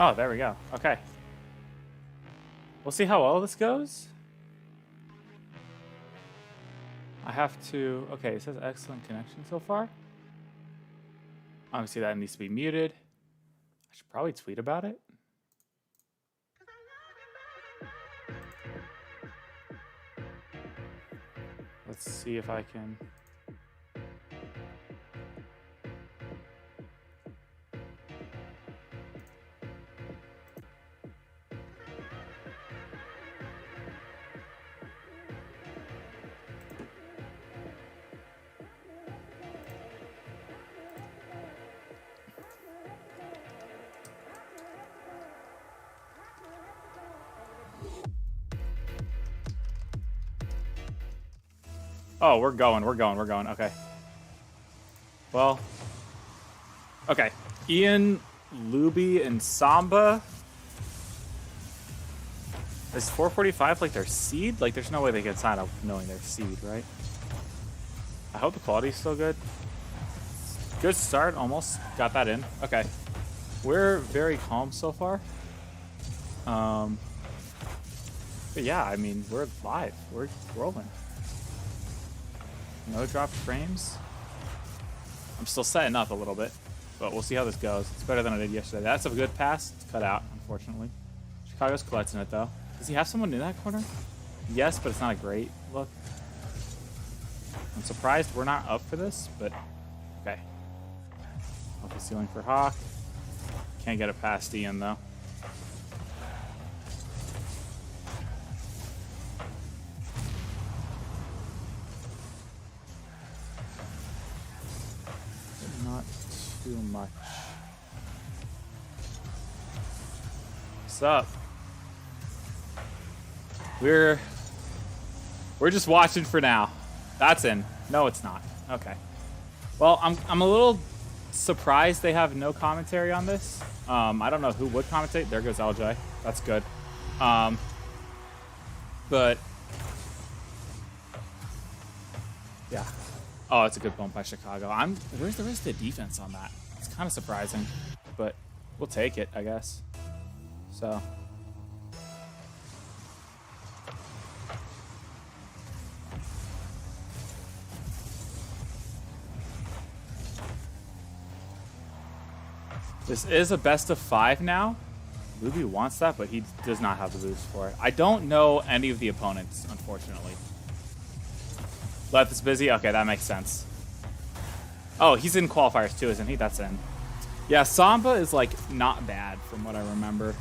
Oh, there we go. Okay. We'll see how well this goes. I have to... Okay, it says excellent connection so far. Obviously, that needs to be muted. I should probably tweet about it. Let's see if I can... Oh, we're going. Okay. Well. Okay. Ian, Luby, and Samba. Is 445 like their seed? Like, there's no way they can sign up knowing their seed, right? I hope the quality's still good. Good start. Almost got that in. Okay. We're very calm so far. But yeah, I mean, we're live. We're rolling. No dropped frames. I'm still setting up a little bit, but we'll see how this goes. It's better than I did yesterday. That's a good pass. It's cut out, unfortunately. Chicago's collecting it, though. Does he have someone in that corner? Yes, but it's not a great look. I'm surprised we're not up for this, but okay. Off the ceiling for Hawk. Can't get it past Ian, though. Too much. What's up? We're just watching for now. That's in. No, it's not. Okay. Well, I'm a little surprised they have no commentary on this. I don't know who would commentate. There goes LJ. That's good. But yeah. Oh, it's a good bump by Chicago. Where's the rest of the defense on that? It's kind of surprising, but we'll take it, I guess. So. This is a best of 5 now. Luby wants that, but he does not have the boost for it. I don't know any of the opponents, unfortunately. Left is busy? Okay, that makes sense. Oh, he's in qualifiers too, isn't he? That's in. Yeah, Samba is, like, not bad from what I remember.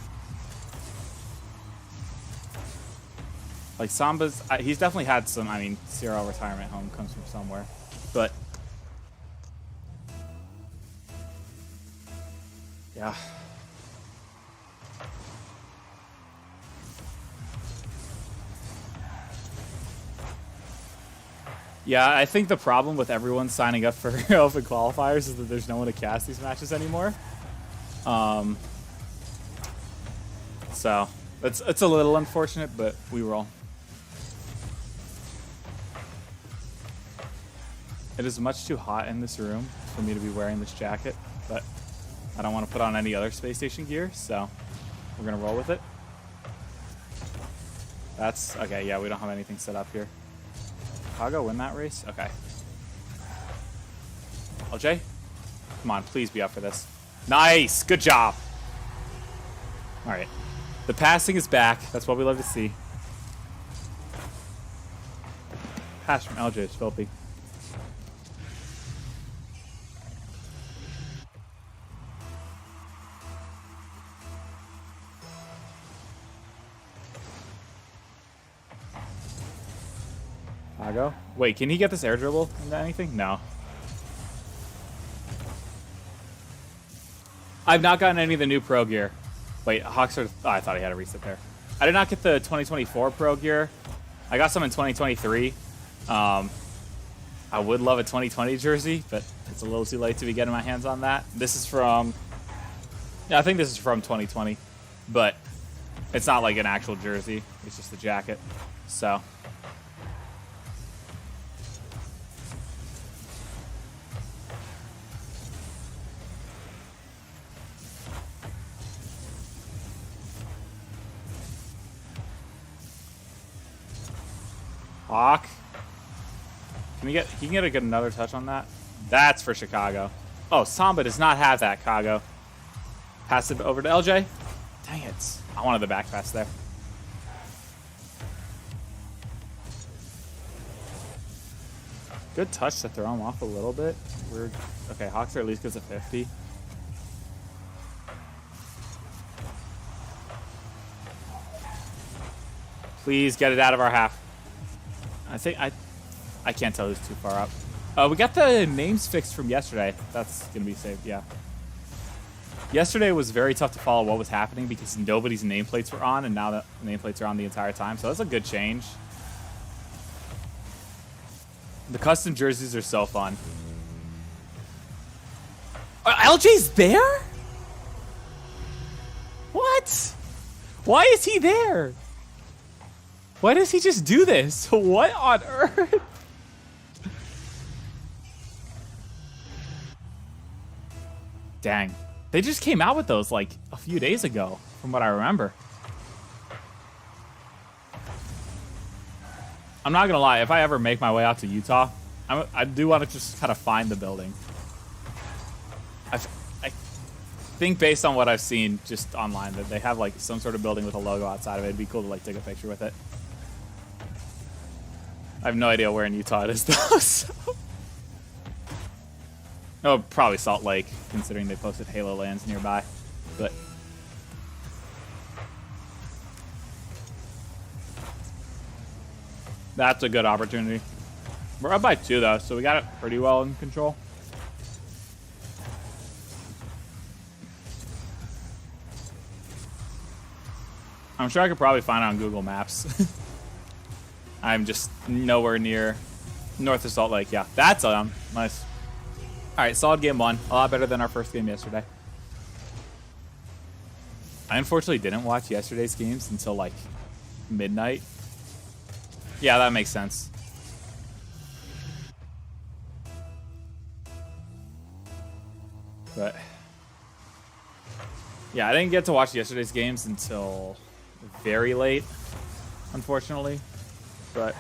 Like, Samba's... he's definitely had some... I mean, Zero retirement home comes from somewhere. But... yeah. Yeah, I think the problem with everyone signing up for open qualifiers is that there's no one to cast these matches anymore. So it's a little unfortunate, but we roll. It is much too hot in this room for me to be wearing this jacket, but I don't want to put on any other space station gear, so we're gonna roll with it. That's okay. Yeah, we don't have anything set up here. Chicago win that race? Okay. LJ? Come on, please be up for this. Nice! Good job! Alright. The passing is back. That's what we love to see. Pass from LJ is filthy. Chicago. Wait, can he get this air dribble into anything? No. I've not gotten any of the new pro gear. Wait, Hawks are... Oh, I thought he had a reset there. I did not get the 2024 pro gear. I got some in 2023. I would love a 2020 jersey, but it's a little too late to be getting my hands on that. This is from... Yeah, I think this is from 2020. But it's not like an actual jersey. It's just a jacket. So... Hawk. He can get another touch on that? That's for Chicago. Oh, Samba does not have that, Kago. Pass it over to LJ. Dang it. I wanted the back pass there. Good touch to throw him off a little bit. Weird. Okay, Hawks are at least gets a 50. Please get it out of our half. I can't tell who's too far up. We got the names fixed from yesterday. That's going to be saved, yeah. Yesterday was very tough to follow what was happening because nobody's nameplates were on, and now the nameplates are on the entire time, so that's a good change. The custom jerseys are so fun. LJ's there? What? Why is he there? Why does he just do this? What on earth? Dang. They just came out with those like a few days ago, from what I remember. I'm not gonna lie, if I ever make my way out to Utah, I do want to just kind of find the building. I think based on what I've seen just online that they have like some sort of building with a logo outside of it. It'd be cool to like take a picture with it. I have no idea where in Utah it is though. So. Oh, probably Salt Lake, considering they posted Halo lands nearby. But that's a good opportunity. We're up by 2 though, so we got it pretty well in control. I'm sure I could probably find it on Google Maps. I'm just nowhere near north of Salt Lake. Yeah, that's nice. All right, solid game 1. A lot better than our first game yesterday. I unfortunately didn't watch yesterday's games until like midnight. Yeah, that makes sense. But yeah, I didn't get to watch yesterday's games until very late, unfortunately. But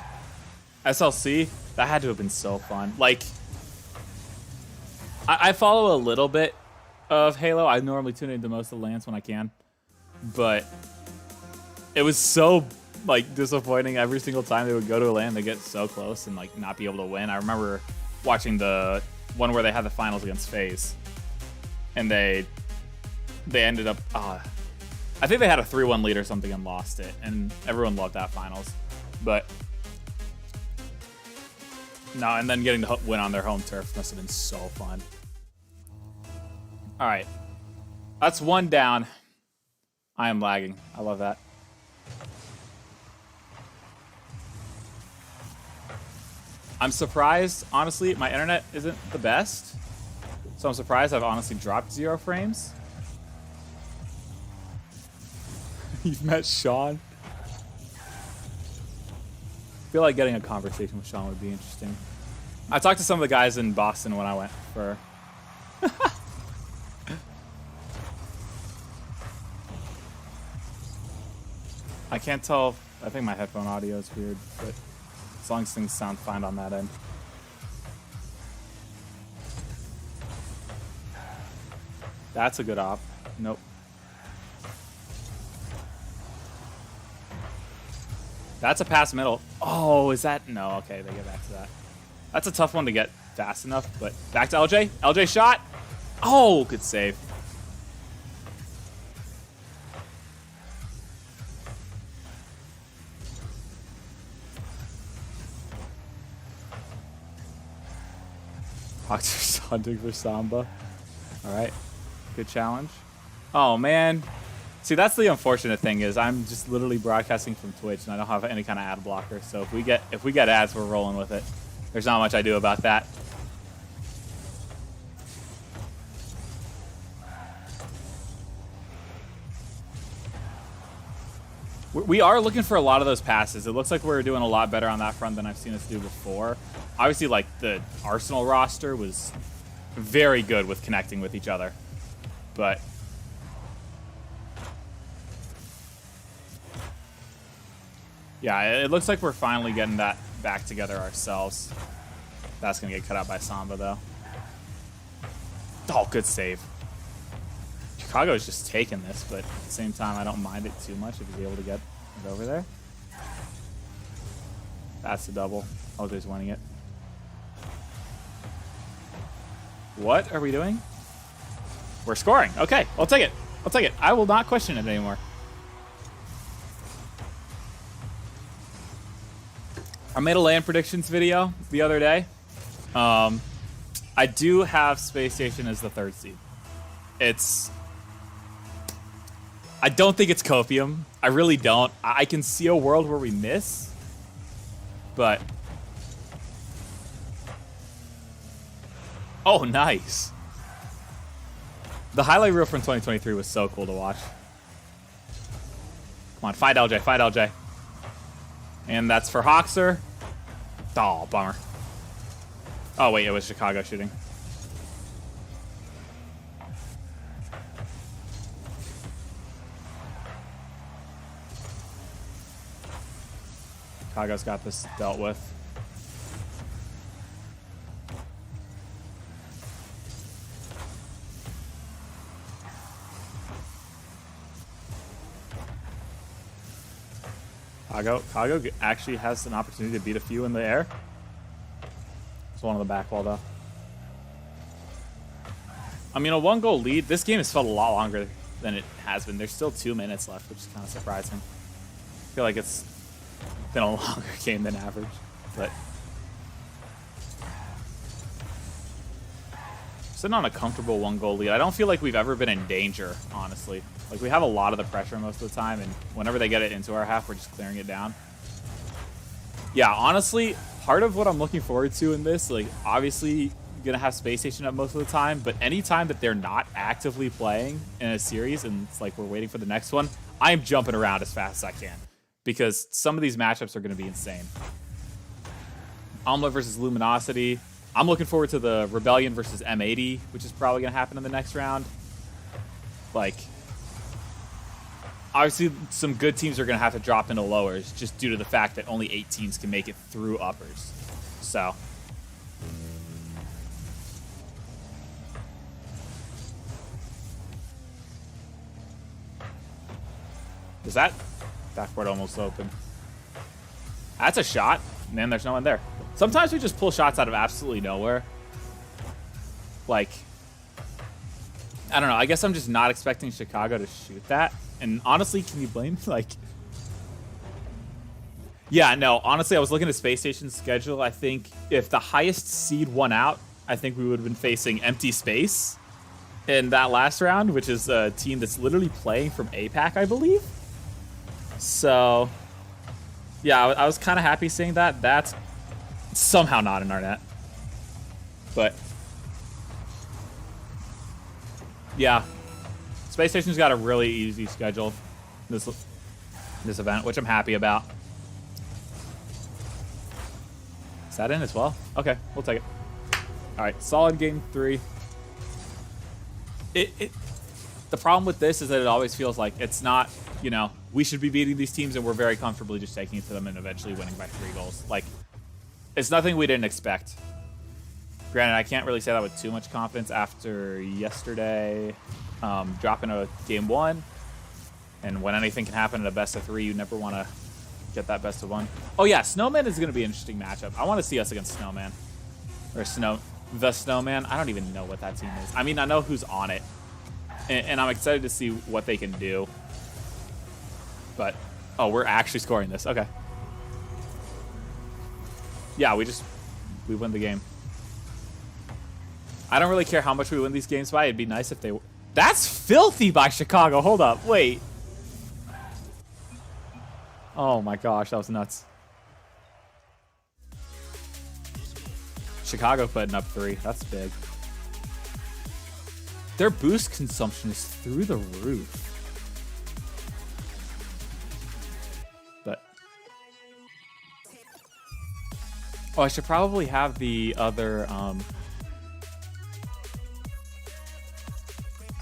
SLC, that had to have been so fun. Like, I follow a little bit of Halo. I normally tune into most of the lands when I can. But it was so like disappointing every single time they would go to a land, they get so close and like not be able to win. I remember watching the one where they had the finals against FaZe. And they ended up, I think they had a 3-1 lead or something and lost it. And everyone loved that finals. But no, and then getting to win on their home turf must have been so fun. All right. That's 1 down. I am lagging. I love that. I'm surprised, honestly, my internet isn't the best. So I'm surprised I've honestly dropped 0 frames. You've met Sean? I feel like getting a conversation with Sean would be interesting. I talked to some of the guys in Boston when I went for... I can't tell. I think my headphone audio is weird, but as long as things sound fine on that end. That's a good op. Nope. That's a pass middle. Oh, is that? No, okay, they get back to that. That's a tough one to get fast enough, but back to LJ. LJ shot. Oh, good save. Hawks are hunting for Samba. All right, good challenge. Oh man, see that's the unfortunate thing is I'm just literally broadcasting from Twitch and I don't have any kind of ad blocker. So if we get ads, we're rolling with it. There's not much I do about that. We are looking for a lot of those passes. It looks like we're doing a lot better on that front than I've seen us do before. Obviously, like, the Arsenal roster was very good with connecting with each other. But... yeah, it looks like we're finally getting that back together ourselves. That's going to get cut out by Samba, though. Oh, good save. Chicago is just taking this, but at the same time, I don't mind it too much if he's able to get it over there. That's the double. Jose's winning it. What are we doing? We're scoring. Okay, I'll take it. I'll take it. I will not question it anymore. I made a land predictions video the other day. I do have Space Station as the 3rd seed. I don't think it's copium. I really don't. I can see a world where we miss, but... Oh, nice. The highlight reel from 2023 was so cool to watch. Come on, fight LJ, fight LJ. And that's for Hoxer. Oh, bummer. Oh, wait, it was Chicago shooting. Chicago's got this dealt with. Chicago actually has an opportunity to beat a few in the air. It's one on the back wall, though. I mean, a 1-goal lead. This game has felt a lot longer than it has been. There's still 2 minutes left, which is kind of surprising. I feel like it's been a longer game than average, but sitting on a comfortable 1-goal lead. I don't feel like we've ever been in danger, honestly. Like, we have a lot of the pressure most of the time, and whenever they get it into our half, we're just clearing it down. Yeah, honestly, part of what I'm looking forward to in this, like, obviously gonna have Space Station up most of the time, but any time that they're not actively playing in a series and it's like we're waiting for the next one, I'm jumping around as fast as I can because some of these matchups are gonna be insane. Omelette versus Luminosity. I'm looking forward to the Rebellion versus M80, which is probably gonna happen in the next round. Like, obviously, some good teams are going to have to drop into lowers just due to the fact that only 8 teams can make it through uppers. So, is that backboard almost open? That's a shot. Man, there's no one there. Sometimes we just pull shots out of absolutely nowhere. Like, I don't know. I guess I'm just not expecting Chicago to shoot that. And honestly, can you blame me? Like, yeah, no, honestly, I was looking at Space Station's schedule. I think if the highest seed won out, I think we would have been facing Empty Space in that last round, which is a team that's literally playing from APAC, I believe. So, yeah, I was kind of happy seeing that. That's somehow not in our net. But, yeah. Space Station's got a really easy schedule this event, which I'm happy about. Is that in as well? Okay, we'll take it. All right, solid game 3. The problem with this is that it always feels like it's not, you know, we should be beating these teams and we're very comfortably just taking it to them and eventually winning by 3 goals. Like, it's nothing we didn't expect. Granted, I can't really say that with too much confidence after yesterday. Dropping a game 1, and when anything can happen in a best of 3, you never want to get that best of 1. Oh yeah, Snowman is going to be an interesting matchup. I want to see us against Snowman. Or the Snowman. I don't even know what that team is. I mean, I know who's on it, and I'm excited to see what they can do. But, oh, we're actually scoring this. Okay. Yeah, we win the game. I don't really care how much we win these games by. It'd be nice if they... That's filthy by Chicago. Hold up. Wait. Oh my gosh, that was nuts. Chicago putting up 3. That's big. Their boost consumption is through the roof. But... oh, I should probably have the other...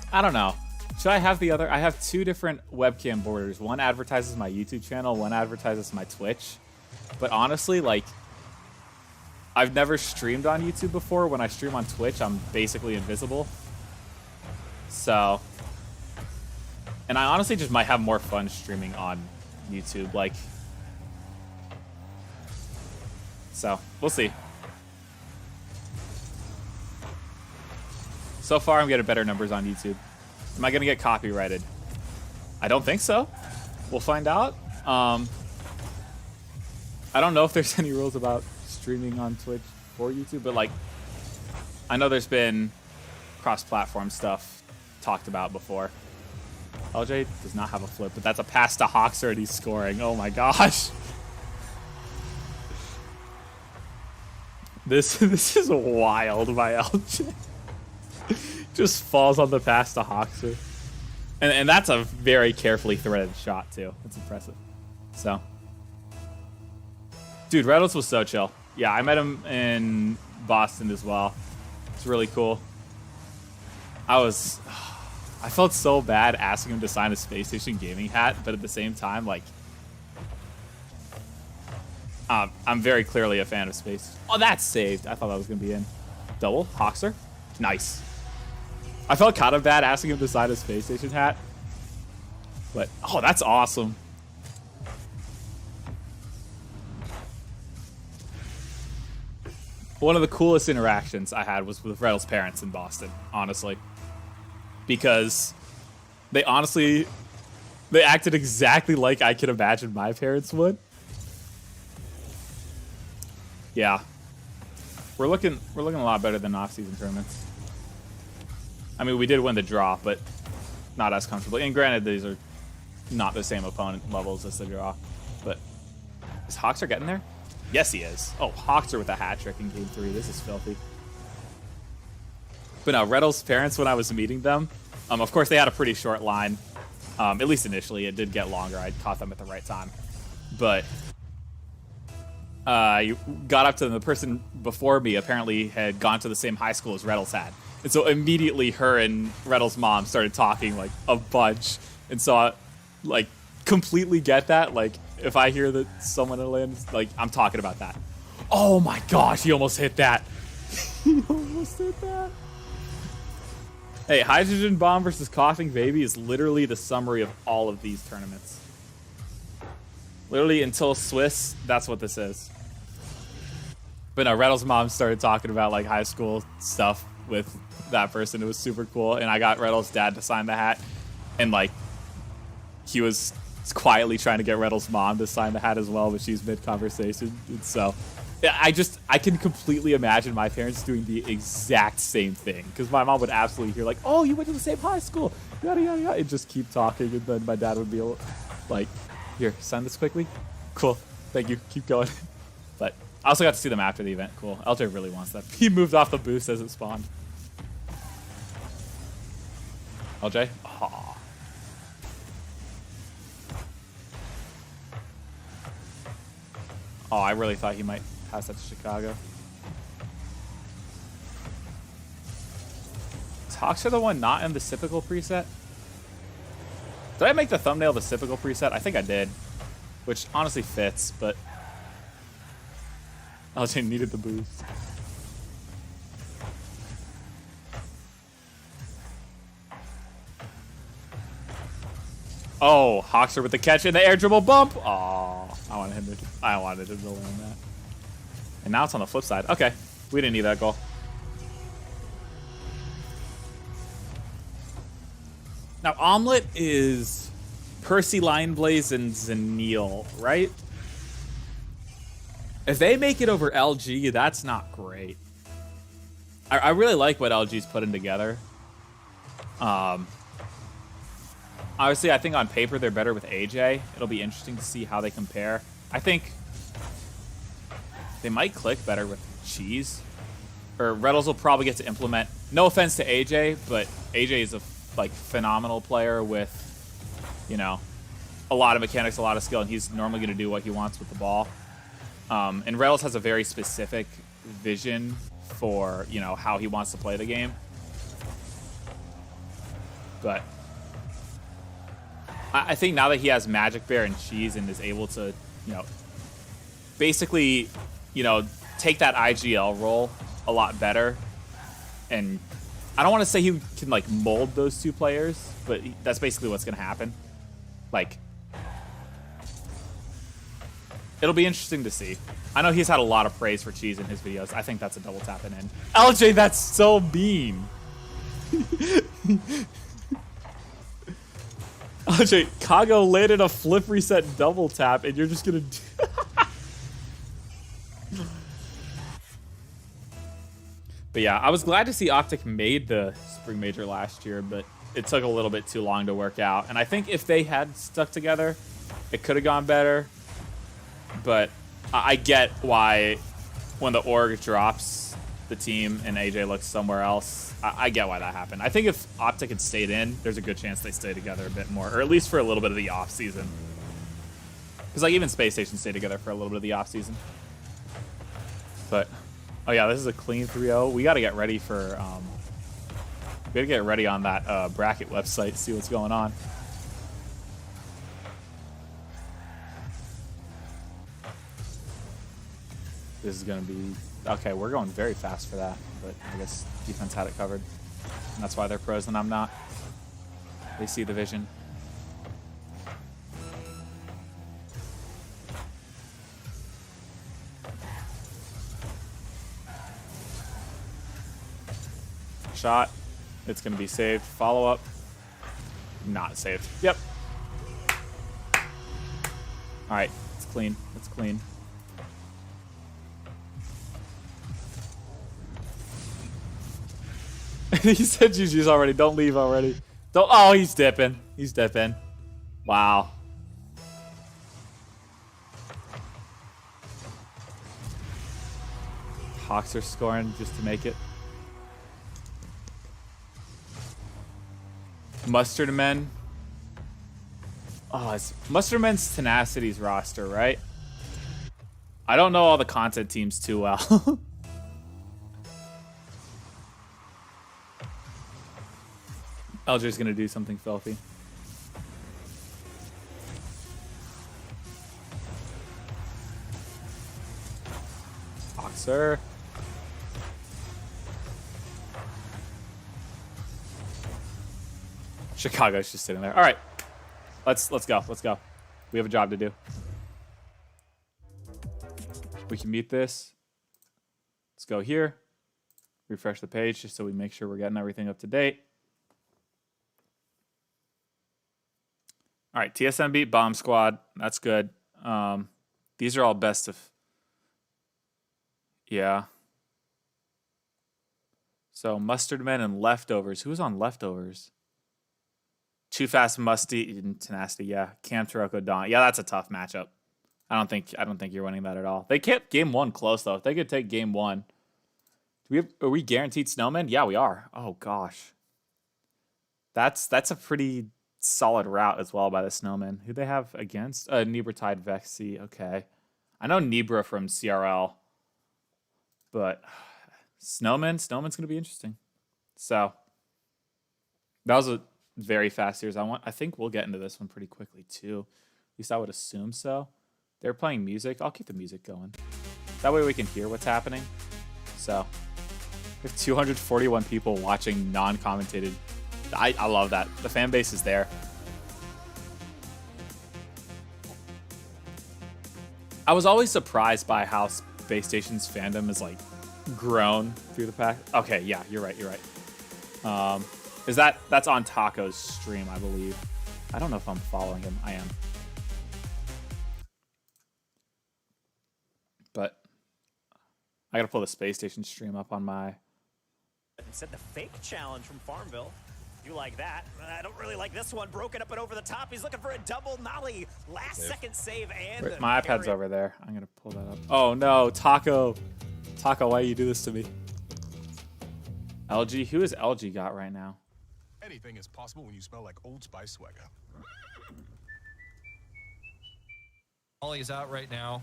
I don't know. Should I have the other? I have 2 different webcam borders. One advertises my YouTube channel, one advertises my Twitch. But honestly, like, I've never streamed on YouTube before. When I stream on Twitch, I'm basically invisible. So, and I honestly just might have more fun streaming on YouTube. Like, so we'll see. So far, I'm getting better numbers on YouTube. Am I gonna get copyrighted? I don't think so. We'll find out. I don't know if there's any rules about streaming on Twitch for YouTube, but like, I know there's been cross-platform stuff talked about before. LJ does not have a flip, but that's a pass to Hoxer and he's scoring. Oh my gosh. This is wild by LJ. Just falls on the pass to Hoxer. And that's a very carefully threaded shot too. That's impressive. So, dude, Reynolds was so chill. Yeah, I met him in Boston as well. It's really cool. I felt so bad asking him to sign a Spacestation gaming hat, but at the same time, like, I'm very clearly a fan of Space. Oh, that's saved. I thought that was gonna be in. Double Hoxer, nice. I felt kind of bad asking him to sign a Spacestation hat, but oh, that's awesome. One of the coolest interactions I had was with Reynolds' parents in Boston, honestly. Because they acted exactly like I could imagine my parents would. Yeah. We're looking a lot better than off-season tournaments. I mean, we did win the draw, but not as comfortably. And granted, these are not the same opponent levels as the draw. But is Hoxer getting there? Yes, he is. Oh, Hoxer with a hat trick in game 3. This is filthy. But no, Reynolds' parents, when I was meeting them, of course, they had a pretty short line. At least initially. It did get longer. I caught them at the right time. But you got up to them. The person before me apparently had gone to the same high school as Reynolds had. And so immediately her and Reynolds' mom started talking, like, a bunch. And so I, like, completely get that. Like, if I hear that someone in lands, like, I'm talking about that. Oh my gosh, he almost hit that. He almost hit that. Hey, Hydrogen Bomb versus Coughing Baby is literally the summary of all of these tournaments. Literally until Swiss, that's what this is. But no, Reynolds' mom started talking about, like, high school stuff with that person. It was super cool. And I got Reynolds' dad to sign the hat. And, like, he was quietly trying to get Reynolds' mom to sign the hat as well, but she's mid-conversation. And so, yeah, I can completely imagine my parents doing the exact same thing. Because my mom would absolutely hear, like, oh, you went to the same high school, yada, yada, yada, and just keep talking. And then my dad would be like, here, sign this quickly. Cool, thank you, keep going. But I also got to see them after the event. Cool, LJ really wants that. He moved off the boost as it spawned. LJ? Aww. Oh, I really thought he might pass that to Chicago. Is Hoxer the one not in the Sipical preset? Did I make the thumbnail the Sipical preset? I think I did. Which honestly fits, but LJ needed the boost. Oh, Hoxer with the catch and the air dribble bump. Oh, I wanted him to land that. And now it's on the flip side. Okay, we didn't need that goal. Now, Omelet is Percy, Lineblaze, and Zanil, right? If they make it over LG, that's not great. I really like what LG's putting together. Obviously, I think on paper they're better with AJ. It'll be interesting to see how they compare. I think they might click better with Cheese. Or Reynolds will probably get to implement. No offense to AJ, but AJ is a phenomenal player with, you know, a lot of mechanics, a lot of skill, and he's normally going to do what he wants with the ball. And Reynolds has a very specific vision for, you know, how he wants to play the game. But I think now that he has Magic Bear and Cheese and is able to, you know, basically, you know, take that IGL role a lot better. And I don't want to say he can like mold those two players, but that's basically what's going to happen. Like, it'll be interesting to see. I know he's had a lot of praise for Cheese in his videos. I think that's a double tap and in. LJ, that's so mean. LJ, Kago landed a flip reset double tap, and you're just gonna do But yeah, I was glad to see Optic made the Spring Major last year, but it took a little bit too long to work out. And I think if they had stuck together, it could have gone better. But I get why when the org drops the team and AJ looks somewhere else, I get why that happened. I think if Optic had stayed in, there's a good chance they stay together a bit more, or at least for a little bit of the off season. Because like even Spacestation stayed together for a little bit of the off season. But oh yeah, this is a clean 3-0. We got to get ready for we got to get ready on that bracket website, see what's going on. This is going to be okay. We're going very fast for that, but I guess defense had it covered. And that's why they're pros and I'm not. They see the vision. Shot. It's going to be saved. Follow up. Not saved. Yep. All right. It's clean. It's clean. He said GG's already. Don't leave already. Don't. Oh, he's dipping. He's dipping. Wow. Hawks are scoring just to make it. Mustard Men. Oh, it's Mustard Men's Tenacity's roster, right? I don't know all the content teams too well. LJ's gonna do something filthy. Boxer. Chicago's just sitting there. All right, let's go. Let's go. We have a job to do. We can mute this. Let's go here. Refresh the page just so we make sure we're getting everything up to date. All right, TSM beat Bomb Squad. That's good. These are all best of. Yeah. So Mustard Men and Leftovers. Who's on Leftovers? Too Fast, Musty, and Tenacity. Yeah, Cam Taroko, Don. Yeah, that's a tough matchup. I don't think you're winning that at all. They kept game one close though. If they could take game one, are we guaranteed Snowmen? Yeah, we are. Oh gosh, that's a pretty solid route as well by the Snowmen. Who they have against? Nibra Tide Vexy. Okay, I know Nibra from CRL, but Snowmen's gonna be interesting. So that was a very fast series. I think we'll get into this one pretty quickly too. At least I would assume so. They're playing music. I'll keep the music going. That way we can hear what's happening. So we have 241 people watching non-commentated. I love that. The fan base is there. I was always surprised by how Space Station's fandom is like grown through the pack. Okay, yeah, you're right. Is that's on Taco's stream, I believe. I don't know if I'm following him. I am. But I gotta pull the Space Station stream up on my. Said the fake challenge from Farmville. You like that? I don't really like this one. Broken up and over the top. He's looking for a double nollie. Last second save and my iPad's over there. I'm gonna pull that up. Oh no, Taco, why you do this to me? LG, who is LG got right now? Anything is possible when you smell like Old Spice swagger. Ollie's out right now.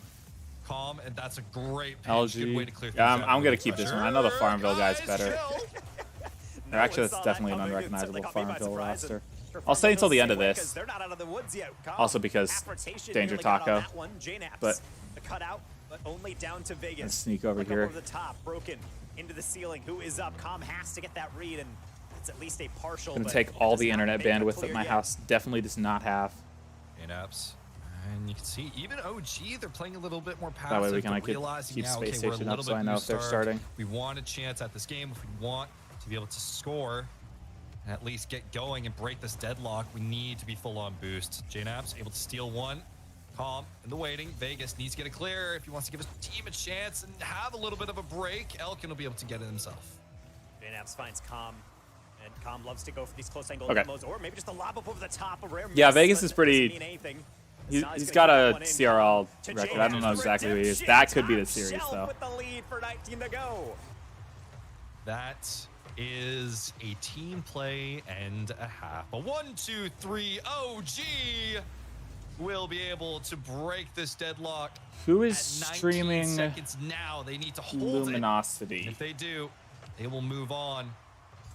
Calm, and that's a great pitch. LG. Good way to clear things Yeah, out. I'm gonna keep this one. I know the Farmville guy's better. Or actually, that's definitely an unrecognizable Farmville roster. I'll stay until the end of this. Also because Danger Taco. But but only down to Vegas. Let's sneak over Look here. Over the top, broken into the ceiling. Who is up? Calm has to get that read, and it's at least a partial. Gonna but take it all does the not internet make it bandwidth clear that my yet. house definitely does not have. In-apps. And you can see even OG, they're playing a little bit more passive. That way we can but like realizing keep now, Space okay, we're a Station little up so I bit know if they're boost starting. We want a chance at this game. If we want to be able to score and at least get going and break this deadlock, we need to be full on boost. JNAP's able to steal one. Calm in the waiting. Vegas needs to get it clear if he wants to give his team a chance and have a little bit of a break. Elkin will be able to get it himself. JNAPS finds Calm, and Calm loves to go for these close angle Okay. demos, or maybe just a lob up over the top. A rare Yeah, miss, Vegas but is that pretty- doesn't mean anything. He's Sally's got gonna a get one in. CRL To record. I don't know JNAPS. exactly who he is. Redemption, That could be the top series, shelf though. With the lead for 19 to go. That is a team play and a half. A 1-2-3 OG will be able to break this deadlock. Who At is 19 streaming seconds now, they need to hold it. Luminosity? If they do, they will move on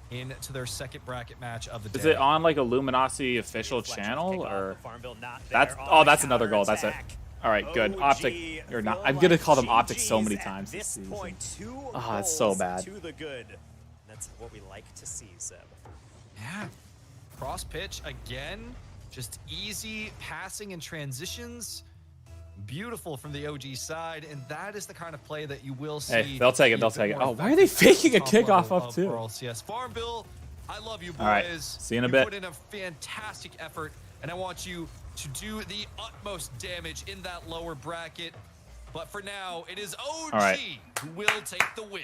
into their second bracket match of the day. Is it on like a Luminosity official Deflections channel pick off, or? but Farmville not That's there. oh, the that's another goal. That's it. counterattack. All right, good. OG Optic or not? feel I'm gonna like call them Optic so GGs many at times this this season. point, 2 Oh, it's so goals bad. To the good. That's what we like to see, Seb. Yeah. Cross pitch again. Just easy passing and transitions. Beautiful from the OG side, and that is the kind of play that you will see. Hey, they'll take it, be they'll bit take it. more Oh, why are they effective faking a at the top kickoff level up of too? Rlcs. Farmville, I love you boys. All right, see you in a You bit. put in a fantastic effort, and I want you to do the utmost damage in that lower bracket. But for now, it is OG All right. who will take the win.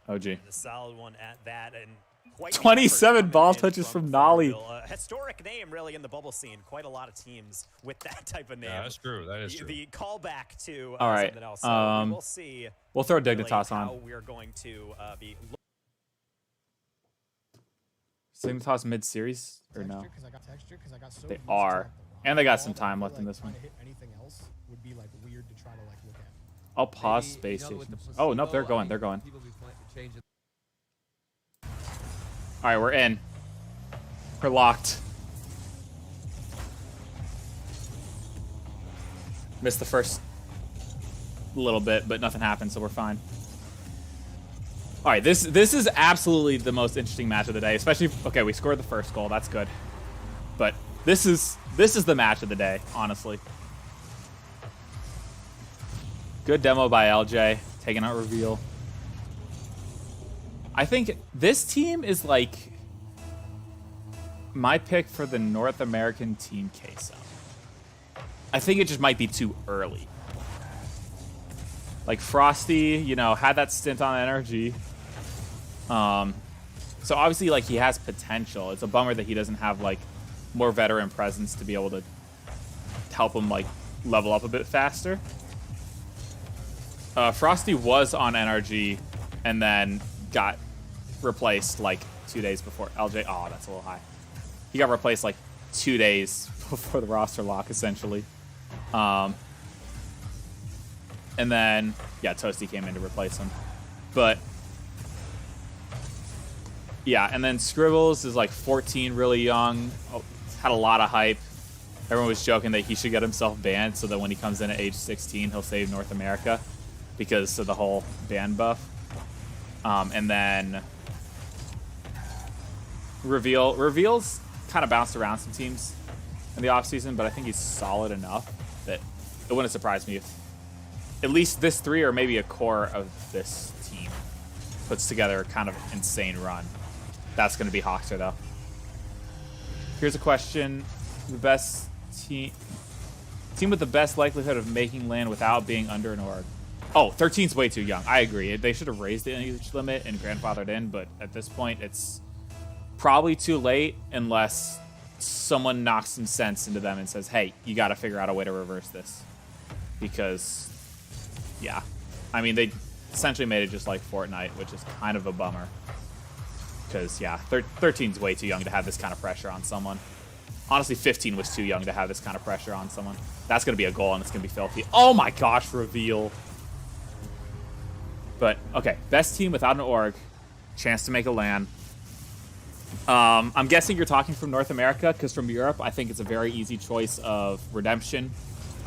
OG. The solid one at that, and quite the 27 effort ball coming in touches from Nolly. Farmville. A historic name, really, in the bubble scene. Quite a lot of teams with that type of name. Yeah, that's true. That is true. The callback to All right, something else. So we will see. We'll throw really Dignitas how on. we are going to be. Dignitas mid-series or no? Because I got texture, because I got so They used are. to, like, And they got all some that, time I feel left in like this one. trying to hit anything else would be like weird to try to like look at. I'll pause Maybe, Space you know, with Station. the Oh, nope, they're placebo, I going. They're mean, going. people be changing. All right, we're in. We're locked. Missed the first little bit, but nothing happened, so we're fine. All right, this is absolutely the most interesting match of the day, especially okay, we scored the first goal, that's good. But this is the match of the day, honestly. Good demo by LJ, taking out reveal. I think this team is like my pick for the North American team queso. I think it just might be too early. Like Frosty, you know, had that stint on energy. So obviously, like, he has potential. It's a bummer that he doesn't have like more veteran presence to be able to help him like level up a bit faster. Frosty was on energy and then got replaced like 2 days before. LJ, oh, that's a little high. He got replaced like 2 days before the roster lock, essentially. And then, yeah, Toasty came in to replace him. But, yeah, and then Scribbles is like 14, really young. Oh, had a lot of hype. Everyone was joking that he should get himself banned so that when he comes in at age 16, he'll save North America because of the whole ban buff. And then Reveal's kind of bounced around some teams in the offseason, but I think he's solid enough that it wouldn't surprise me if at least this 3 or maybe a core of this team puts together a kind of insane run. That's going to be Hawkster, though. Here's a question. The best team with the best likelihood of making land without being under an org. Oh, 13's way too young. I agree. They should have raised the age limit and grandfathered in, but at this point, it's probably too late unless someone knocks some sense into them and says, hey, you got to figure out a way to reverse this. Because, yeah. I mean, they essentially made it just like Fortnite, which is kind of a bummer. Because, yeah, 13's way too young to have this kind of pressure on someone. Honestly, 15 was too young to have this kind of pressure on someone. That's going to be a goal, and it's going to be filthy. Oh my gosh, reveal. But, okay, best team without an org. Chance to make a LAN. I'm guessing you're talking from North America, because from Europe, I think it's a very easy choice of Redemption,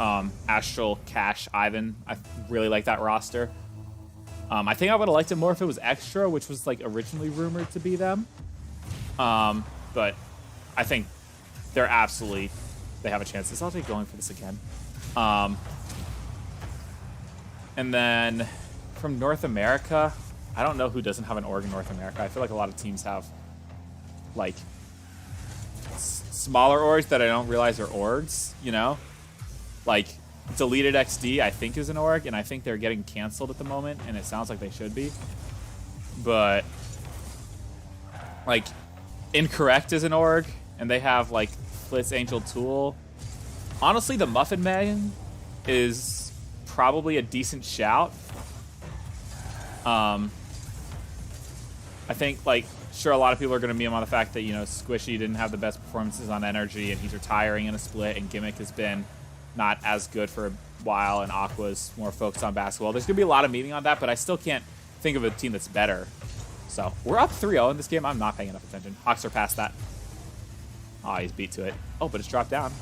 Astral, Cash, Ivan. I really like that roster. I think I would have liked it more if it was Extra, which was like originally rumored to be them. But I think they have a chance. Is LJ going for this again? And then from North America, I don't know who doesn't have an org in North America. I feel like a lot of teams have like smaller orgs that I don't realize are orgs, you know? Like Deleted XD, I think, is an org, and I think they're getting canceled at the moment, and it sounds like they should be. But like Incorrect is an org, and they have like Flitz Angel Tool. Honestly, the Muffin Man is probably a decent shout. I think, like, sure, a lot of people are going to meme on the fact that, you know, Squishy didn't have the best performances on Energy, and he's retiring in a split, and Gimmick has been not as good for a while, and Aqua's more focused on basketball. There's going to be a lot of memeing on that, but I still can't think of a team that's better. So, we're up 3-0 in this game. I'm not paying enough attention. Hawks are past that. Oh, he's beat to it. Oh, but it's dropped down.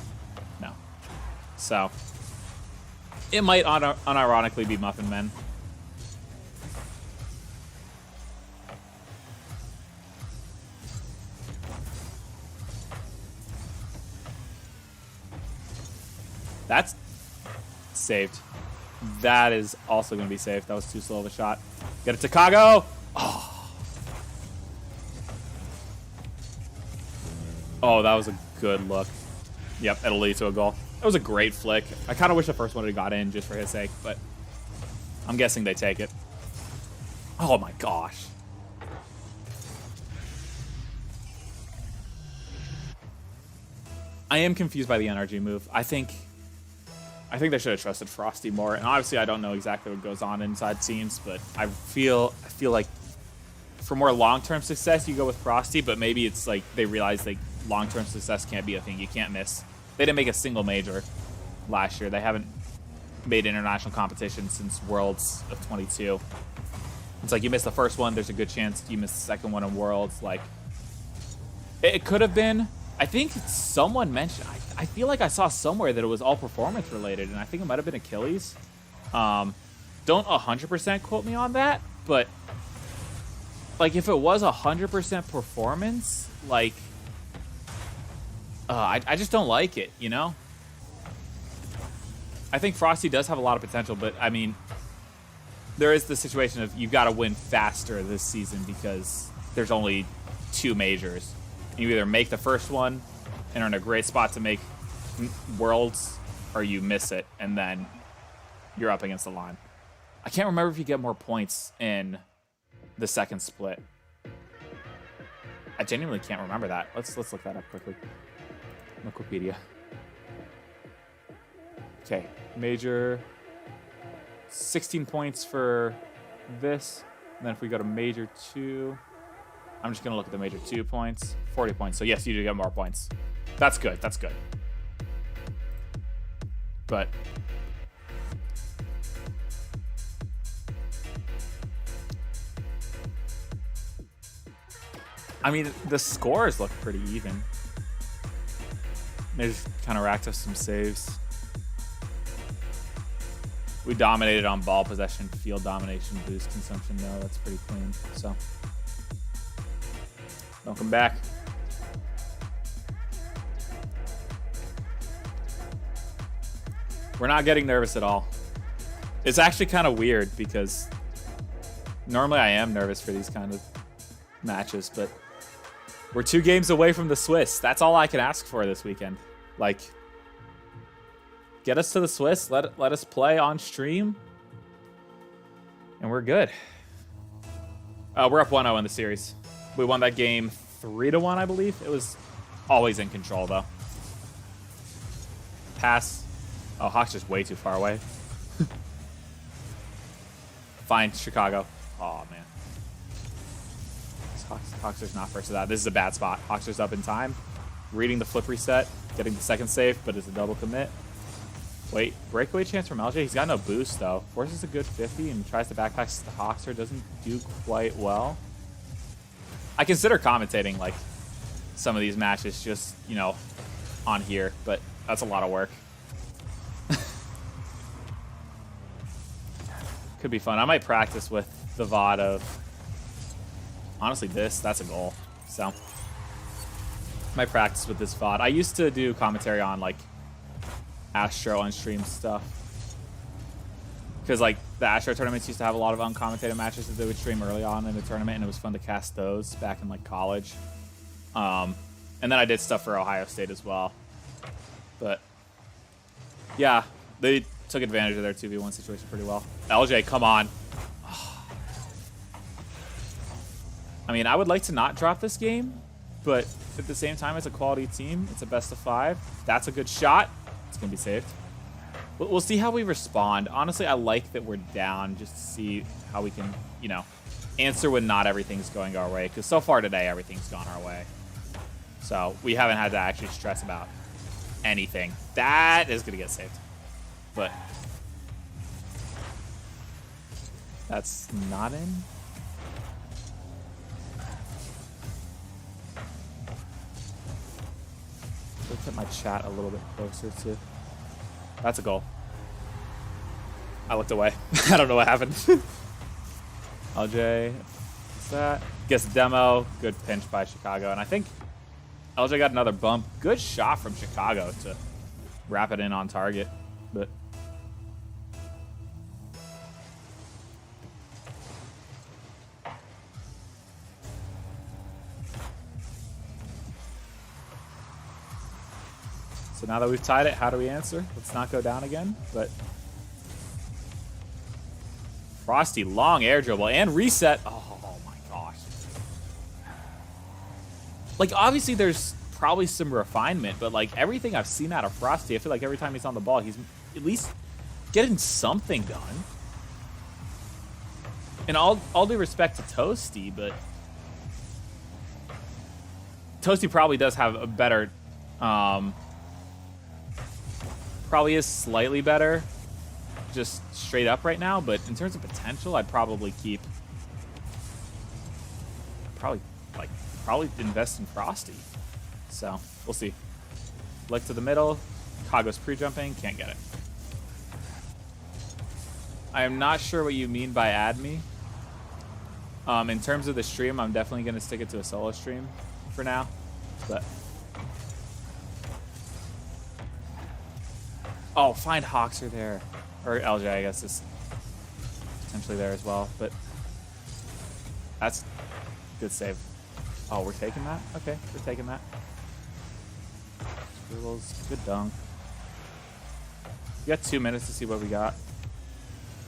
No. So, it might unironically be Muffin Men. That's saved. That is also going to be saved. That was too slow of a shot. Get it to Chicago. Oh, that was a good look. Yep, it'll lead to a goal. That was a great flick. I kind of wish the first one had got in just for his sake, but I'm guessing they take it. Oh my gosh. I am confused by the NRG move. I think they should have trusted Frosty more. And obviously, I don't know exactly what goes on inside scenes, but I feel like for more long-term success, you go with Frosty. But maybe it's like they realize like long-term success can't be a thing. You can't miss. They didn't make a single major last year. They haven't made international competition since Worlds of 22. It's like you miss the first one, there's a good chance you miss the second one in Worlds. Like it could have been. I think someone mentioned, I feel like I saw somewhere that it was all performance related, and I think it might have been Achilles. Don't 100% quote me on that, but like if it was 100% performance, like I just don't like it, you know? I think Frosty does have a lot of potential, but I mean, there is the situation of you've got to win faster this season because there's only 2 majors. You either make the first one and are in a great spot to make Worlds, or you miss it, and then you're up against the line. I can't remember if you get more points in the second split. I genuinely can't remember that. Let's look that up quickly. Wikipedia. Okay, major 16 points for this. And then if we go to major 2, I'm just going to look at the major 2 points. 40 points. So yes, you do get more points. That's good. That's good. But I mean, the scores look pretty even. They just kind of racked us some saves. We dominated on ball possession, field domination, boost consumption. No, that's pretty clean. So, welcome back. We're not getting nervous at all. It's actually kind of weird because normally I am nervous for these kind of matches, but we're 2 games away from the Swiss. That's all I can ask for this weekend. Like, get us to the Swiss, let us play on stream, and we're good. We're up 1-0 in the series. We won that game 3-1, I believe. It was always in control, though. Pass. Oh, Hawk's just way too far away. Fine, Chicago. Oh, man. Hawkster's not first to that. This is a bad spot. Hawkster's up in time. Reading the flip reset. Getting the second save, but it's a double commit. Wait, breakaway chance from LJ. He's got no boost, though. Forces a good 50 and tries to backpack the Hawkster. Doesn't do quite well. I consider commentating, like, some of these matches just, you know, on here, but that's a lot of work. Could be fun. I might practice with the VOD of, honestly, that's a goal. So, might practice with this VOD. I used to do commentary on, like, Astro Unstream stuff. Because, like, the Astro tournaments used to have a lot of uncommented matches that they would stream early on in the tournament, and it was fun to cast those back in, like, college. And then I did stuff for Ohio State as well. But, yeah, they took advantage of their 2v1 situation pretty well. LJ, come on. I mean, I would like to not drop this game, but at the same time, it's a quality team. It's a best of 5. That's a good shot. It's going to be saved. We'll see how we respond. Honestly, I like that we're down just to see how we can, you know, answer when not everything's going our way. Because so far today, everything's gone our way. So we haven't had to actually stress about anything. That is going to get saved. But that's not in. Let's at my chat a little bit closer to. That's a goal. I looked away. I don't know what happened. LJ, what's that? Gets a demo. Good pinch by Chicago. And I think LJ got another bump. Good shot from Chicago to wrap it in on target. But so now that we've tied it, how do we answer? Let's not go down again, but Frosty, long air dribble and reset. Oh my gosh. Like, obviously there's probably some refinement, but like everything I've seen out of Frosty, I feel like every time he's on the ball, he's at least getting something done. And all due respect to Toasty, but Toasty probably does have a better, probably is slightly better just straight up right now, but in terms of potential, I'd probably keep, probably invest in Frosty. So we'll see. Flick to the middle. Kago's pre-jumping, can't get it. I am not sure what you mean by add me. In terms of the stream, I'm definitely going to stick it to a solo stream for now, but oh, find Hawkser there. Or LJ, I guess, is potentially there as well. But that's good save. Oh, we're taking that? Okay, we're taking that. Scribbles, good dunk. We got 2 minutes to see what we got.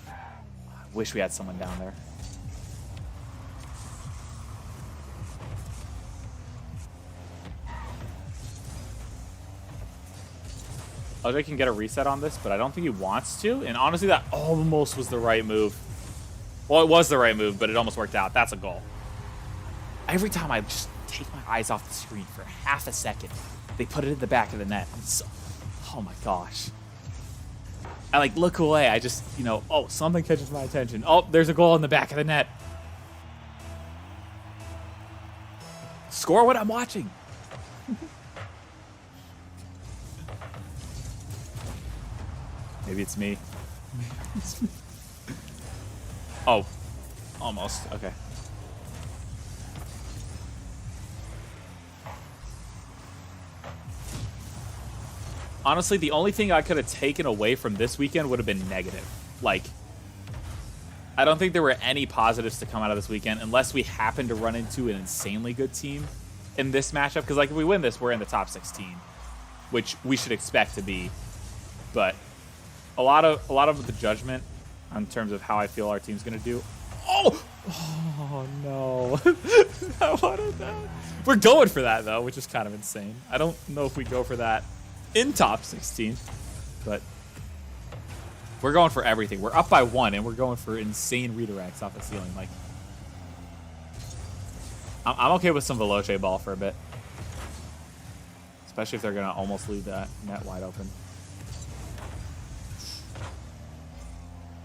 I wish we had someone down there. LJ can get a reset on this, but I don't think he wants to. And honestly, that almost was the right move. Well, it was the right move, but it almost worked out. That's a goal. Every time I just take my eyes off the screen for half a second, they put it in the back of the net. I'm so, oh my gosh. I like look away. I just, you know, oh, something catches my attention. Oh, there's a goal in the back of the net. Score what I'm watching. Maybe it's me. Oh, almost. Okay. Honestly, the only thing I could have taken away from this weekend would have been negative. Like, I don't think there were any positives to come out of this weekend unless we happen to run into an insanely good team in this matchup. Because, like, if we win this, we're in the top 16, which we should expect to be. But a lot of the judgment in terms of how I feel our team's gonna do. Oh no! I wanted that. We're going for that though, which is kind of insane. I don't know if we go for that in top 16, but we're going for everything. We're up by 1, and we're going for insane redirects off the ceiling. Like, I'm okay with some Veloce ball for a bit, especially if they're gonna almost leave that net wide open.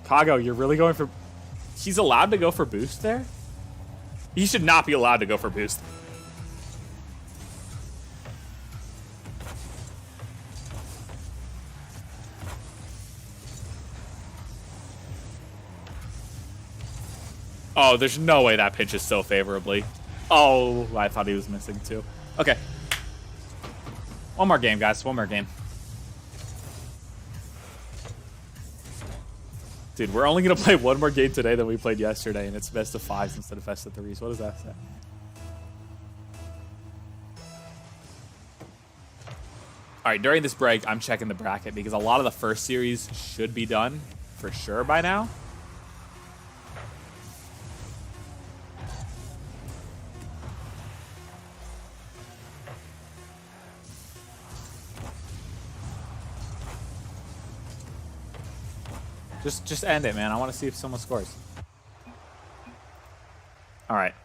Kago, you're really going for... He's allowed to go for boost there? He should not be allowed to go for boost. Oh, there's no way that pinches so favorably. Oh, I thought he was missing too. Okay. One more game, guys. One more game. Dude, we're only going to play one more game today than we played yesterday, and it's best of 5s instead of best of 3s. What does that say? All right, during this break, I'm checking the bracket because a lot of the first series should be done for sure by now. Just end it, man. I want to see if someone scores. All right.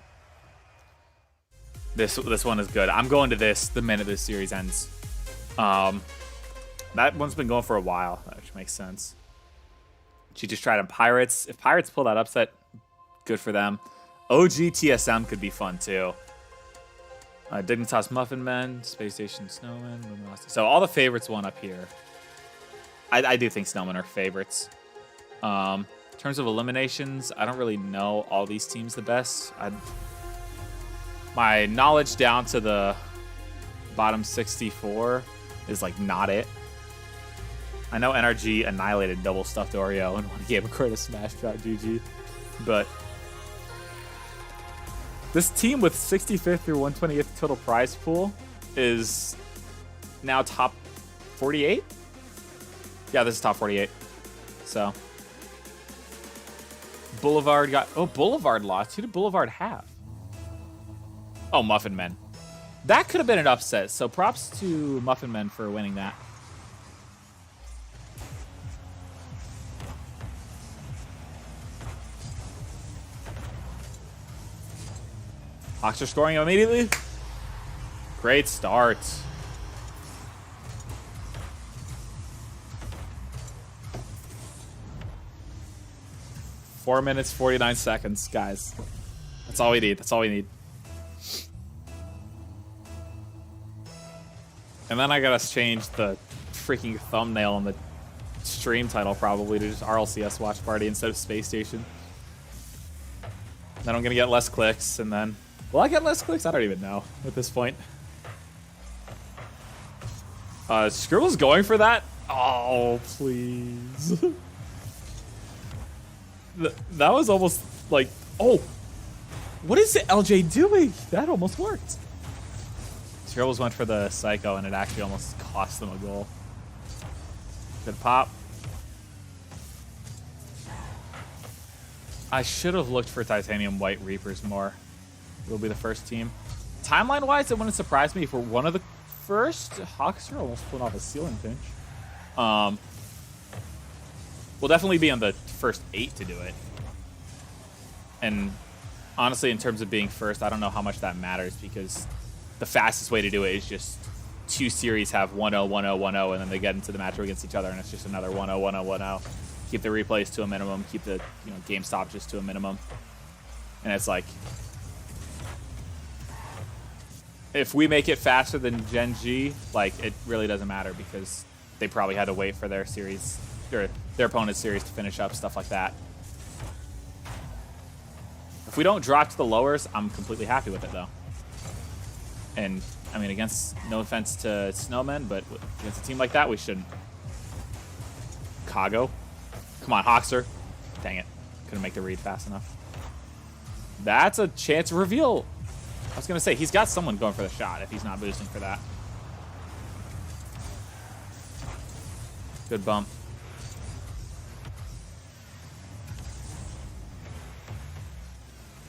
This one is good. I'm going to this the minute this series ends. That one's been going for a while, which makes sense. She just tried on Pirates. If Pirates pull that upset, good for them. OG TSM could be fun too. Dignitas Muffin Men, Space Station Snowmen, Luminosity. So all the favorites won up here. I do think Snowmen are favorites. In terms of eliminations, I don't really know all these teams the best. My knowledge down to the bottom 64 is like not it. I know NRG annihilated Double Stuffed Oreo in one game according to Smash.gg, but this team with 65th through 128th total prize pool is now top 48. Yeah, this is top 48. So Boulevard got... Oh, Boulevard lost. Who did Boulevard have? Oh, Muffin Men. That could have been an upset, so props to Muffin Men for winning that. Hawks are scoring immediately. Great start. Four minutes, 49 seconds, guys. That's all we need. That's all we need. And then I gotta change the freaking thumbnail on the stream title probably to just RLCS Watch Party instead of Space Station. Then I'm gonna get less clicks, and then... Will I get less clicks? I don't even know at this point. Scribble's going for that? Oh, please. That was almost like... Oh! What is it LJ doing? That almost worked. Scribbles went for the Psycho, and it actually almost cost them a goal. Good pop. I should have looked for Titanium White Reapers more. We'll be the first team. Timeline-wise, it wouldn't surprise me if we're one of the first. Hawks are almost pulling off a ceiling pinch. We'll definitely be on the first 8 to do it. And honestly, in terms of being first, I don't know how much that matters because the fastest way to do it is just 2 series have 1-0, 1-0, 1-0, and then they get into the matchup against each other, and it's just another 1-0, 1-0, 1-0. Keep the replays to a minimum. Keep the game stoppages to a minimum. And it's like, if we make it faster than Gen G, like, it really doesn't matter because they probably had to wait for their series, or their opponent's series to finish up, stuff like that. If we don't drop to the lowers, I'm completely happy with it, though. And, I mean, no offense to Snowmen, but against a team like that, we shouldn't. Kago. Come on, Hawkster. Dang it. Couldn't make the read fast enough. That's a chance to reveal. I was going to say, he's got someone going for the shot if he's not boosting for that. Good bump.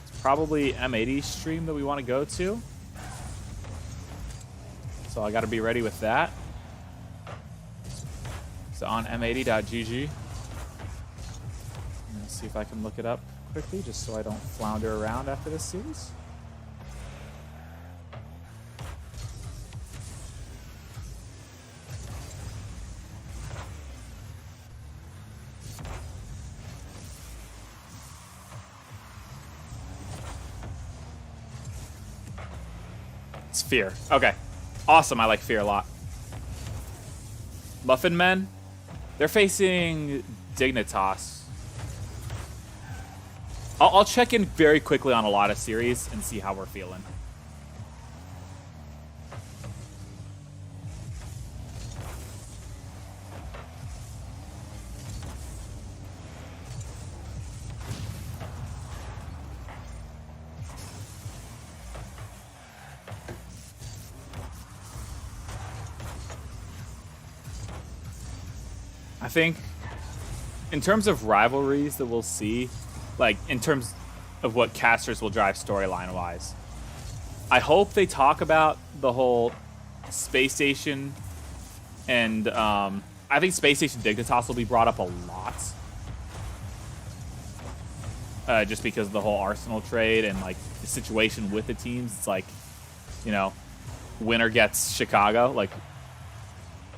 It's probably M80 stream that we want to go to. So I got to be ready with that. So on m80.gg. Let's see if I can look it up quickly just so I don't flounder around after this series. It's Fear. Okay. Awesome. I like Fear a lot. Muffin Men. They're facing Dignitas. I'll check in very quickly on a lot of series and see how we're feeling. I think in terms of rivalries that we'll see, like in terms of what casters will drive storyline wise, I hope they talk about the whole Space Station and I think Space Station Dignitas will be brought up a lot. Just because of the whole Arsenal trade and like the situation with the teams. It's like, you know, winner gets Chicago. Like,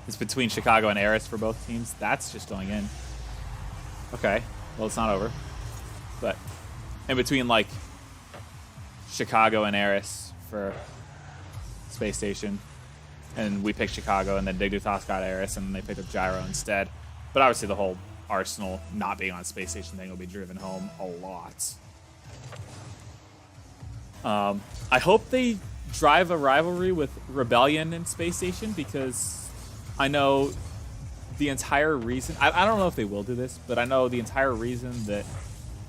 it's between Chicago and Eris for both teams. That's just going in. Okay, well, it's not over. But in between, like, Chicago and Eris for Space Station. And we picked Chicago, and then Dignitas got Eris, and they picked up Gyro instead. But obviously the whole Arsenal not being on Space Station thing will be driven home a lot. I hope they drive a rivalry with Rebellion and Space Station, because I know the entire reason... I don't know if they will do this, but I know the entire reason that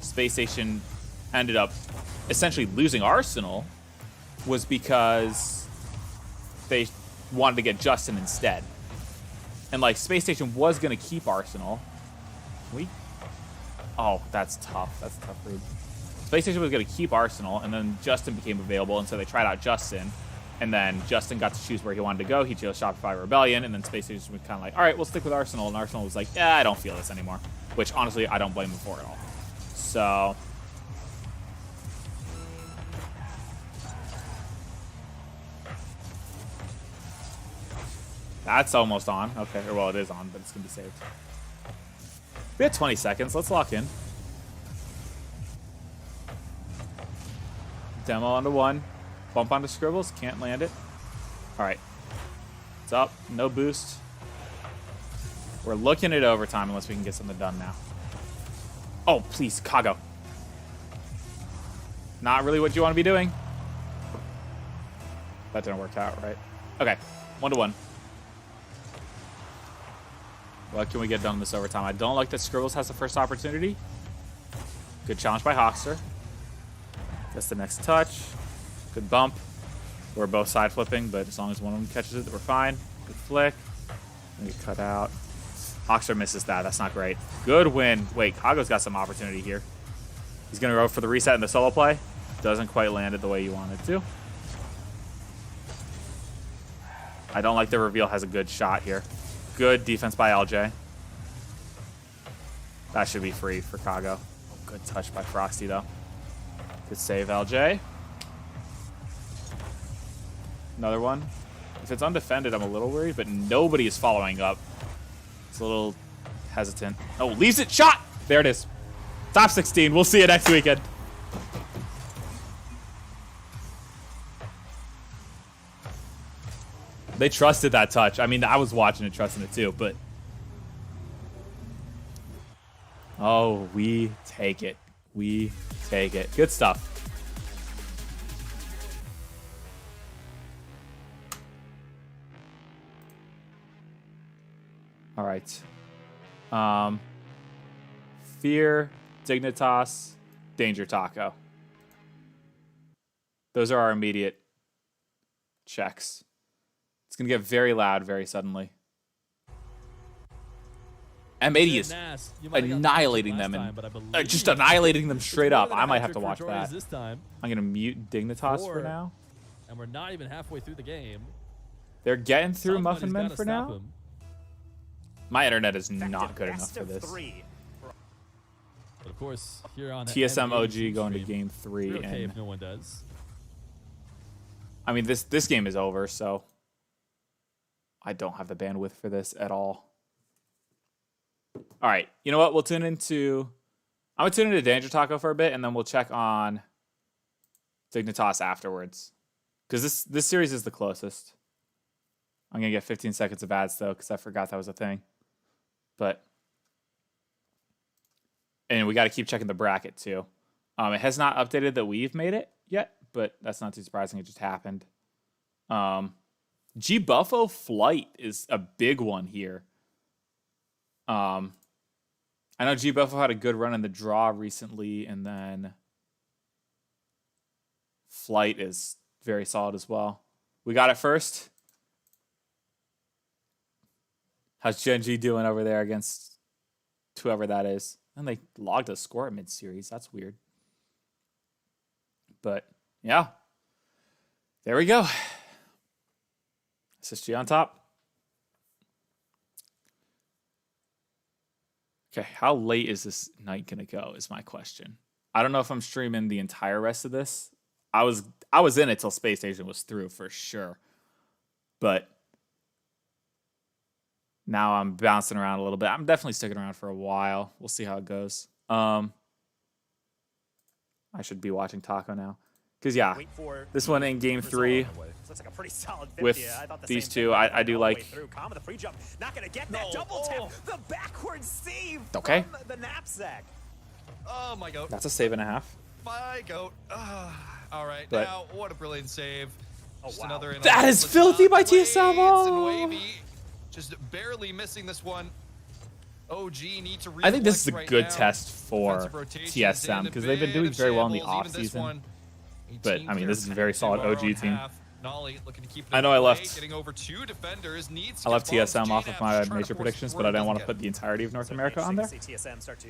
Space Station ended up essentially losing Arsenal was because they wanted to get Justin instead. And, like, Space Station was going to keep Arsenal. Oh, that's tough. That's a tough read. Space Station was going to keep Arsenal, and then Justin became available, and so they tried out Justin. And then Justin got to choose where he wanted to go. He chose Shopify Rebellion, and then Space Station was kind of like, all right, we'll stick with Arsenal. And Arsenal was like, yeah, I don't feel this anymore. Which, honestly, I don't blame him for at all. So... that's almost on. Okay, or well, it is on, but it's going to be saved. We have 20 seconds. Let's lock in. Demo onto one. Bump onto Scribbles. Can't land it. All right. It's up. No boost. We're looking at overtime unless we can get something done now. Oh, please, Kago. Not really what you want to be doing. That didn't work out, right? Okay. 1-1. What can we get done this overtime? I don't like that Scribbles has the first opportunity. Good challenge by Hawkster. That's the next touch. Good bump. We're both side flipping, but as long as one of them catches it, we're fine. Good flick. And we cut out. Hawkster misses that. That's not great. Good win. Wait, Kago's got some opportunity here. He's going to go for the reset in the solo play. Doesn't quite land it the way you want it to. I don't like the reveal has a good shot here. Good defense by LJ. That should be free for Kago. Oh, good touch by Frosty, though. Good save, LJ. Another one. If it's undefended, I'm a little worried, but nobody is following up. It's a little hesitant. Oh, leaves it. Shot! There it is. Top 16. We'll see you next weekend. They trusted that touch. I mean, I was watching it, trusting it too, but... oh, we take it. We take it. Good stuff. All right. Fear, Dignitas, Danger Taco. Those are our immediate checks. It's going to get very loud very suddenly. M80 is annihilating them and just annihilating them straight up. I might have to watch that. I'm going to mute Dignitas for now. And we're not even halfway through the game. They're getting through Muffin Men for now. My internet is not good enough for this. But of course, here on TSM OG going to game 3. Okay, and if no one does. I mean, this game is over, so I don't have the bandwidth for this at all. All right, you know what? I'm gonna tune into Danger Taco for a bit, and then we'll check on Dignitas afterwards, because this series is the closest. I'm gonna get 15 seconds of ads though, because I forgot that was a thing. And we got to keep checking the bracket too. It has not updated that we've made it yet, but that's not too surprising. It just happened. G Buffo Flight is a big one here. I know G Buffo had a good run in the draw recently, and then Flight is very solid as well. We got it first. How's Genji doing over there against whoever that is? And they logged a score at mid-series. That's weird. But, yeah. There we go. SSG on top. Okay, how late is this night going to go is my question. I don't know if I'm streaming the entire rest of this. I was in it till Spacestation was through for sure. But now I'm bouncing around a little bit. I'm definitely sticking around for a while. We'll see how it goes. I should be watching Taco now. Because, yeah, this one in Game 3 with these two, I do like. Not gonna get that double tap. The backward save. Okay. From the knapsack. Oh, my goat. That's a save and a half. My goat. All right, But- now what a brilliant save. Just wow. another That is filthy by TSM. And Wavy just barely missing this one. OG need to I think this is a reflex good right now. test for Defensive rotations TSM in a because they've been bit doing of very well in the shambles, even this offseason. one. But, 18 I mean, this is a clear very solid to our OG own team. half. Nolly looking to keep it I know in I play, left- getting over 2 defenders, needs to I left get both. TSM off of JNAP my trying to major force predictions, through, but I didn't doesn't want to get put it. the entirety of North So America on there. interesting to see TSM start to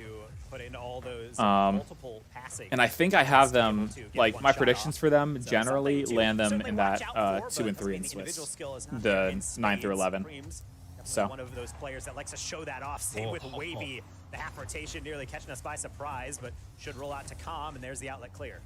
put in all those Um, multiple passing. And I think I have to be able them, to get like, one my shot predictions off. for them So generally something to land them certainly in watch that out for, 2 and but 3 I in mean, the individual Swiss. skill is not The there in 9 through spades. 11. Creams, definitely So. one of those players that likes to show that off. Same with Wavy. The half rotation nearly catching us by surprise, but should roll out to Calm, and there's the outlet clear.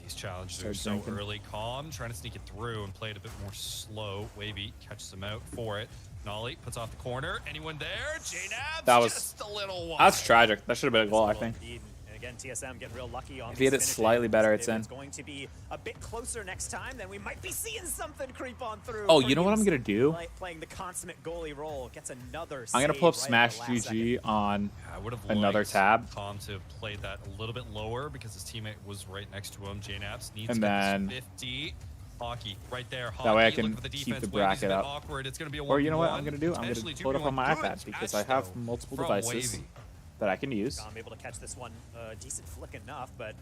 These challenges Start are so drinking. early. Calm, trying to sneak it through and play it a bit more slow. Wavy catches him out for it. Nolly puts off the corner. Anyone there? JNABs That was- just a little wide. That's tragic. That should have been a goal, I think. Indeed. And again, TSM getting real lucky on If he hit these it finishing. slightly better, it's If in. It's going to be a bit closer next time, then we might be seeing something creep on through. Oh, you know what I'm Creams going to do? Playing the consummate goalie role, gets another I'm going to pull up save right at Smash the last GG on I would have another liked tab. Calm to play that a little bit lower because his teammate was right next to him. JNABs needs And to get then- this 50. Hockey right there. Hockey, That way I looking can for the keep defense. the Wavy's bracket a bit up. awkward. It's going to be a Or you know what 1v1, I'm going to do? I'm going to potentially pull it up on my 2v1. iPad Good because catch, I have though, multiple from devices Wavy. that I can use. I'm able to catch this one decent flick enough, but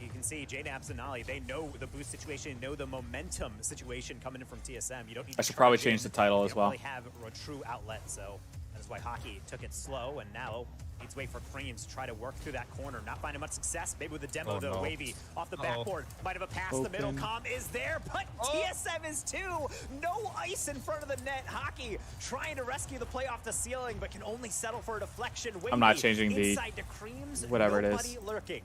you can see JNABs and Nolly, they know the boost situation, know the momentum situation coming in from TSM. You don't need I to should probably charge change in. the title You as don't well. really have a true outlet, so that is why Hockey took it slow and now needs to wait for Creams to try to work through that corner. Not finding much success. Maybe with the demo, Oh, though. no. Wavy off the backboard. Might have a pass. The middle Open. Calm is there, but TSM is too. No ice in front of the net. Hockey trying to rescue the play off the ceiling, but can only settle for a deflection. I'm not Wavy changing the inside to Creams, whatever it is. nobody lurking.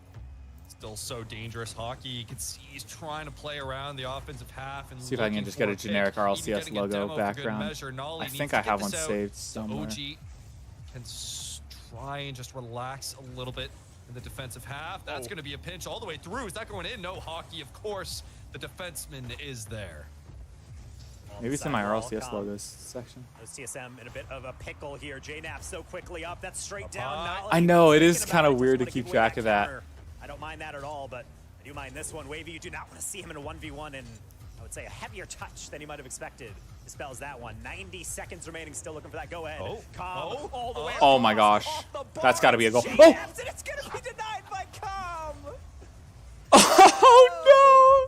Still so dangerous. Hockey, you can see he's trying to play around the offensive half and See if I can looking just get for a generic pick, RLCS even getting a logo demo for good background. measure. Nolly I needs think to I get have this one out. saved The somewhere. OG can try and just relax a little bit in the defensive half. That's going to be a pinch all the way through. Is that going in? No. Hockey, of course. The defenseman is there. Maybe it's in my Sidewall, RLCS Calm. logos section. There's TSM in a bit of a pickle here. JNAP so quickly up. That's straight down. Up high. Nolly I know, it is thinking kinda about just weird to wanna keep give away track of that. counter. I don't mind that at all, but I do mind this one. Wavy, you do not want to see him in a 1v1 and I would say a heavier touch than you might have expected. Dispels that one. 90 seconds remaining, still looking for that go-ahead. Calm all the way Oh my across, gosh. off the bar. That's gotta be a goal. JNAPs, Oh! and it's going to be denied by Calm. Oh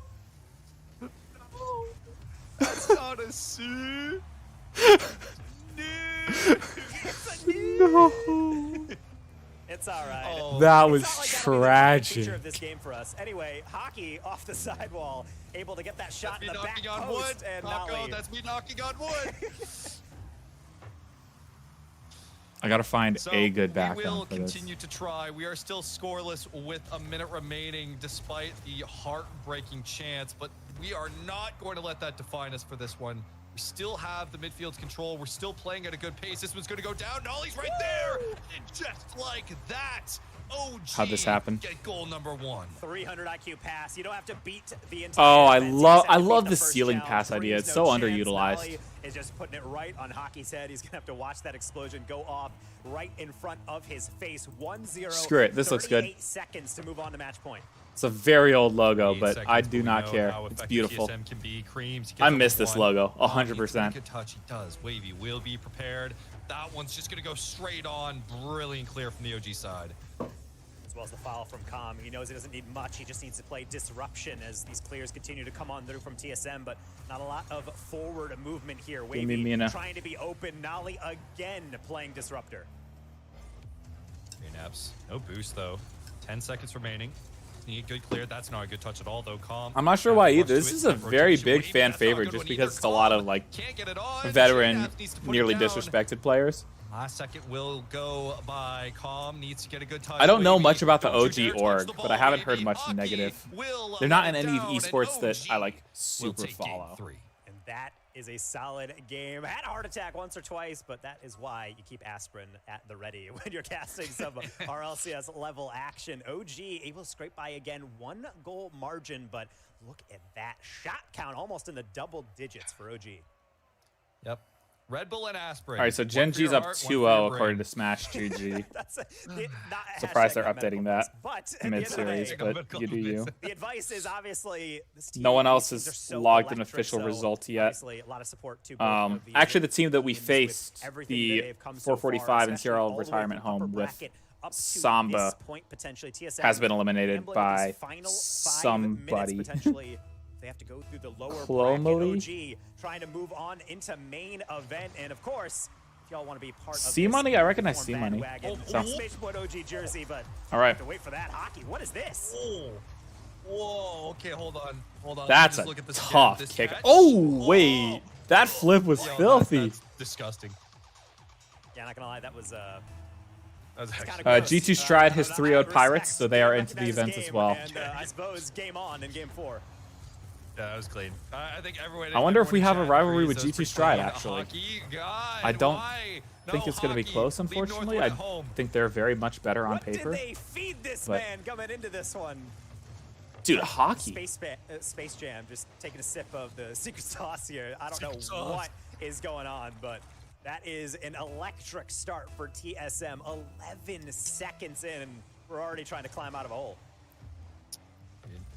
That's not a C. no! It's all right. Oh, That It's was not like that would be the main feature tragic. of this game for us. Anyway, Hockey off the sidewall, able to get that shot that's in me the back knocking on wood. post, and Taco, Nolly. that's me knocking on wood. I gotta find So a good we will background for this. continue to try. We are still scoreless with a minute remaining, despite the heartbreaking chance. But we are not going to let that define us for this one. We still have the midfield's control. We're still playing at a good pace. This one's going to go down. Nolly's right there. And just like that, OG How'd this happen? get goal number 1. 300 IQ pass. You don't have to beat the entire Oh, I defense. You love just have to beat the first ceiling challenge. pass idea. Creams, It's no so chance. underutilized. Nolly is just putting it right on Hockey's head. He's gonna have to watch that explosion go off right in front of his face. 1-0. Screw it, this looks good. 38 seconds to move on to match point. It's a very old logo, 8 but seconds, I do we not know care. how It's effective beautiful. TSM can be. Creams, he gets I over miss this one. logo, Oh, 100%. Good touch, he does. Wavy will be prepared. That one's just gonna go straight on. Brilliant clear from the OG side. As well as the foul from Com. He knows he doesn't need much. He just needs to play disruption as these clears continue to come on through from TSM, but not a lot of forward movement here. me Wavy Mina. trying to be open. Nolly again playing disruptor. Naps. No boost though. 10 seconds remaining. Need good clear. That's not a good touch at all though. Calm. I'm not sure why either. This is a very big fan favorite just because it's a lot of like Can't get it on. veteran, J-Naps needs to put it nearly down. disrespected players. Last second will go by. Calm needs to get a good touch. I don't know Wavy, much about the don't you OG dare touch org, the but I ball. haven't heard Wavy. much Hockey negative. will They're not in let any it down, esports and that I like will super take game follow. 3. And that is a solid game. Had a heart attack once or twice, but that is why you keep aspirin at the ready when you're casting some RLCS level action. OG able to scrape by again, 1 goal margin, but look at that shot count, almost in the double digits for OG. Yep. Red Bull and aspirin. All right, so One Gen for your G's up heart, 2-0 according to Smash GG. That's Surprised they're updating that mid-series, but you do you. The advice is obviously this team, No one else these teams has are so logged an electric, official so result yet. obviously a lot of support to both of these Actually, the team that we teams with faced, everything the that they've come so far, 445 and especially all CRL the way retirement from upper home with bracket up to Samba this point, potentially. TSM has been eliminated gambling by these final 5 somebody. minutes, potentially. They have to go through the lower Clomely? bracket. OG trying to move on into main event, and of course, if y'all want to be part of C-Money? this I recognize uniform C-Money. bandwagon, So- Spacestation OG jersey, but All right. have to wait for that. Hockey, what is this? Oh. Whoa. Okay, hold on. Hold on. That's Let a me just look at this tough again. This kick. match- Oh, wait. That flip was Yo, filthy. That's disgusting. Yeah, not gonna lie, that was That was kinda actually- gross. G2 Stride has I 3-0'd respect Pirates, so they are the into the recognized events as game, well. And I suppose game on in game 4. Yeah, that was clean. I think everyone. I wonder if we everyone have in a chat rivalry agrees with those G2 Stride, playing actually. hockey. God, I don't why? think No it's going to be hockey. close, Leave unfortunately. Northwood I at home. think they're very much better on What paper. did they feed this but- man coming into this one? Dude, hockey. Space Jam, just taking a sip of the secret sauce here. I don't Secret know sauce. what is going on, but that is an electric start for TSM. 11 seconds in, and we're already trying to climb out of a hole.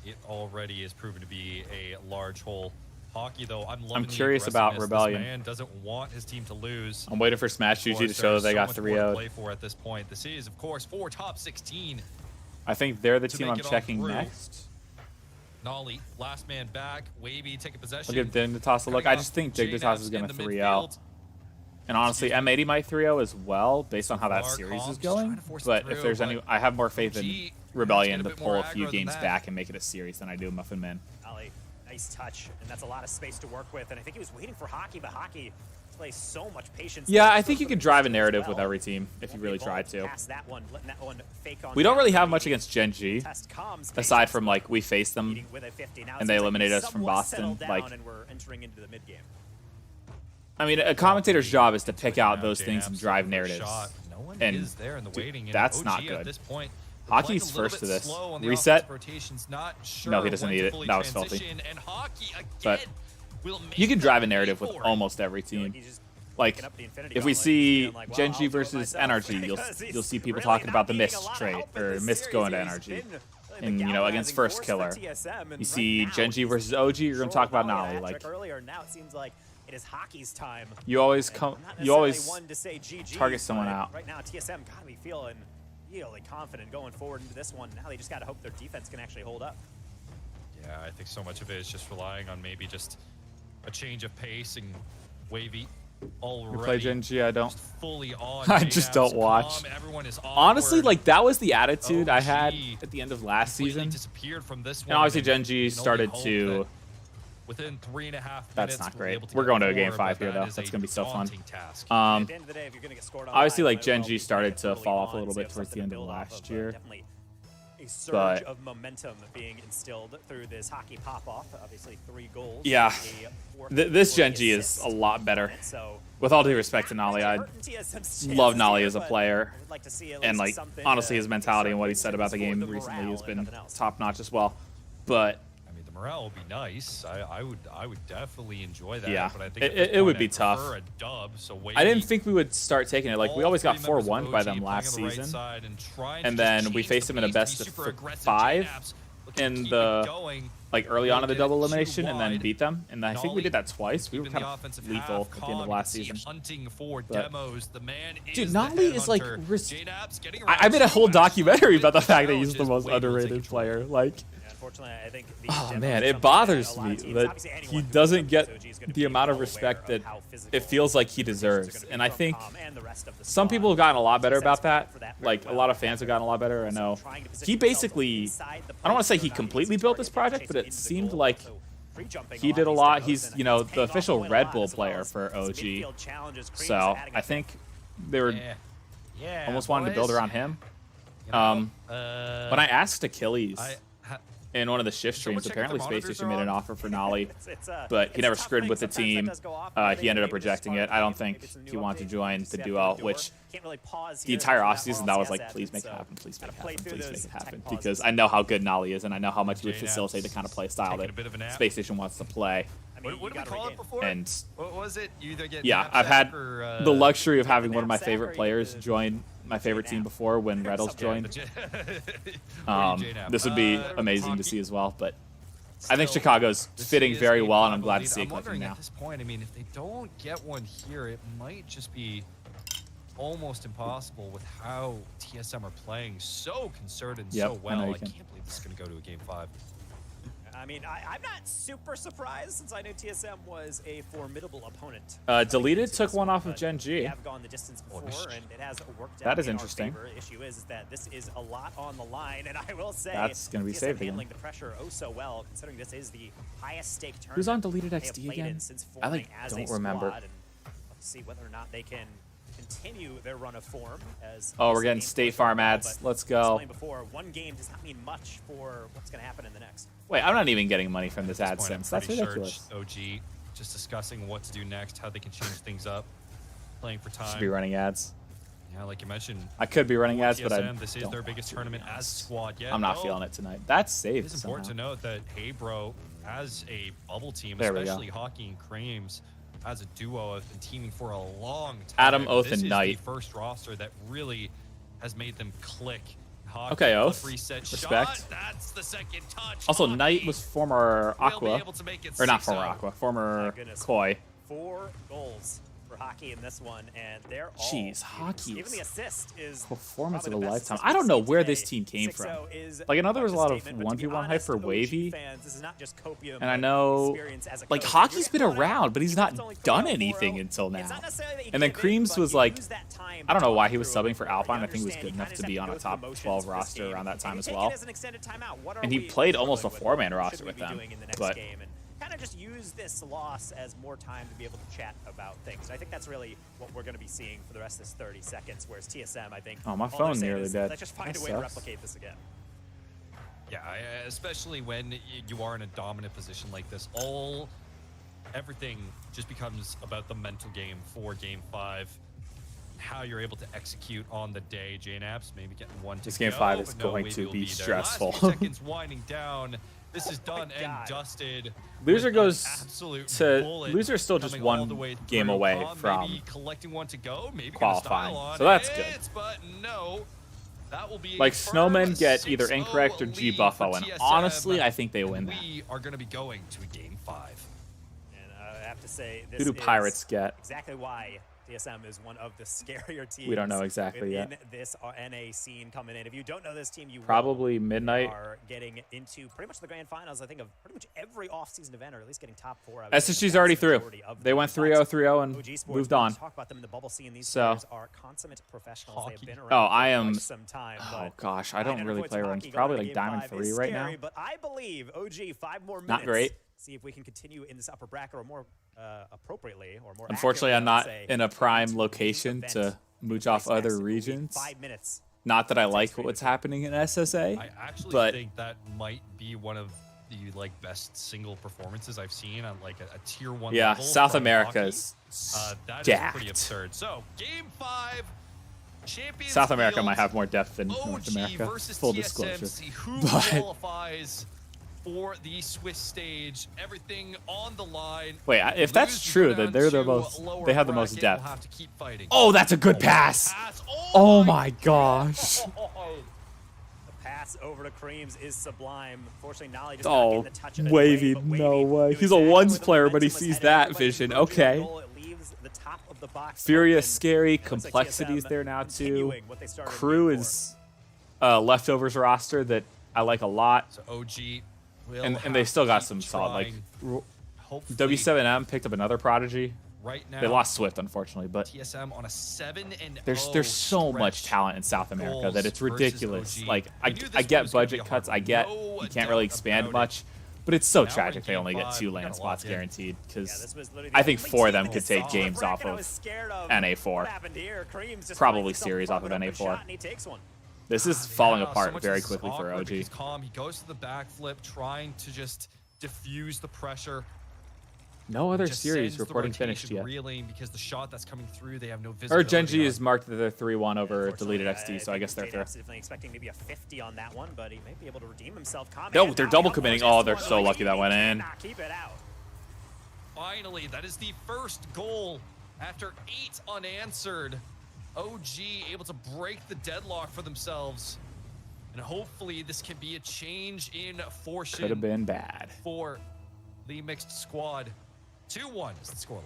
It already is proven to be a large hole. Hockey, though, I'm loving the curious about aggressiveness. Rebellion. This man doesn't want his team to lose. I'm waiting for Smash Of GG course, to show that there's they so got much more to 3-0'd. play for at this point. This is, of course, for top 16. I think they're the to team make I'm it on checking through. next. Nolly, last man back. Wavy, take a possession. I'll give Dignitas a look. I just think Dignitas is going to 3-0. And honestly, M80 might 3-0 as well, based on how that Lar series Calm is just trying going. to force it But through, if there's any, but I have more faith in OG Rebellion is to a bit more pull a few aggro than games that. back and make it a series than I do Muffin Man. Ali, nice touch, and that's a lot of space to work with. And I think he was waiting for Hockey, but Hockey plays so much patience. Yeah, there I for think you the could drive a booster as narrative well. with every team if you Won't be really able tried to. pass that one, letting that one fake on We don't down. really have much against Gen G, Test comms aside patience, from like we faced them. leading with a 50. Now it and they seems like eliminated he's us from somewhat Boston, settled down, like- and we're entering into the mid game. I mean, a commentator's job is to pick out Now, those things and J-Naps drive looking for a narratives. shot. No one And, is there in the dude, waiting. and that's OG not at good. this point, Hockey's playing a little first to bit this. slow on the Reset. offensive rotations, not sure No, he doesn't when need to it. fully That was filthy. transition, and Hockey again But will make You can drive a them narrative pay with for it. almost every I feel team. he's just Like, picking up the Infinity if we Gauntlet, see being like, well, Gen I'll G do it versus myself, NRG, because you'll he's see people really talking not about the being a Mist lot of trait help in or this Mist going to series. He's NRG. been really And, the you know, against galvanizing First force Killer. for TSM, and You see right Gen now, G he's versus OG, you're going to talk about short Nolly. of a Like, hat-trick earlier, now it seems like it is Hockey's time. you always And come, not you necessarily always one to say GG, target someone but out. Right now, TSM gotta be feeling really confident going forward into this one. Now they just gotta hope their defense can actually hold up. Yeah, I think so much of it is just relying on maybe just a change of pace and Wavy already. You play Gen G, I don't. just fully on. I just J-Naps, don't watch. calm, everyone is Honestly, awkward. like, that was the attitude I had OG at the end of last completely season. disappeared from this And one, obviously Gen you G can only started hope to... that within 3.5 minutes, That's not we'll be great. able to We're get going to a game more, 5 but here, that though. is That's a going to be so fun. daunting task. At the end of the day, if you're gonna get scored on Obviously, live, like, might Gen well G be started to early fall off a on, little so you bit have towards the something end to of build off last of, year. Definitely a surge But- of momentum being instilled through this Hockey pop-off. Obviously, 3 goals. Yeah. a fourth This Gen G assist. is a lot better. So, With all due respect to Nolly, I love Nolly as a player. And, like, honestly, his mentality and what he said about the game recently has been top-notch as well. But I mean, the morale would be nice. I would definitely enjoy that. Yeah. But I think It would be tough. A dub, so I didn't think we would start taking it. Like, we always got 4-1 by them last season. And then we faced them in a best of 5 in the like early on in the double elimination, and then beat them. And I think we did that twice. We were kind of lethal at the end of last season. But, dude, Nolly is like, I made a whole documentary about the fact that he's the most underrated player. Like, Unfortunately, I think oh man, it bothers me that he doesn't get the amount of respect that it feels like he deserves. And I think some people have gotten a lot better about that. Like, a lot of fans have gotten a lot better. I know he basically, I don't want to say he completely built this project, but it seemed like he did a lot. He's, you know, the official Red Bull player for OG. So I think they were almost wanting to build around him. When I asked Achilles in one of the shift streams, apparently Spacestation made an offer for Nolly, but he never screwed with the team. He ended up rejecting it. I don't think he wanted to join the duo, which the entire offseason, that was like, please make it happen, please make it happen, please make it happen. Because I know how good Nolly is, and I know how much he would facilitate the kind of play style that Spacestation wants to play. What did we call it before? And what was it? You either get I've had the luxury of having one of my favorite players join my favorite team before when Rlcs joined. This would be amazing to see as well, but I think Chicago's fitting very well, and I'm glad to see it clicking now. At this point, I mean, if they don't get one here, it might just be almost impossible with how TSM are playing so concerted and so well. I can't believe this is going to go to a Game 5. I mean, I'm not super surprised since I knew TSM was a formidable opponent. Deleted took one off of Gen G. They have gone the distance before, and it has worked out. That is in interesting. Our favor. Issue is that this is a lot on the line, and I will say that's going to be TSM saved handling again. the pressure oh so well, considering this is the highest stake tournament. Who's on Deleted XD again? I like don't remember. And let's see whether or not they can continue their run of form. As we're getting State Farm ads. Let's go. Before, one game does not mean much for what's going to happen in the next. Wait, I'm not even getting money from this AdSense. That's ridiculous. OG just discussing what to do next, how they can change things up, playing for time. Should be running ads. Yeah, like you mentioned. I could be running ads, but this is their biggest tournament as a squad yet. I'm not feeling it tonight. That's safe. It's important to note that Hey Bro, as a bubble team, especially Hockey and Creams, as a duo, have been teaming for a long time. Adam, Oath, and Knight. This is the first roster that really has made them click. Hockey, okay, Oath. Respect. That's the second touch. Also, Knight was former Aqua. Or not former Aqua, former Koi. 4 goals for Hockey in this one, and they're all jeez, Hockey. Even the assist is performance of a lifetime. I don't know where this team came from. Like, I know there was a lot of 1v1 hype for Wavy, and I know, like, Hockey's been around, but he's not done anything until now. And then Creams was like, I don't know why he was subbing for Alpine. I think he was good enough to be on a top 12 roster around that time as well. And he played almost a 4-man roster with them. But kind of just use this loss as more time to be able to chat about things. I think that's really what we're going to be seeing for the rest of this 30 seconds, whereas TSM, I think, my phone nearly dead. Let's just find a way to replicate this again. Yeah, especially when you are in a dominant position like this, everything just becomes about the mental game for Game 5. How you're able to execute on the day. JNAPS maybe getting one to this Game 5 is going to be stressful. Last few seconds winding down. This is done and dusted. Loser goes to loser, still just one game away from maybe collecting one to go, maybe qualifying, so that's good. But no, that will be like Snowmen get either incorrect or G Buffo, and honestly, I think they win that. We are going to be going to a Game 5. And I have to say, this who do Pirates get? Exactly why TSM is one of the scarier teams. We don't know exactly yet. In this NA scene coming in. If you don't know this team, you probably Midnight are getting into pretty much the grand finals. I think of pretty much every off-season event, or at least getting top 4. SSG's already through. They went 3-0 and moved on. Talk about them in the bubble scene. These so, players are consummate professionals. They've been around I am. some time. Oh gosh, I don't really play ranks. Probably like Diamond 3 right now. But I believe OG 5 more minutes. Not great. See if we can continue in this upper bracket, or more appropriately, or more. Unfortunately, I'm not in a prime location to mooch off other regions. 5 minutes. Not that I like what's happening in SSA. I actually think that might be one of the best single performances I've seen on like a tier 1 level. Yeah, South America's that is pretty absurd. So Game 5. Champions South America Field, might have more depth than OG North America. Versus Full TSM, disclosure. See who but qualifies for the Swiss stage. Everything on the line. Wait, if that's Lose, you true, go then down they're the to most. lower They have the most bracket, depth. we'll have to keep fighting. Oh, that's a good pass. Oh my gosh. The pass over to Creams is sublime. Fortunately, Nolly just Oh, not getting the touch of it Wavy, but no Wavy way. knew He's a exactly ones where the player, but he momentum was sees headed. that Everybody vision. converging on Okay. goal. It leaves the top of the box Furious, open. scary, It looks like complexity's TSM there now too. continuing what they started in Crew game is leftovers roster that I like a lot, So OG will and have they still to got keep some solid. Like trying. Hopefully, W7M picked up another prodigy. right now. They lost Swift, unfortunately, but TSM on a 7-0 there's so much stretch. talent in South America goals that it's versus ridiculous. OG. Like We knew this I one get was gonna be budget a cuts, hard I get one. No you can't really doubt expand about it. much, but it's so Now we're in tragic they game only get 5. 2 We land gotta spots lock in. guaranteed Yeah, because this was literally I the think only 4 of team them in could this take solid games off bracket I of was scared of. NA4. What happened here? Creams just Probably finds himself series off of front with an open NA4. shot, and he takes one. This is falling Yeah, so apart much very is quickly for awkward OG. because Calm, he goes to the backflip, trying to just diffuse the pressure. No other Just series sends the reporting finished rotation yet. reeling because the shot that's coming through, they have no Or visibility Genji on. is marked that they're 3-1 over Unfortunately, deleted XD, so I think guess they're J-Dub's through. definitely expecting maybe a 50 on that one, but he may be able to redeem himself. No, they're double committing. Oh, they're so lucky that went in. Cannot keep it out. Finally, that is the first goal after 8 unanswered. OG able to break the deadlock for themselves. And hopefully this can be a change in fortune Could have been bad. for the mixed squad. 2-1 is the scoreline.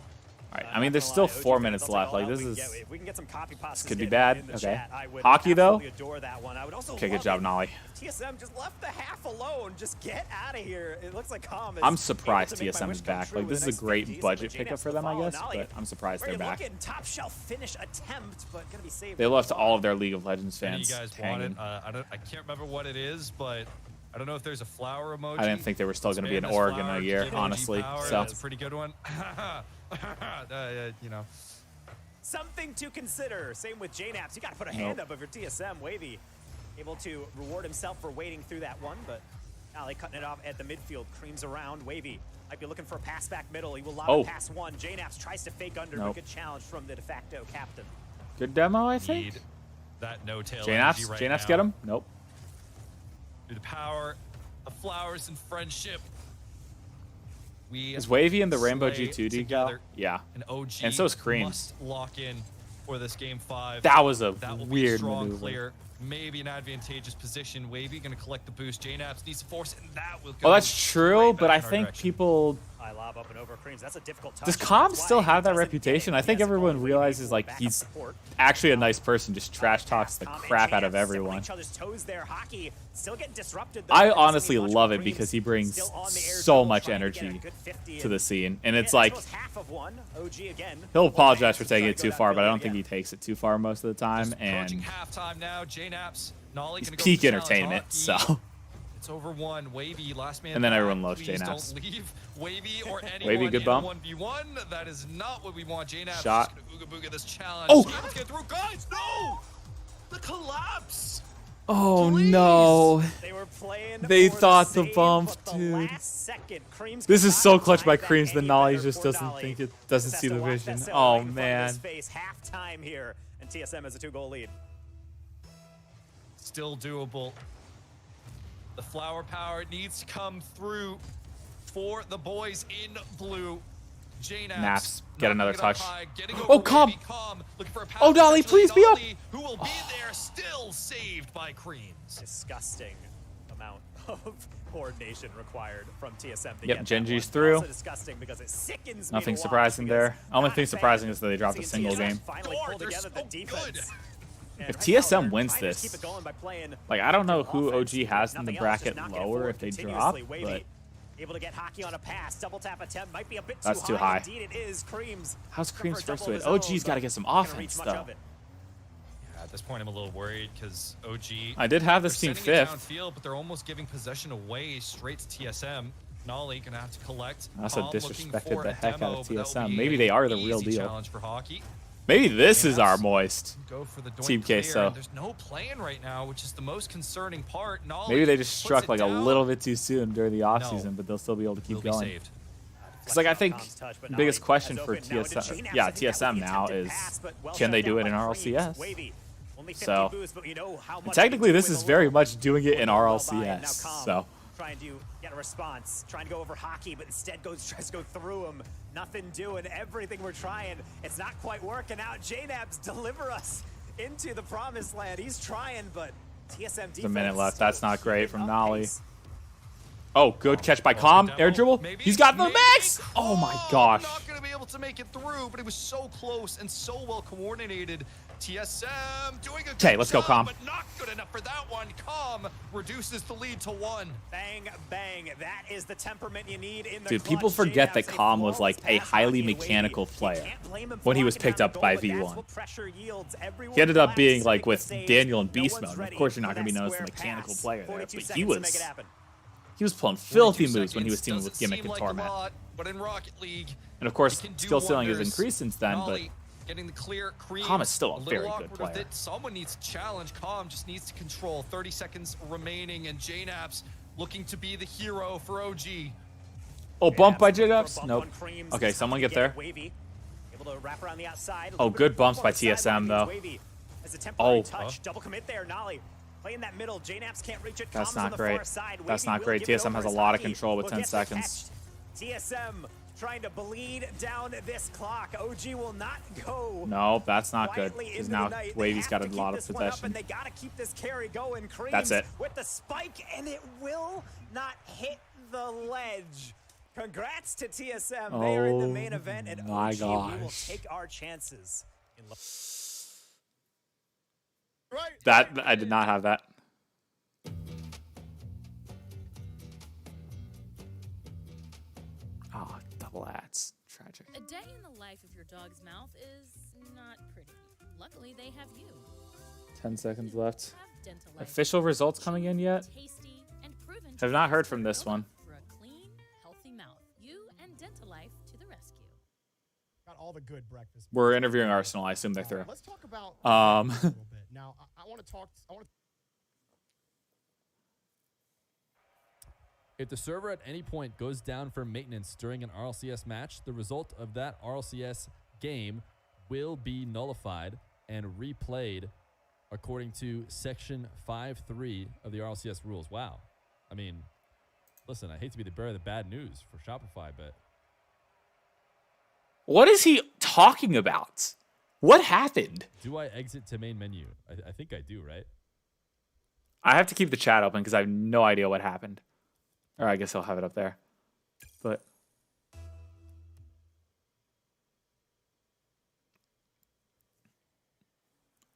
All right, I mean, there's still 4 minutes left. Like, this is... If we can get some copy pastas could be in bad. the Okay. chat, I would Hockey, though? absolutely adore that one. I would also Okay, good love job, it Nolly. if TSM just left the half alone. Just get out of here. It looks like Calm is I'm surprised able to make my TSM wish is come back. true Like, with this the is a next great 50, budget so pickup J-Nets for them, I follow. guess, Nolly, but I'm surprised where they're you back. looking? Top shelf finish attempt, but gonna be saved. They left all of their League of Legends Any of fans you guys want hanging. it? I can't remember what it is, but I don't know if there's a flower emoji. I didn't think they were still going to be in Spam this Oregon flower a to year, give OG honestly. power. So That's a pretty good one. You know. Something to consider. Same with JNaps. You got to put a hand up if you're TSM. Wavy able to reward himself for waiting through that one, but Ali cutting it off at the midfield. Creams around. Wavy might be looking for a pass back middle. He will lob Oh. it past one. JNaps tries to fake under, Nope. but good challenge from the de facto captain. good demo, I think. Need that no-tail JNaps, energy right JNaps now. get him? Nope. Through the power of flowers and friendship. We Is Wavy in the Rainbow slay G2 decal? together. Yeah. And OG And so is Creams. must lock in for this game 5. That was a That will be a weird strong maneuver. clear. Maybe an advantageous position. Wavy going to collect the boost. JNaps needs to force it, and that will go Well, that's true, right but back I in our think direction. people... High lob up and over Creams. That's a difficult touch. Does Calm That's still why have he that doesn't get reputation? it. I think He has everyone Wavy realizes, for like, backup he's support. actually a nice person, just trash talks the Calm and crap out of JNaps still on everyone. each other's toes there. Hockey still getting disrupted, though. I Doesn't honestly need much love from it because Creams. he brings Still on the air so dribble, much trying to get a energy good 50 to the scene. And it's Yeah, like, this was half of one. OG again. he'll Well, apologize for Vance taking trying it to too go far, but I downfield don't think he again. takes it too far most of the time. Approaching And halftime now. JNaps. Nolly he's gonna go peak for the challenge. entertainment, Hockey. so... It's over 1. Wavy, last man And then back. everyone loves Please JNaps. don't leave Wavy or anyone good in bump. 1v1. That is not what we want. JNaps Shot. just gonna ooga booga this challenge. Oh! Let's get through. Guys, no! The collapse! Oh, Please. no. They were playing They for thought the save, bump, but the dude. last second, Creams This could is so not clutch by find that Creams that any Nolly better just for doesn't Nolly. think it doesn't Just see has the to watch vision. that cell Oh, right in front of man. his face. Halftime here, and TSM has a 2-goal lead. Still doable. The flower power needs to come through for the boys in blue. JNaps. Naps, get another knocking it up touch. high, getting Oh, over Calm. Wavy, Calm, looking for a pass Oh, Dolly, potentially. please be up. Dolly, who will be there, still saved by Creams. Disgusting amount of coordination required from TSM to Yep, get Genji's that one. through. Also disgusting because it sickens me Nothing to watch surprising because there. Only not thing a fan surprising is that they dropped a seeing single TSM game. Finally God, pull they're together the so defense. good. And If right now, TSM they're wins trying to just this, keep it going by playing Like, I don't know good who offense. OG has in the Nothing else, bracket just knocking it lower forward if they continuously. drop, Wavy but able to get Hockey on a pass. Double tap attempt might be a bit That's too high. Indeed, it is. Creams. how's looking Creams for a first double to it? of his OG's own, got to but get some not gonna offense, reach much though. of it. Yeah, at this point, I'm a little worried because OG. I did have this they're team sending it fifth. downfield, but they're almost giving possession away straight to TSM. Nolly gonna have to collect. I also Calm looking disrespected for the a heck out demo, of but that will TSM. be Maybe an they are the real easy deal. challenge for Hockey. Maybe this is our Yes. moist. Go for the doink Team clear, queso. and there's no plan right now, which is the most concerning part. Nolly Maybe they just puts struck it like a down. little bit too soon during the No. offseason, but they'll still be able to Will keep be going. saved. Because, like, I think Calm's touch, but the biggest Nolly question has for opened now to TSM, JNaps. yeah, I think that was TSM the now attempted is, pass, but well can they shut do down it in by RLCS? Creams. Wavy, only 50 So, boosts, but you know how much technically, they this do is with a very little. much doing it in Well by, and now RLCS. Calm So, trying to get a response, trying to go over Hockey, but instead tries to go through him. Nothing doing, everything we're trying. It's not quite working out. JNabs deliver us into the promised land. He's trying, but TSM defense. There's a minute left. still That's not great from keeping up Nolly. pace. Oh, good catch by Calm. Air dribble. Maybe, He's got the maybe. max. Oh my gosh. Not going to be able to make it through, but it was so close and so well coordinated. TSM doing a good Okay, let's go, job, Calm. but not good enough for that one. Calm reduces the lead to 1. Bang, bang. That is the temperament you need in the Dude, clutch. people forget that JNabs, Calm was like a flawless highly pass, mechanical Hockey, and player Wavy. You can't blame him when for he was knocking picked down up a by goal, but that's V1. what pressure yields. Everyone He ended up relax, being like make with the saves. Daniel and No Beast one's Mode. Of ready course, you're not for going to be that known as a square mechanical pass. player there, 42 but he seconds to make it happen. was pulling 42 filthy moves when he was seconds teaming with doesn't Gimmick seem and like a Torment. lot, but in Rocket League, And of course, it can do skill ceiling has wonders. increased since then, but Nolly getting the clear. Cream, Calm is still a little very good awkward with player. it. Someone needs to challenge. Calm just needs to control. 30 seconds remaining, and JNabs looking to be the hero for OG. oh, bump by Bump JDubs? on Nope. Creams. Okay, Just someone have get to there. Wavy. Able to wrap around the outside. A Oh, little bit good of bumps by on the sideline TSM, against though. Wavy. As a temporary Oh. touch, double commit there. Nolly playing that middle. JNabs can't reach it. That's Calm's on not the great. far side. That's Wavy not will great. give it TSM over has a as lot of Hockey control with will 10 get the seconds. catch. TSM trying to bleed down this clock. OG will not go. No, that's not good. quietly Because into now the night. They Wavy's have got to a keep lot of this one up, possession. and they gotta keep this carry going. Creams That's it. with the spike, and it will not hit the ledge. Congrats to TSM. They are in the main event, and my OG, we will gosh. take our chances. That I did not have that. Oh, double ads. Tragic. A day in the life of your dog's mouth is not pretty. Luckily, they have you. 10 seconds left. Have Dental Life. Official results coming in yet? Tasty and proven to Have not be heard from this formula one. For a clean, healthy mouth. You and Dental Life to the rescue. Got all the good breakfast. We're interviewing Arsenal. I assume they're through. Let's talk about Um, a little bit. Now, I want to talk. If the server at any point goes down for maintenance during an RLCS match, the result of that RLCS game will be nullified and replayed according to Section 5.3 of the RLCS rules. Wow. I mean, listen, I hate to be the bearer of the bad news for Shopify, but what is he talking about? What happened? do I exit to main menu? I think I do, right? I have to keep the chat open because I have no idea what happened. Or I guess I'll have it up there. But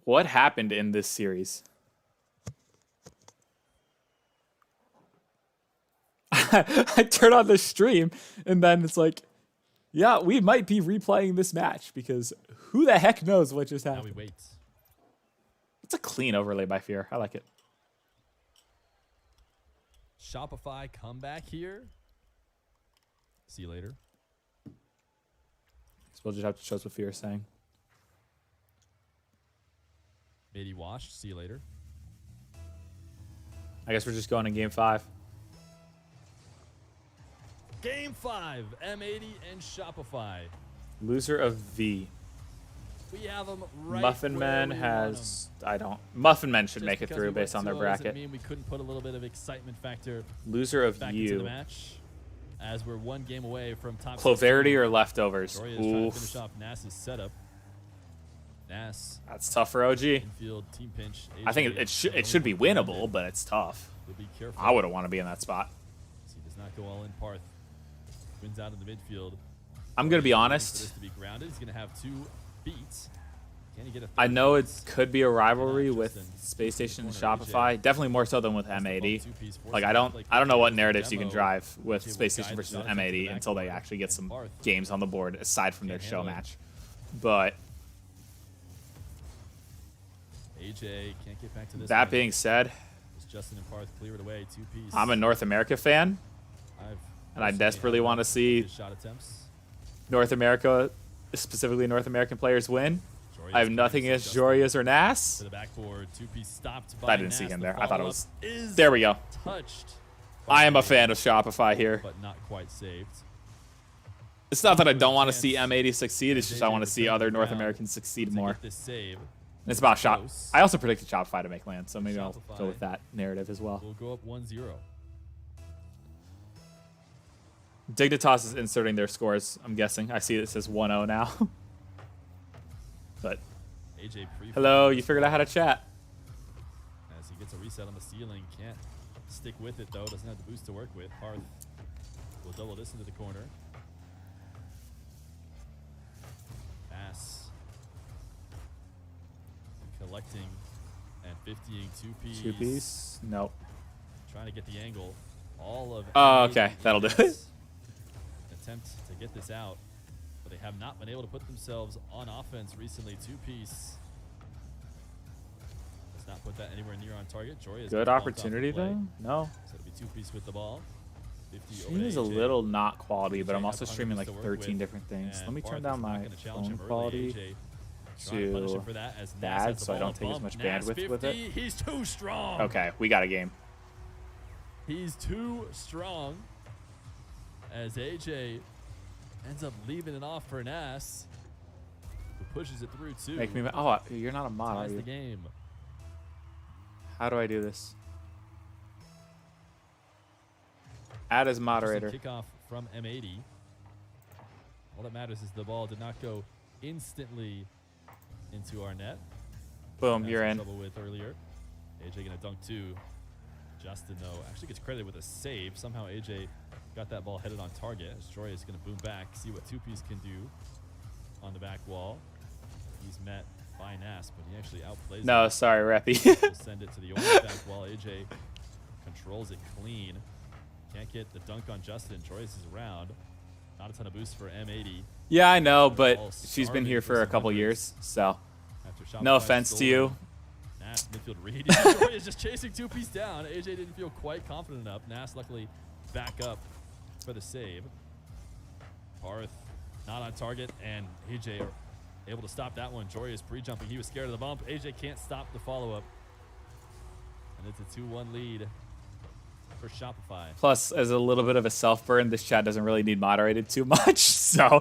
what happened in this series? I turn on the stream and then it's like, yeah, we might be replaying this match because who the heck knows what just Now we happened. wait. It's a clean overlay by Fear. I like it. Shopify comeback here. See you later. So we'll just have to trust what Fear is saying. Midi washed. See you later. I guess we're just going in game 5. Game 5, M80 and Shopify. Loser of V. We have them right Muffin where Man we want has, I don't. Muffin Men should Just make it because through we based went on their 2-0 doesn't bracket. mean we couldn't put a little bit of excitement factor Loser of back into the you. match, as we're one game away from top. Cloverity 16. or leftovers? Joria is trying to Oof. finish off Nass's setup. Nass That's tough for OG. infield team pinch. I think it should be winnable, but it's tough. He'll be careful. I wouldn't want to be in that spot. He does not go all in. Parth wins out in the midfield. I'm going to be For honest. this to be grounded, he's going to have 2 beats. Can he get a I third know it beat? could be a rivalry Not with just in Space Station and corner, Shopify. AJ. Definitely more so than with That's the ball M80. two-piece, Like forcing I don't play know what the narratives you can demo. drive with AJ will Space Station guide versus the Dodgers into M80 the until they backcourt. actually get some Barth games on the board aside from their can't show handle it. match. But AJ can't get back to this. that one. being said, As Justin and Parth clear it away, 2-piece. I'm a North America fan. I've and I personally desperately had want to see his shot attempts. North America, specifically North American players win. Joria's I have clearance nothing to against Justin Jorias or to Nass. the backboard. 2-piece stopped by I didn't see Nass. him The there. I thought it follow-up was. is There we go. touched. I am a by fan of Shopify here. but not quite saved. It's not that I don't want to chance see M80 succeed. It's just I AJ want to see returned other to North ground Americans succeed to more. get this save. It's about Shop. Close. I also predicted Shopify to make land, so maybe I'll Shopify go with that narrative as well. We'll go up 1-0. Dignitas is inserting their scores, I'm guessing. I see it says 1-0 now. But, AJ hello, you figured out how to chat. as he gets a reset on the ceiling. Can't stick with it, though. Doesn't have the boost to work with. Parth will double this into the corner. Pass. Collecting and 50ing two-piece. Two-piece? Nope. Trying to get the angle. All of Oh, okay. That'll do it. Attempt to get this out, but they have not been able to put themselves on offense recently. Two-piece. Does not put that anywhere near on target. Jory is Good opportunity, though? No. So it'll be two-piece with the ball. 50 over Stream is a AJ. little not quality, but I'm AJ also has streaming like 100 to work 13 with, different things. and Let me Parth turn is down not my gonna challenge phone him early. quality AJ trying to punish to him for that as Nas bad, has the so I ball don't take as bump. much Nas bandwidth with it. 50, he's too strong. Okay, we got a game. He's too strong as AJ ends up leaving it off for Nas, who pushes it through too. Make me. Oh, you're not a mod, are Ties the you? game. How do I do this? Add as moderator. Interesting kickoff from M80. All that matters is the ball did not go instantly into our net. Boom, Had you're some in. trouble with earlier. AJ gonna dunk too. Justin though actually gets credited with a save. Somehow AJ got that ball headed on target. As Troy is gonna boom back, see what two-piece can do on the back wall. He's met by Nas, but he actually outplays No, him. sorry, Reppy. We'll send it to the orange back wall. AJ controls it clean. Can't get the dunk on Justin. Troyes is around. Not a ton of boost for M80. Yeah, I know, Ball but she's been starving here for a some couple hundreds years, so after no Shopify offense to stolen. you. Nas midfield read. Troy is just chasing two-piece down. AJ didn't feel quite confident enough. Nas luckily back up for the save. Parth not on target, and AJ are able to stop that one. Jory is pre-jumping. He was scared of the bump. AJ can't stop the follow-up. And it's a 2-1 lead for Shopify. Plus, as a little bit of a self-burn, this chat doesn't really need moderated too much, so.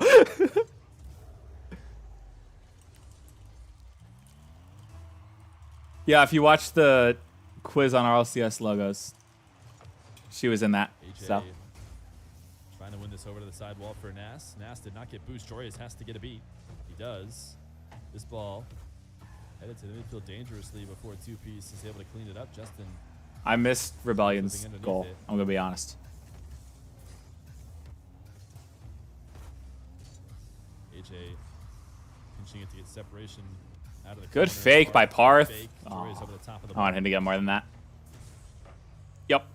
Yeah, if you watch the quiz on RLCS logos, she was in that, AJ so. trying to win this over to the sidewall for Nas. Nas did not get boost. Joyous has to get a beat. He does. This ball headed to the midfield dangerously before two-piece is able to clean it up. Justin. I missed Rebellion's Flipping underneath goal. it. I'm going to be honest. AJ pinching it to get separation out of the Good corner. fake by Parth. Fake. Oh, Joyous over the top of the I want ball. him to get more than that. Yep.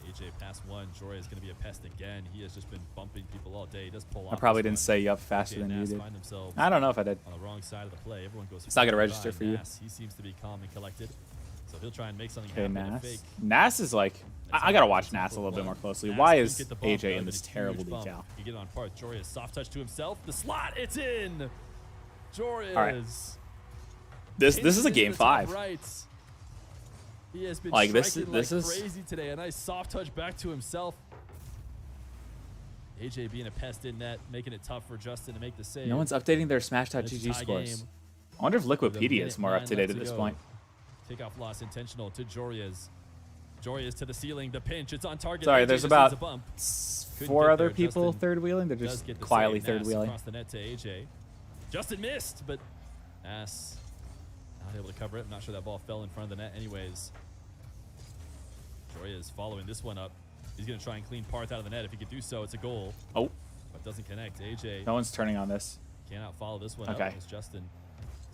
AJ pass one. Jory is going to be a pest again. He has just been bumping people all day. He does pull off. I probably this didn't one. say yup faster AJ than you Nas did. find themselves I don't know if I did. on the wrong side of the play. Everyone goes. It's not gonna by register for you. Nas. He seems to be calm and collected, so he'll try and make something Okay, happen. with a Nas. fake. Nas is like, I gotta watch Nas a little bit more closely. Nas Why couldn't is get the bump, AJ though, in but this a huge terrible bump. decal? You get it on Parth. Jory is soft touch to himself. The slot, it's in. Jory All right. is. This is a game 5. Right. He has been Like, this striking is- like crazy today. A nice soft touch back to himself. AJ being a pest in net, making it tough for Justin to make the save. No one's updating their It's a Smash.gg tie scores. game. I wonder if With a Liquipedia is minute more 9 up to date left at this go. point. Takeoff loss intentional to Jorias. Jorias to the ceiling. The pinch. It's on target. Sorry, AJ there's just needs about a bump. 4 get other there, people Justin third wheeling. They're Does just get the quietly save. third Nas wheeling. across the net to AJ. Justin missed, but Nas not able to cover it. I'm not sure that ball fell in front of the net anyways. Jorias following this one up. He's going to try and clean Parth out of the net. If he could do so, it's a goal. Oh, But doesn't connect. AJ no one's turning on this. cannot follow this one Okay. up as Justin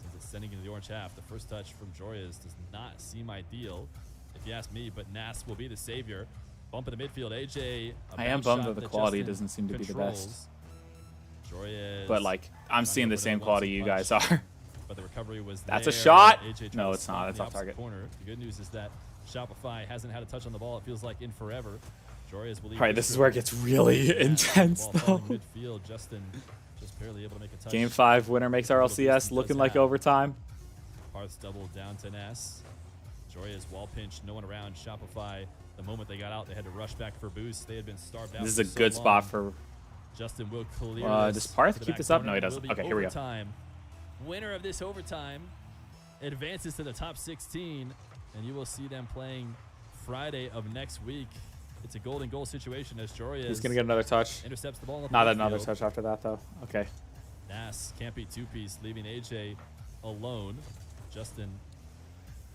sends it sending into the orange half. The first touch from Jorias does not seem ideal, if you ask me, but Nas will be the savior. Bump in the midfield. AJ. A I am bounce bummed shot that the that quality Justin doesn't seem to be the best. controls. Jorias. But like, I'm trying to seeing go the for same another quality one-two you guys punch. are. But the recovery was That's a there. shot? AJ tried No, to it's not. spot That's the off opposite target. Corner. The good news is that Shopify hasn't had a touch on the ball. It feels like in forever. Jorias will leave. Right, this is where it gets really Yeah, intense, ball falling though. Midfield. Justin just barely able to make a touch. Game 5 winner makes RLCS looking like overtime. Parth's double down to Ness. Joria's wall pinch, no one around. Shopify, the moment they got out, they had to rush back for boost. They had been starved out. This is for a so good long. spot for. Justin will clear Does this Parth to the keep back this up? corner. No, he It will doesn't. be Okay, here we go. overtime. Winner of this overtime advances to the top 16, and you will see them playing Friday of next week. It's a golden goal situation as Joria He's gonna get another touch. intercepts the ball. Not another touch after that though. Okay. Nas can't be two-piece, leaving AJ alone. Justin.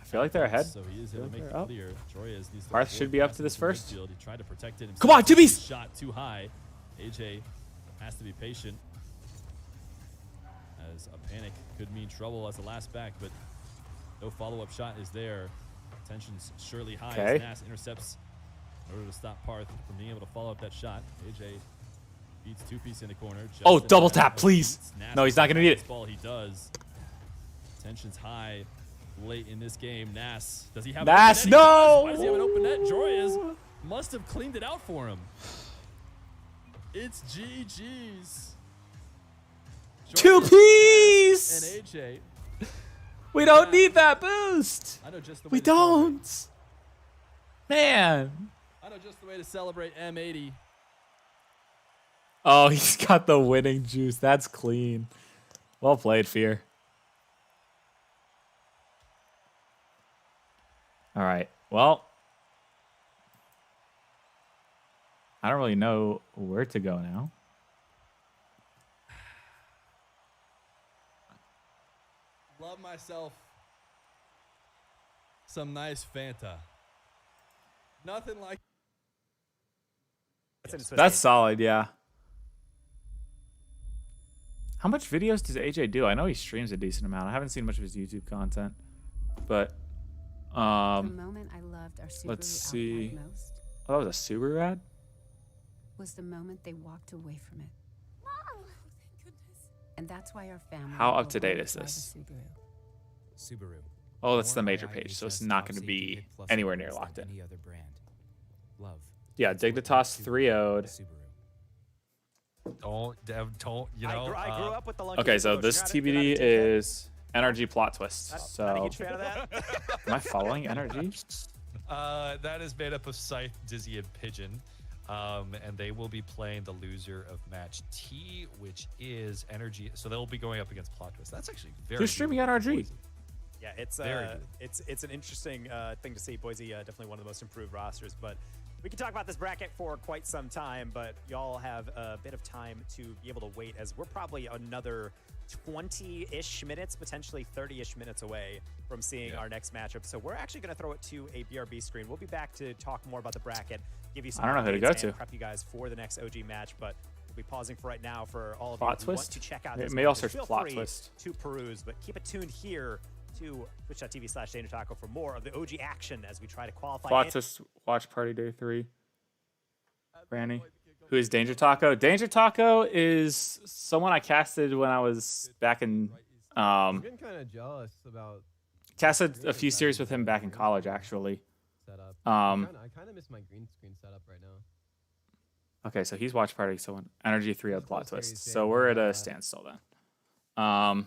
I feel like they're ahead. So he is able to make it clear. Joria needs to Parth should be up to this first. He tried to protect it himself. Come on, two-piece! Shot too high. AJ has to be patient, as a panic could mean trouble as the last back, but no follow-up shot is there. Tension's surely high as Nas intercepts in order to stop Parth from being able to follow up that shot. AJ beats two-piece in the corner. Oh, double tap, please. No, he's not gonna need it. Ball, he does. Tension's high late in this game. Nas, does he have Nas? an open net? No! Why does he have an open net? Joria must have cleaned it out for him. It's GG's. Two-piece! And AJ. We don't need that boost. I know just the way We to celebrate. don't. Man. I know just the way to celebrate M80. Oh, he's got the winning juice. That's clean. Well played, Fear. All right. Well, I don't really know where to go now. Love myself some nice Fanta. Nothing like. That's solid, yeah. How much videos does AJ do? I know he streams a decent amount. I haven't seen much of his YouTube content, but The moment I loved our Subaru let's see. outright most Oh, that was a Subaru ad? was the moment they walked away from it. Mom! Oh, thank goodness. And that's why our family. How will up to date always is drive a this? Subaru. Subaru. Oh, that's the Born by major page, so it's IHS not top going to safety be hit plus anywhere near ratings locked than in. Any other brand. Love. Yeah, That's what Dignitas makes 3-0'd. Subaru. Don't, you know. I grew up with the Lunky Okay, so Coach. this You're not a- TBD you're not a dickhead? is NRG plot twist. Not a So, huge fan of that. am I following NRG? That is made up of Scythe, Dizzy, and Pigeon. And they will be playing the loser of match T, which is Energy. So they'll be going up against Plot Twist. That's actually very Who's streaming good for NRG? Boise. Yeah, it's Very good. it's an interesting thing to see. Boise definitely one of the most improved rosters, but we can talk about this bracket for quite some time. But y'all have a bit of time to be able to wait, as we're probably another 20-ish minutes, potentially 30-ish minutes away from seeing our next matchup. So we're actually going to throw it to a BRB screen. We'll be back to talk more about the bracket, give you some I don't know who to updates go and to. prep you guys for the next OG match. But we'll be pausing for right now for all of Plot you who want twist? to check out May- this may match. also Feel plot free twist. to peruse, but keep it tuned here to twitch.tv/DangerTaco for more of the OG action as we try to qualify. Plot twist, watch party day 3. Ranny. Who is Danger Taco? Danger Taco is someone I casted when I was back in. I'm getting kind of jealous about Casted a few series with him back in college, actually. setup. I I kind of miss my green screen setup right now. Okay, so he's watch party, so Energy 3 plot Cool series, twist. Jay, So we're at but, a standstill then.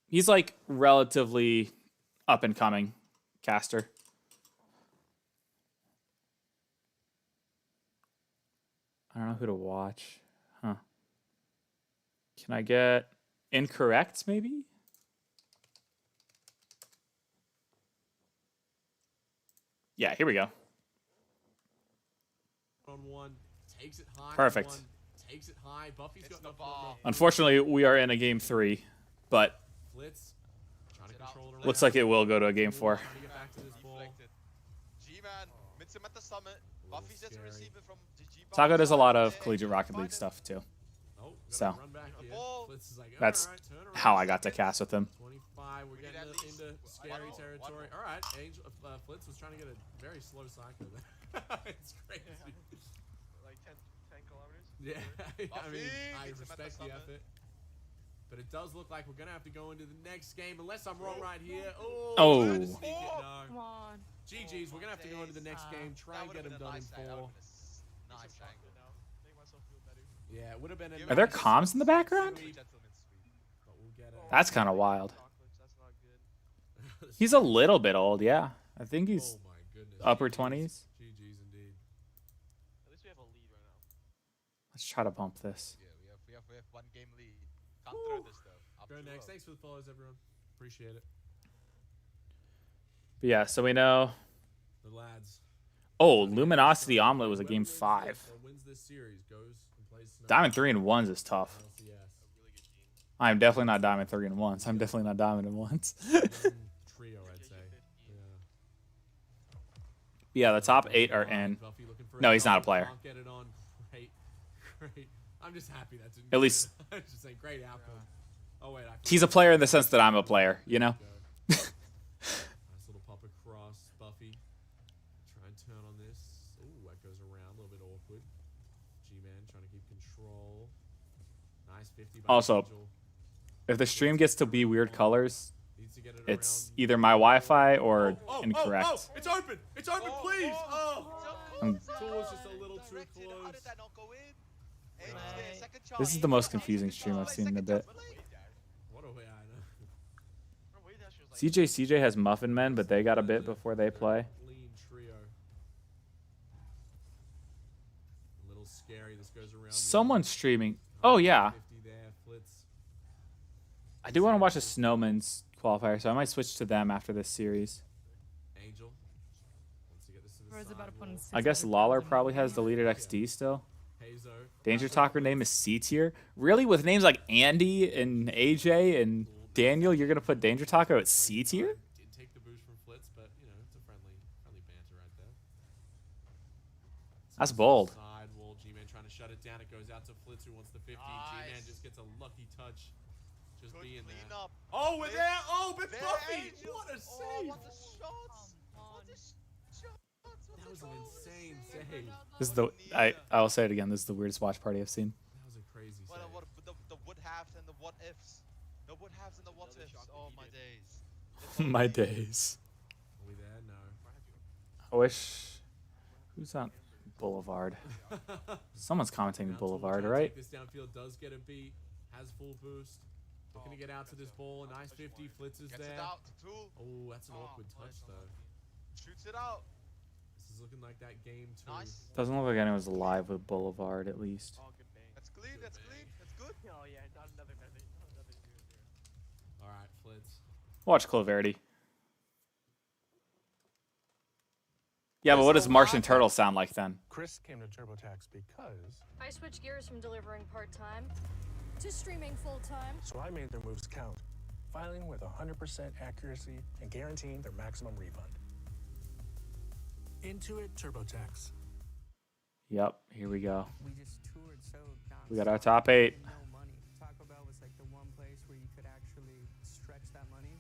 He's like relatively up and coming caster. I don't know who to watch. Huh. Can I get incorrect maybe? Yeah, here we go. On one, takes it high. Perfect. One, takes it high. Buffy's got no ball. Unfortunately, we are in a game 3, but Blitz. Trying to control it around. looks like it will go to a game 4. Trying to get back to this ball. G-Man, meets him at the summit. Buffy's just scary. receiver from the G Taco does a lot of collegiate Rocket League stuff too. Oh, So, run back here. Blitz is like, that's alright, turn around. how I got to cast with him. 25, we're getting into scary territory. All right, Angel, Blitz was trying to get a very slow cycle there. It's crazy. like 10 kilometers. Yeah, I mean, I Meets him at the respect the summit. effort. But it does look like we're going to have to go into the next game, unless I'm wrong right here. Oh. Trying to sneak it, no. Come on. GG's, we're going to have to go into the next game, try and get them done in 4. Nice angle. Yeah, it would have been a Are there nice comms in the background? sweep, but we'll get it. That's kind of wild. He's a little bit old, yeah. I think he's Oh my goodness. upper GG's. 20s. GG's indeed. At least we have a lead right now. Let's try to bump this. Yeah, we have 1 game lead. Can't throw this though. Up Go 2-0. next. Thanks for the follows, everyone. Appreciate it. But yeah, so we know. The lads. Oh, Luminosity Omelet was a game 5. Wins this series, goes and plays Snow. Diamond 3 and 1s is tough. LCS. I'm definitely not Diamond 3 and 1s. I'm definitely not Diamond in 1s. Trio, I'd say. Yeah, the top 8 are in. No, he's not a player. Can't get it on. Great. Great. I'm just happy that's At least I was just saying great outcome. Oh wait, he's a player in the sense that I'm a player, you know? Nice little pop across. Buffy. Try and turn on this. Ooh, that goes around. A little bit awkward. G-Man trying to keep control. Nice 50 by Also, Angel. if the stream gets to be weird colors, Needs to get it it's around. either my Wi-Fi or incorrect. Oh, it's open! It's open, please! Oh! I'm- Tool was just a little too close. How did that not go in? Angel's getting a second chance. This is the most confusing stream I've seen in a bit. What a way I know. CJ has Muffin Men, but they got a bit before they play. Lean trio. A little scary. This goes around. Someone's streaming. Oh, yeah. 50 there. Flitz. I do want to watch a Snowman's qualifier, so I might switch to them after this series. Angel. Once you get this to the Or is it about to put in I guess Lawler probably has deleted XD still. Hazo. Danger Talker name is C tier. Really, with names like Andy and AJ and Daniel, you're gonna put Danger Taco at C tier? Did take the boost from Flitz, but you know, it's a friendly banter right there. That's bold. Sidewall, G-Man trying to shut it down. It goes out to Flitz who wants the 50. G-Man just gets a lucky touch. Just Good being clean there. up. Oh, we're there! Oh, but There, Buffy! Angel. What a Oh, save! what the shots! What the shots! That was an insane save. This is the I'll say it again. This is the weirdest watch party I've seen. That was a crazy What, save. what, the would haves and the what ifs. The would haves and the what ifs. Oh my days. My days. Are we there? No. I wish. Who's on Boulevard? Someone's commenting Boulevard, right? This downfield does get a beat. Has full boost. Looking to get out to this ball. A nice 50. Flitz is Gets there. it out. Two. Oh, that's an awkward touch though. Shoots it out. This is looking like that game 2. Nice. Doesn't look like anyone's alive with Boulevard, at least. That's clean. That's clean. That's good. Oh yeah, not another 0-0. All right, Flitz. Watch Cloverity. Yeah, but what does Martian Turtle sound like then? Chris came to TurboTax because, I switched gears from delivering part-time to streaming full-time. so I made their moves count, filing with 100% accuracy and guaranteeing their maximum refund. Intuit TurboTax. Yep, here we go. We just toured so We got our top 8. no money. Taco Bell was like the one place where you could actually stretch that money.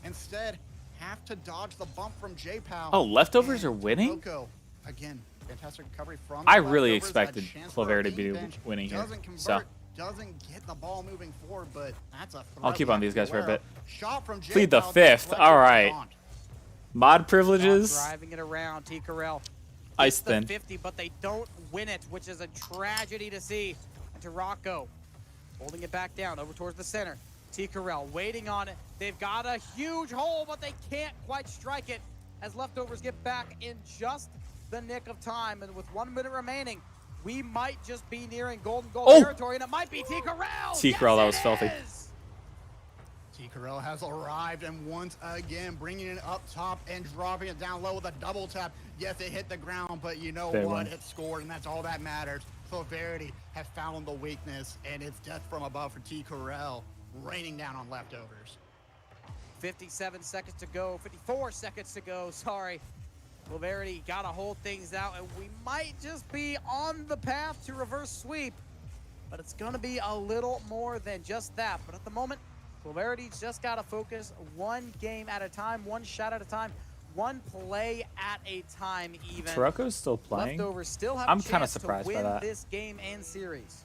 Instead, have to dodge the bump from J-Pow. Oh, leftovers And are winning? Loco, again, fantastic recovery from I the really leftovers, expected a chance for a Cloverity to be beat bench. winning here. Doesn't convert, So doesn't get the ball moving forward, but that's a I'll keep on these guys for a bit. Shot from Plead the J-Pow, 5th. deflected All right. Daunt. Mod privileges. Driving it around, T. Carell. Ice The thin. 50, but they don't win it, which is a tragedy to see. And Tarako holding it back down over towards the center. T. Carell waiting on it. They've got a huge hole, but they can't quite strike it as leftovers get back in just the nick of time. And with 1 minute remaining, we might just be nearing golden goal territory, and it might be T. Carell. T. Carell, that was Yes, it filthy. is! T. Carell has arrived and once again bringing it up top and dropping it down low with a double tap. Yes, it hit the ground, but you know They what? won. It scored, and that's all that matters. Cloverity has found the weakness, and it's death from above for T. Carell, raining down on leftovers. 57 seconds to go, 54 seconds to go, sorry. Cloverity got to hold things out, and we might just be on the path to reverse sweep, but it's going to be a little more than just that. But at the moment, Cloverity's just got to focus one game at a time, one shot at a time, one play at a time even. Tarako's still playing. Leftovers still have I'm a kinda chance surprised to by win that. this game and series.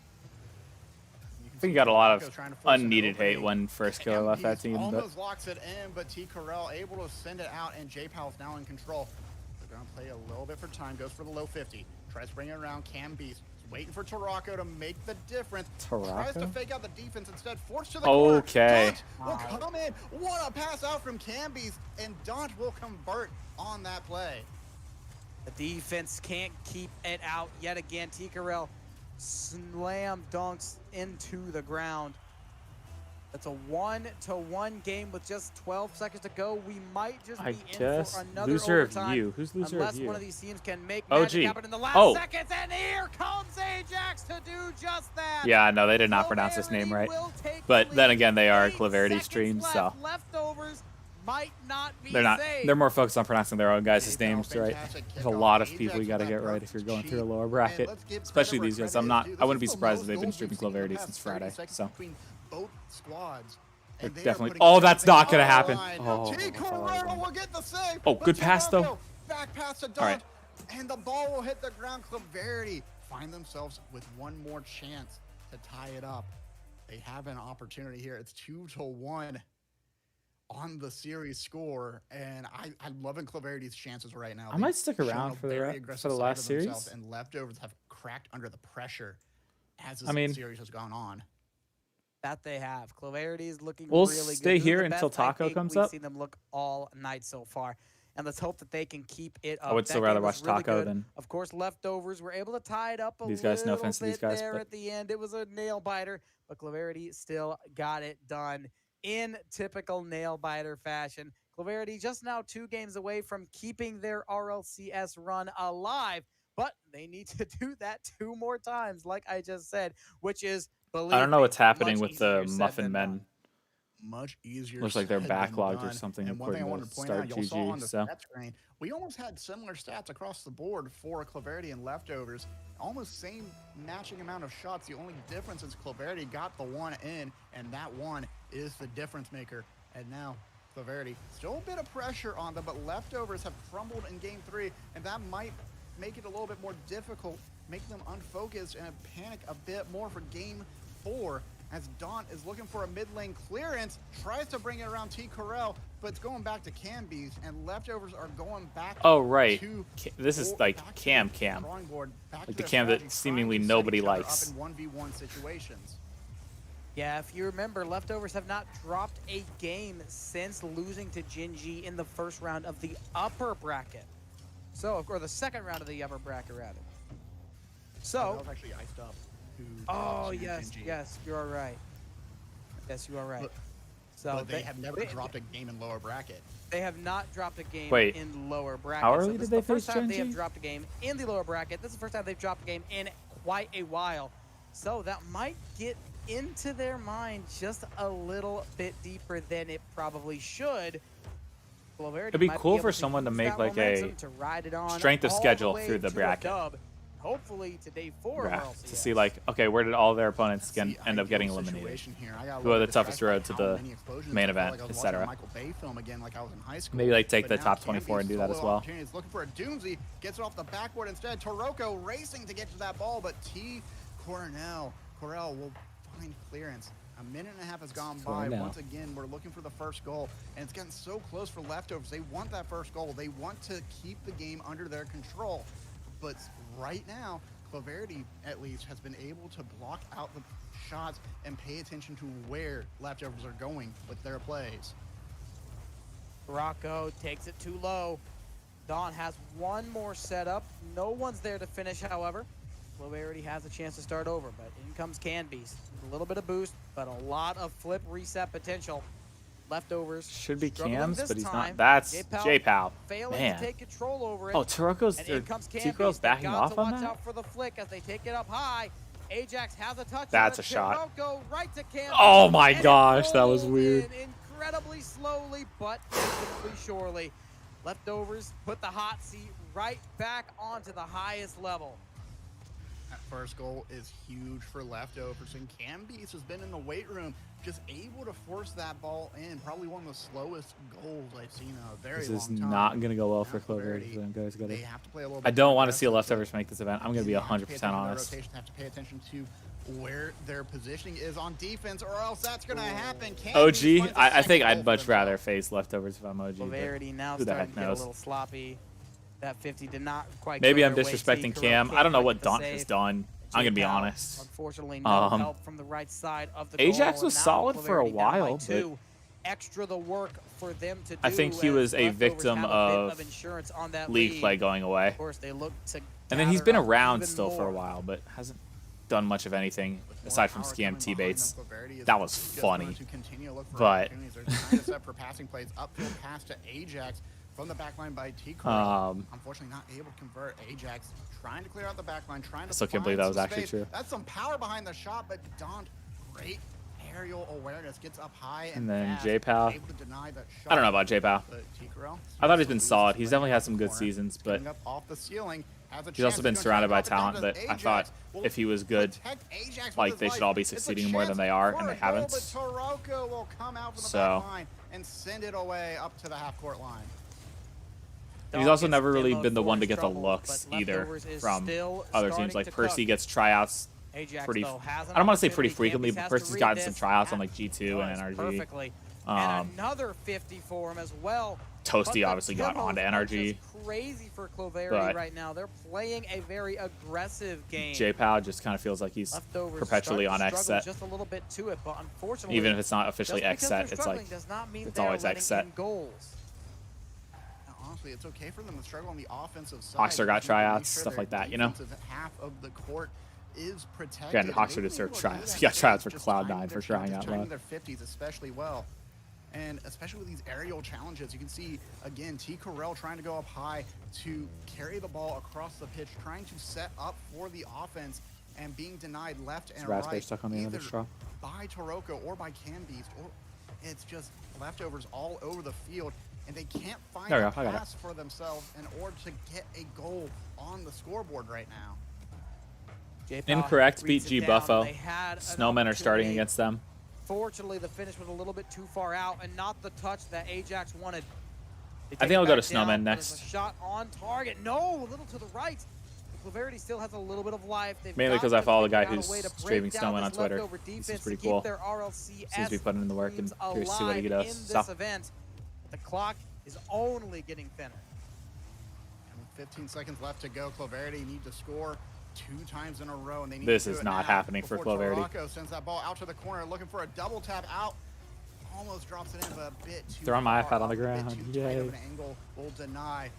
I think he got a lot of unneeded hate when first killer left that team. But Almost locks it in, but T. Carell able to send it out, and J-Pow's now in control. They're going to play a little bit for time, goes for the low 50. Tries to bring it around, Cam Beast. Waiting for Tarako to make the difference. Tries to Tarako? fake out the defense instead. Forced to the corner. Okay. Daunt will come in. What a pass out from Cam Beast, and Daunt will convert on that play. The defense can't keep it out yet again. T. Carell slam dunks into the ground. That's a 1-1 game with just 12 seconds to go. We might just be in for another loser overtime. of you. Who's loser unless of you? one of these teams can make OG. magic happen in the last seconds. And here comes Ajax to do just that. Yeah, no, they did not pronounce this name right. But then again, they are Claverity streams, so Leftovers might not be they're not. saved. They're more focused on pronouncing their own guys' names right. There's a lot of people you got to get right if you're going through a lower bracket, especially these guys. I wouldn't be surprised if they've been streaming Claverity since Friday. So both squads. they're definitely. Oh, that's not gonna happen. Oh, will get the save. Oh, good pass though. Back pass to Dunk, All right. and the ball will hit the ground. Claverity find themselves with one more chance to tie it up. They have an opportunity here. It's 2-1 on the series score, and I'm loving Claverity's chances right now. I might stick around for the last series. And Leftovers have cracked under the pressure as this series has gone on. That they have. Claverity is looking We'll really good. stay This is here the until best Taco night comes we've up. seen them look all night so far. And let's hope that they can keep it up. I would That still rather game was watch really Taco good. than Of course, Leftovers were able to tie it up a these guys. No little offense to these bit guys, there but at the end. It was a nail biter, but Claverity still got it done in typical nail biter fashion. Claverity just now 2 games away from keeping their RLCS run alive, but they need to do that 2 more times, like I just said, which is, believe I don't know me, what's happening much with the easier said Muffin than Men. done. Much easier. Looks like they're said than backlogged or done. something And one thing I according wanted to to point Start out, y'all saw on GG. the So stat screen, we almost had similar stats across the board for Claverity and Leftovers. Almost same matching amount of shots. The only difference is Claverity got the one in, and that one is the difference maker. And now Claverity, still a bit of pressure on them, but Leftovers have crumbled in game 3, and that might make it a little bit more difficult, make them unfocused and panic a bit more for game 4. As Daunt is looking for a mid lane clearance, tries to bring it around T. Corral, but it's going back to Cambies, and Leftovers are going back to this is like Cam. drawing board, back Like to the their Cam that strategy, seemingly trying to set nobody each other likes. Up in 1v1 situations. Yeah, if you remember, Leftovers have not dropped a game since losing to Jinji in the first round of the upper bracket. So, or the second round of the upper bracket, rather. So, that was actually iced up. Oh, yes, you are right. Yes, you are right. But they have never dropped a game in lower bracket. They have not dropped a game Wait, in lower bracket. how early so this did is they the face first time they Gen have G? dropped a game in the lower bracket. This is the first time they've dropped a game in quite a while. So that might get into their mind just a little bit deeper than it probably should. It'd be cool for someone to make like a strength of schedule through the bracket. Hopefully to day 4 of RLCS. To see like, okay, where did all their opponents end up getting eliminated? Who are the toughest road to the main event, etc. Maybe like take the top 24 and do that as well. Looking for a Doomsy, gets it off the backboard instead. Toroko racing to get to that ball, but Corral will find clearance. A minute and a half has gone by. Once again, we're looking for the first goal, and it's getting so close for Leftovers. They want that first goal. They want to keep the game under their control. But right now, Claverity, at least, has been able to block out the shots and pay attention to where Leftovers are going with their plays. Rocco takes it too low. Dawn has one more setup. No one's there to finish, however. Claverity has a chance to start over, but in comes Canbeast. A little bit of boost, but a lot of flip reset potential. Leftovers should be struggling Cams, this but he's time. not. That's J-Pal J-Pal. failing Man. to take control over it. Oh, Toroko's And in comes T-Crow's Canbeast. backing Got off to on watch that? out for the flick as they take it up high. Ajax has a touch. That's on a it. shot. Toroko right to Canbeast. Oh my And it gosh, that was rolled weird. in incredibly slowly, but definitely surely. Leftovers put the hot seat right back onto the highest level. That first goal is huge for Leftovers, and Cambeast has been in the weight room, just able to force that ball in. Probably one of the slowest goals I've seen in a very long time. This is not going to go well for Claverity. They have to play a little I bit don't more want to see aggressive. Leftovers make this event. I'm going to be 100% honest. Rotation, have to pay attention to where their positioning is on defense, or else that's going to happen. OG, I think I'd much rather face Leftovers if I'm OG. but Claverity now who the starting heck to get a knows? little sloppy. That 50 did not quite Maybe go I'm their way. disrespecting T. Cam. Corral I don't know can't what get the Daunt has save. done. I'm going to be J-Pal, honest. Unfortunately, no help from the right side of the Ajax goal, was and now solid for a Claverity down by while, 2. but Extra the work for them to do. I think he as was a Leftovers victim have a of bit insurance on that league lead. play going away. Of course, they look to And then he's gather been up around even still for a more. while, but done much of anything aside from scam T-baits. That was funny. But for passing plays upfield pass to Ajax from the backline by T-Corral. Unfortunately, not able to convert. Ajax trying to clear out the backline, trying to. I still can't believe that was actually true. That's some power behind the shot, but Don, great aerial awareness, gets up high and then fast, J-Pow. able to deny that shot. I don't know about J-Pow. I thought he's been solid. He's definitely had some good seasons, but up off the ceiling, he's also been surrounded by talent that I thought if he was good, like they should all be succeeding more than they are, and they haven't. Will come out from the So and send it away up to the half-court line. He's also never really been the one to get the looks either from other teams. Like Percy gets tryouts pretty. I don't want to say pretty frequently, but Percy's gotten some tryouts on like G2 and NRG. Perfectly. And another 50 for him as well. Toasty obviously got onto NRG. Crazy for Cloverity right now. They're playing a very aggressive game. J-Pow just kind of feels like he's perpetually on X set. Just a little bit to it, but unfortunately, even if it's not officially X set, it's like it's always X set. Goals. Honestly, it's okay for them to struggle on the offensive side. Hawkster got tryouts, stuff like that, you know. Half of the court is protected. Granted, Hawkster deserved tryouts. He got tryouts for Cloud9 for trying out loud. Their 50s especially well. And especially with these aerial challenges, you can see, again, T-Corral trying to go up high to carry the ball across the pitch, trying to set up for the offense and being denied left and right, stuck on the end of the straw by Taroko or by Canbeast, or it's just leftovers all over the field, and they can't find a pass for themselves in order to get a goal on the scoreboard right now. Incorrect, beat G Buffo. Snowmen are starting against them. Fortunately, the finish was a little bit too far out and not the touch that Ajax wanted. I think I'll go to Snowmen next. A shot on target. No, a little to the right. Cloverity still has a little bit of life. Mainly because I follow the guy who's streaming Snowmen on Twitter. This is pretty cool. Seems to be putting in the work and curious to see what he does. So. The clock is only getting thinner. And with 15 seconds left to go, Cloverity need to score 2 times in a row, and they need this to do is it not happening for Cloverity. Taroko sends that ball out to the corner, looking for a double tap out. Almost drops it in, but a bit too throwing my far iPad on the off, ground. A bit too tight of an angle will deny.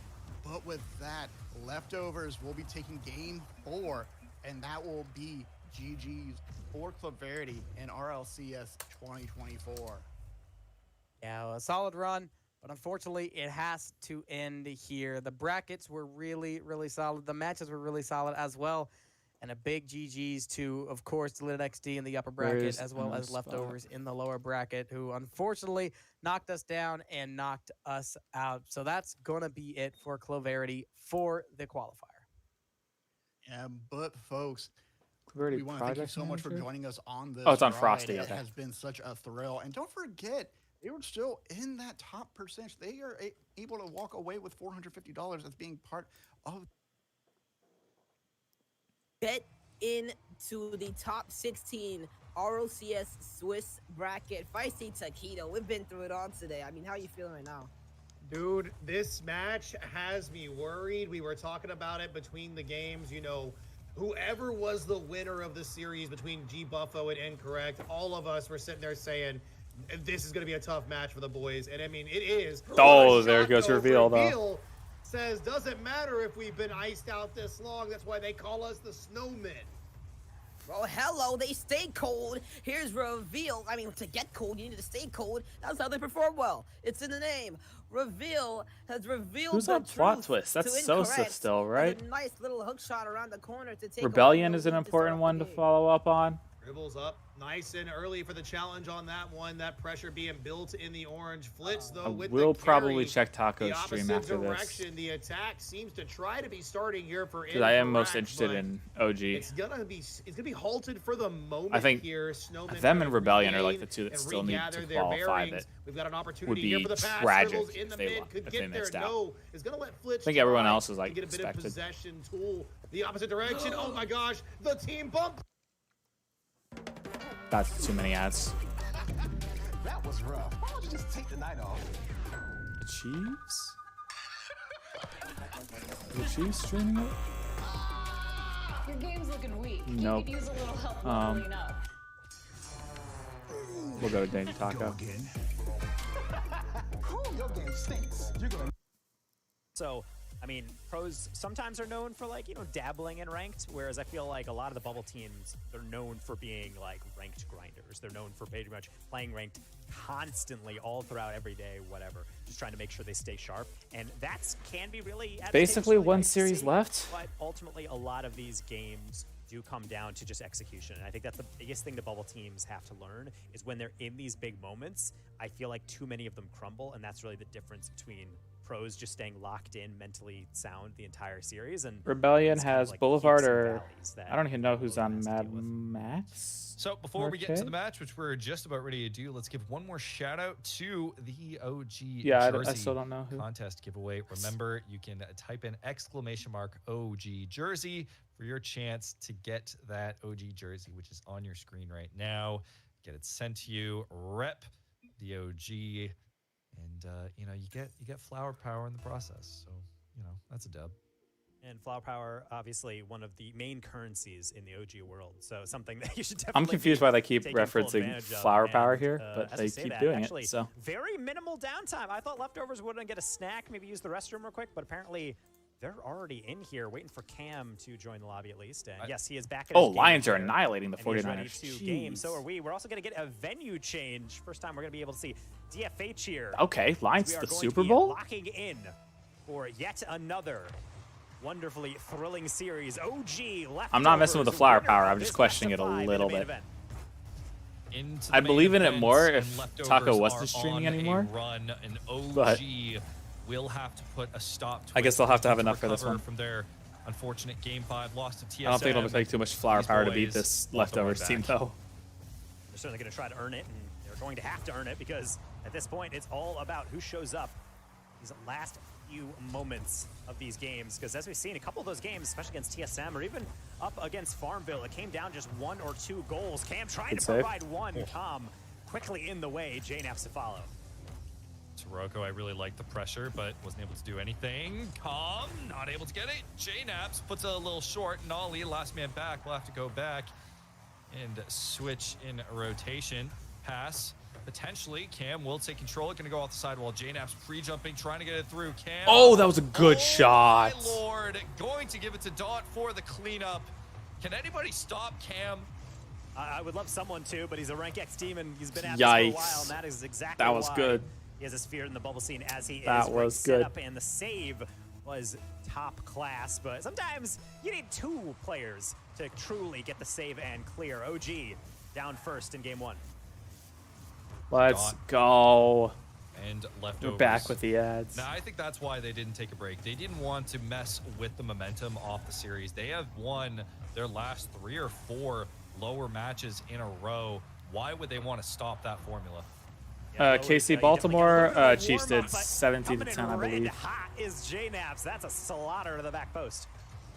But with that, leftovers will be taking game 4, and that will be GG's for Cloverity in RLCS 2024. Yeah, a solid run. But unfortunately, it has to end here. The brackets were really, really solid. The matches were really solid as well. And a big GG's to, of course, Lit XD in the upper bracket, as well as leftovers in the lower bracket, who unfortunately knocked us down and knocked us out. So that's going to be it for Cloverity for the qualifier. Yeah, but folks, we want to thank you so much for joining us on this. Oh, it's on Frosty. It has been such a thrill. And don't forget, they were still in that top percentage. They are able to walk away with $450 as being part of. Bet into the top 16 RLCS Swiss bracket. Feisty Taquito. We've been through it all today. I mean, how are you feeling right now? Dude, this match has me worried. We were talking about it between the games. You know, whoever was the winner of the series between G Buffo and Incorrect, all of us were sitting there saying, this is going to be a tough match for the boys. And I mean, it is. Oh, there goes Reveal, though. Says, doesn't matter if we've been iced out this long. That's why they call us the Snowmen. Well, hello, they stay cold. Here's Reveal. I mean, to get cold, you need to stay cold. That's how they perform well. It's in the name. Reveal has revealed Who's the on plot truth twist? That's to Sosa Incorrect. still, right? A nice little hook shot around the corner to take Rebellion is an important one to follow up on. Dribbles up nice and early for the challenge on that one. That pressure being built in the orange. Flitz, though, with the we'll carry, probably check Taco's stream after direction. this. The attack seems to try to be starting here for because I am most interested in OG. It's gonna be halted for the moment. I think here. them and Rebellion are like the two that still need to qualify. That we've got an opportunity would be here for the pass. tragic in the if mid, could they get there. missed out. No, is gonna let Flitz I think everyone else is to like get a bit of expected. possession tool the opposite direction. Oh my gosh, the team bump. That's too many ads. That was rough. Why don't you just take the night off? The Chiefs? The Chiefs streaming it? Your game's looking weak. Nope. You could use a little help leveling up. We'll go to Danger Taco. Your game stinks. You're gonna. So I mean, pros sometimes are known for like, dabbling in ranked, whereas I feel like a lot of the bubble teams, they're known for being like ranked grinders. They're known for pretty much playing ranked constantly all throughout every day, whatever, just trying to make sure they stay sharp. And that's can be really basically one nice to series see, left. But ultimately, a lot of these games do come down to just execution. And I think that's the biggest thing the bubble teams have to learn is when they're in these big moments, I feel like too many of them crumble. And that's really the difference between pros just staying locked in, mentally sound the entire series. And Rebellion it's kind of has like Boulevard peaks and or valleys that I don't even know who's on everyone has to Mad deal with. Max. So before we get into Okay. the match, which we're just about ready to do, let's give one more shout out to the OG Yeah, Jersey I still don't know who. contest giveaway. Remember, you can type in !OG Jersey for your chance to get that OG jersey, which is on your screen right now. Get it sent to you. Rep the OG, and you get flower power in the process. So that's a dub. And flower power, obviously, one of the main currencies in the OG world. So something that you should definitely. I'm confused why they keep taking full referencing advantage of. flower power And, here, but as they you say keep that, doing actually, it. So very minimal downtime. I thought leftovers wouldn't get a snack, maybe use the restroom real quick, but apparently they're already in here waiting for Cam to join the lobby at least. And yes, he is back in his game Lions are here, annihilating the and he is ready 49ers. to game. Jeez. So are we. We're also going to get a venue change. First time we're going to be able to see DFH here. Okay, Lions We are the going Super to be Bowl? locking in for yet another wonderfully thrilling series. OG left. I'm not messing with the flower power. I'm just questioning it a little bit. I believe in it more if Taco wasn't streaming anymore. Run, and OG But will have to put a stop to I guess it. they'll have to have Looking enough for this recover one. From their unfortunate Game 5 loss to TSM. I don't think it'll take too much flower These power to beat boys this want the leftovers win team, back. though. They're certainly going to try to earn it, and they're going to have to earn it because at this point, it's all about who shows up these last few moments of these games. Because as we've seen, a couple of those games, especially against TSM or even up against Farmville, it came down just 1 or 2 goals. Cam trying Good to save. provide one. Calm quickly in the way. Jane has to follow. Taroko, I really liked the pressure, but wasn't able to do anything. Calm, not able to get it. J-Naps puts a little short. Nolly, last man back, will have to go back and switch in rotation. Pass, potentially. Cam will take control. Going to go off the side while J-Naps pre-jumping, trying to get it through. Cam. Oh, that was a good shot. My lord, going to give it to Dot for the cleanup. Can anybody stop Cam? I would love someone to, but he's a rank X team and he's been at this for a while, and that is exactly That was why good. he has a sphere in the bubble scene as he That is. was Great good. setup, and the save was top class, but sometimes you need 2 players to truly get the save and clear. OG down first in game 1. Let's Dot. go. And We're leftovers. back with the ads. Now, I think that's why they didn't take a break. They didn't want to mess with the momentum off the series. They have won their last 3 or 4 lower matches in a row. Why would they want to stop that formula? KC Baltimore, Chiefs did 17 to 10, I believe. Hot is J-Naps. That's a slaughter to the back post.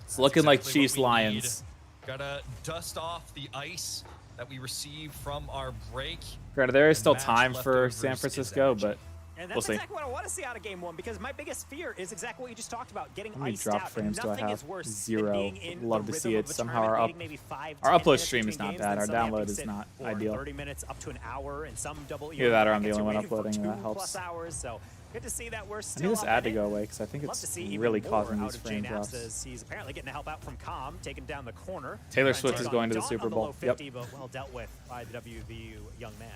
It's looking like exactly what Chiefs we Lions. need. Gotta dust off the ice that we received from our break. Granted, there is The still match time for leftovers San is Francisco, energy. but And we'll that's see. exactly what I want to see out of game 1, because my biggest fear is exactly what you just talked about, getting How many iced drop out. frames do I Nothing have? is worse than 0. being in Love the to see rhythm it. of a Somehow tournament, our waiting maybe 5 to our 10 upload minutes stream is between not games, bad. then Our suddenly download have to is sit not for ideal. 30 minutes up to an hour, and some double Either that or I'm the brackets only are one waiting for uploading, and that 2+ helps. hours, so good to see that we're I still need this up ad to in go it. away because I think Love it's to see even really more causing out these of frame J-Naps, drops. as he's apparently getting the help out from Calm, taking down the corner. Taylor Trying to Swift take is on going to the Dot Super on the Bowl. low Yep. 50, but well dealt with by the WVU young man.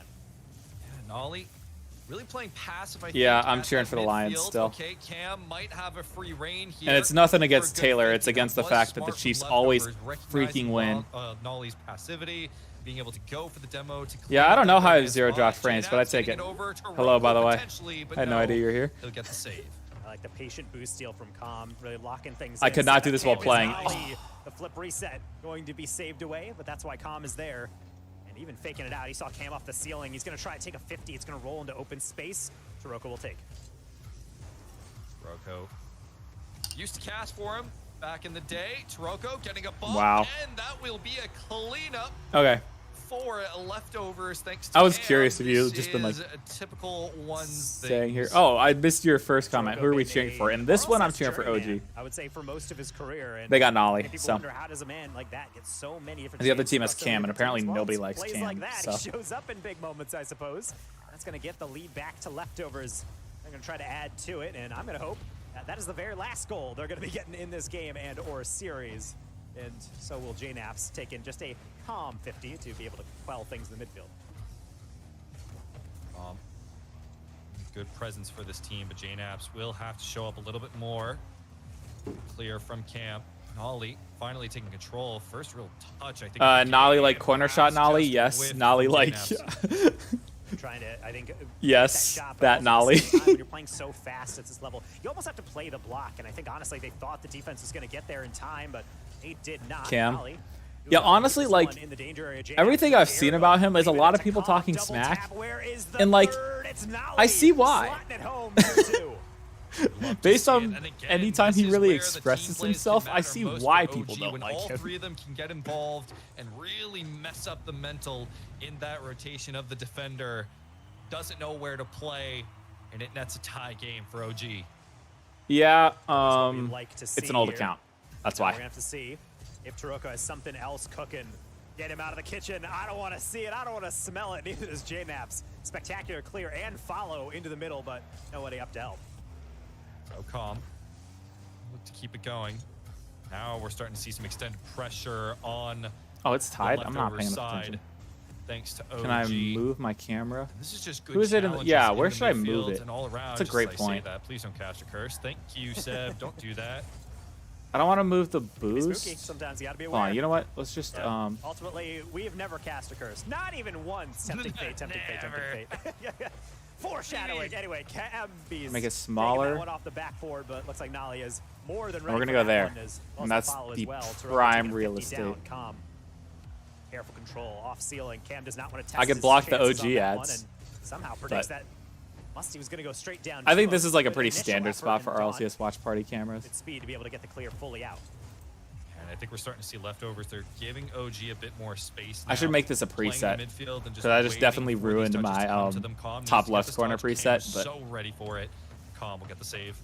Nolly really playing passive, I think. Yeah, I'm at cheering that for the Lions midfield. still. Okay, Cam might have a free reign here. And it's nothing for against good Taylor. thinking. It's against the Was fact that the smart from Chiefs always leftovers, freaking recognizing win. Nolly's passivity, being able to go for the demo to Yeah, clean I don't know up how I the have 0 spot. drop frames, but I J-Naps take getting it. over to Hello, by the Rocco way. potentially, but I had no idea you were here. He'll get the save. I like the patient boost steal from Calm, really locking things I in. could not do this while Cam is playing. Nolly. The flip reset going to be saved away, but that's why Calm is there. And even faking it out, he saw Cam off the ceiling. He's going to try to take a 50. It's going to roll into open space. Taroko will take. Taroko used to cast for him back in the day. Taroko getting a bump, Wow. and that will be a cleanup Okay. for leftovers. Thanks to I was Cam. curious if you This just been like is a typical one saying here. Oh, I missed your first comment. Who are we cheering for? In this one, I'm cheering for OG. I would say for most of his career. And They got Nolly, people so. wonder how does a man like that get so many different. And the other chances team has across so Cam, many and apparently teams? Well, nobody it's likes plays Cam, like that. so. He shows up in big moments, I suppose. That's going to get the lead back to leftovers. They're going to try to add to it, and I'm going to hope That is the very last goal they're going to be getting in this game and or series. And so will JNaps take in just a calm 50 to be able to quell things in the midfield. Good presence for this team, but JNaps will have to show up a little bit more. Clear from camp. Nolly finally taking control. First real touch, I think. Nolly like corner shot Nolly, yes. Nolly like. Trying to, I think. Yes, that, shot, that Nolly. When you're playing so fast at this level, you almost have to play the block. And I think honestly, they thought the defense was going to get there in time, but they did not. Cam. Nolly, Yeah, honestly, like, everything I've seen about him is a lot of people talking smack. And, like, I see why. Based on anytime he really expresses himself, I see why people don't like him. All three of them can get involved and really mess up the mental in that rotation of the defender. Doesn't know where to play, and it nets a tie game for OG. Yeah, it's an old account. That's why. We're going to have to see if Taroko has something else cooking. Get him out of the kitchen. I don't want to see it. I don't want to smell it. Neither does JNaps. Spectacular clear and follow into the middle, but nobody up to help. So calm. Look to keep it going. Now we're starting to see some extended pressure on. Oh, it's tied. I'm not paying side, attention. Thanks to OG. Can I move my camera? This is just good. Who is it? Yeah, where should I midfield move it? And all around, That's a great just as I say point. that. Please don't cast a curse. Thank you, Seb. Don't do that. I don't want to move the Spooky. boost. Sometimes you got to be Hold aware. on, you know what? Let's just Ultimately, we have never cast a curse. Not even once. Tempting fate, tempting fate, tempting fate. Foreshadowing. Anyway, Camby's make it taking smaller. that one off the backboard, but looks like Nolly is more than ready. We're gonna for go that there, one as well and as that's follow as the well. Taroko prime taking a real 50 estate. down. Calm. Careful control off ceiling. Cam does not want to test I could his block the chances OG on that ads, one and somehow predicts but- that Musty was going to go straight down. I think to this him. is like a Good pretty initial standard effort spot for and Dawn. RLCS watch party cameras. Good speed to be able to get the clear fully out. And I think we're starting to see leftovers. They're giving OG a bit more space. I should now, make this a playing preset the midfield and because I just waiting definitely for these ruined touches my to come to them. Calm needs top to get left this corner touch. Cam preset, is but so ready for it. Calm will get the save.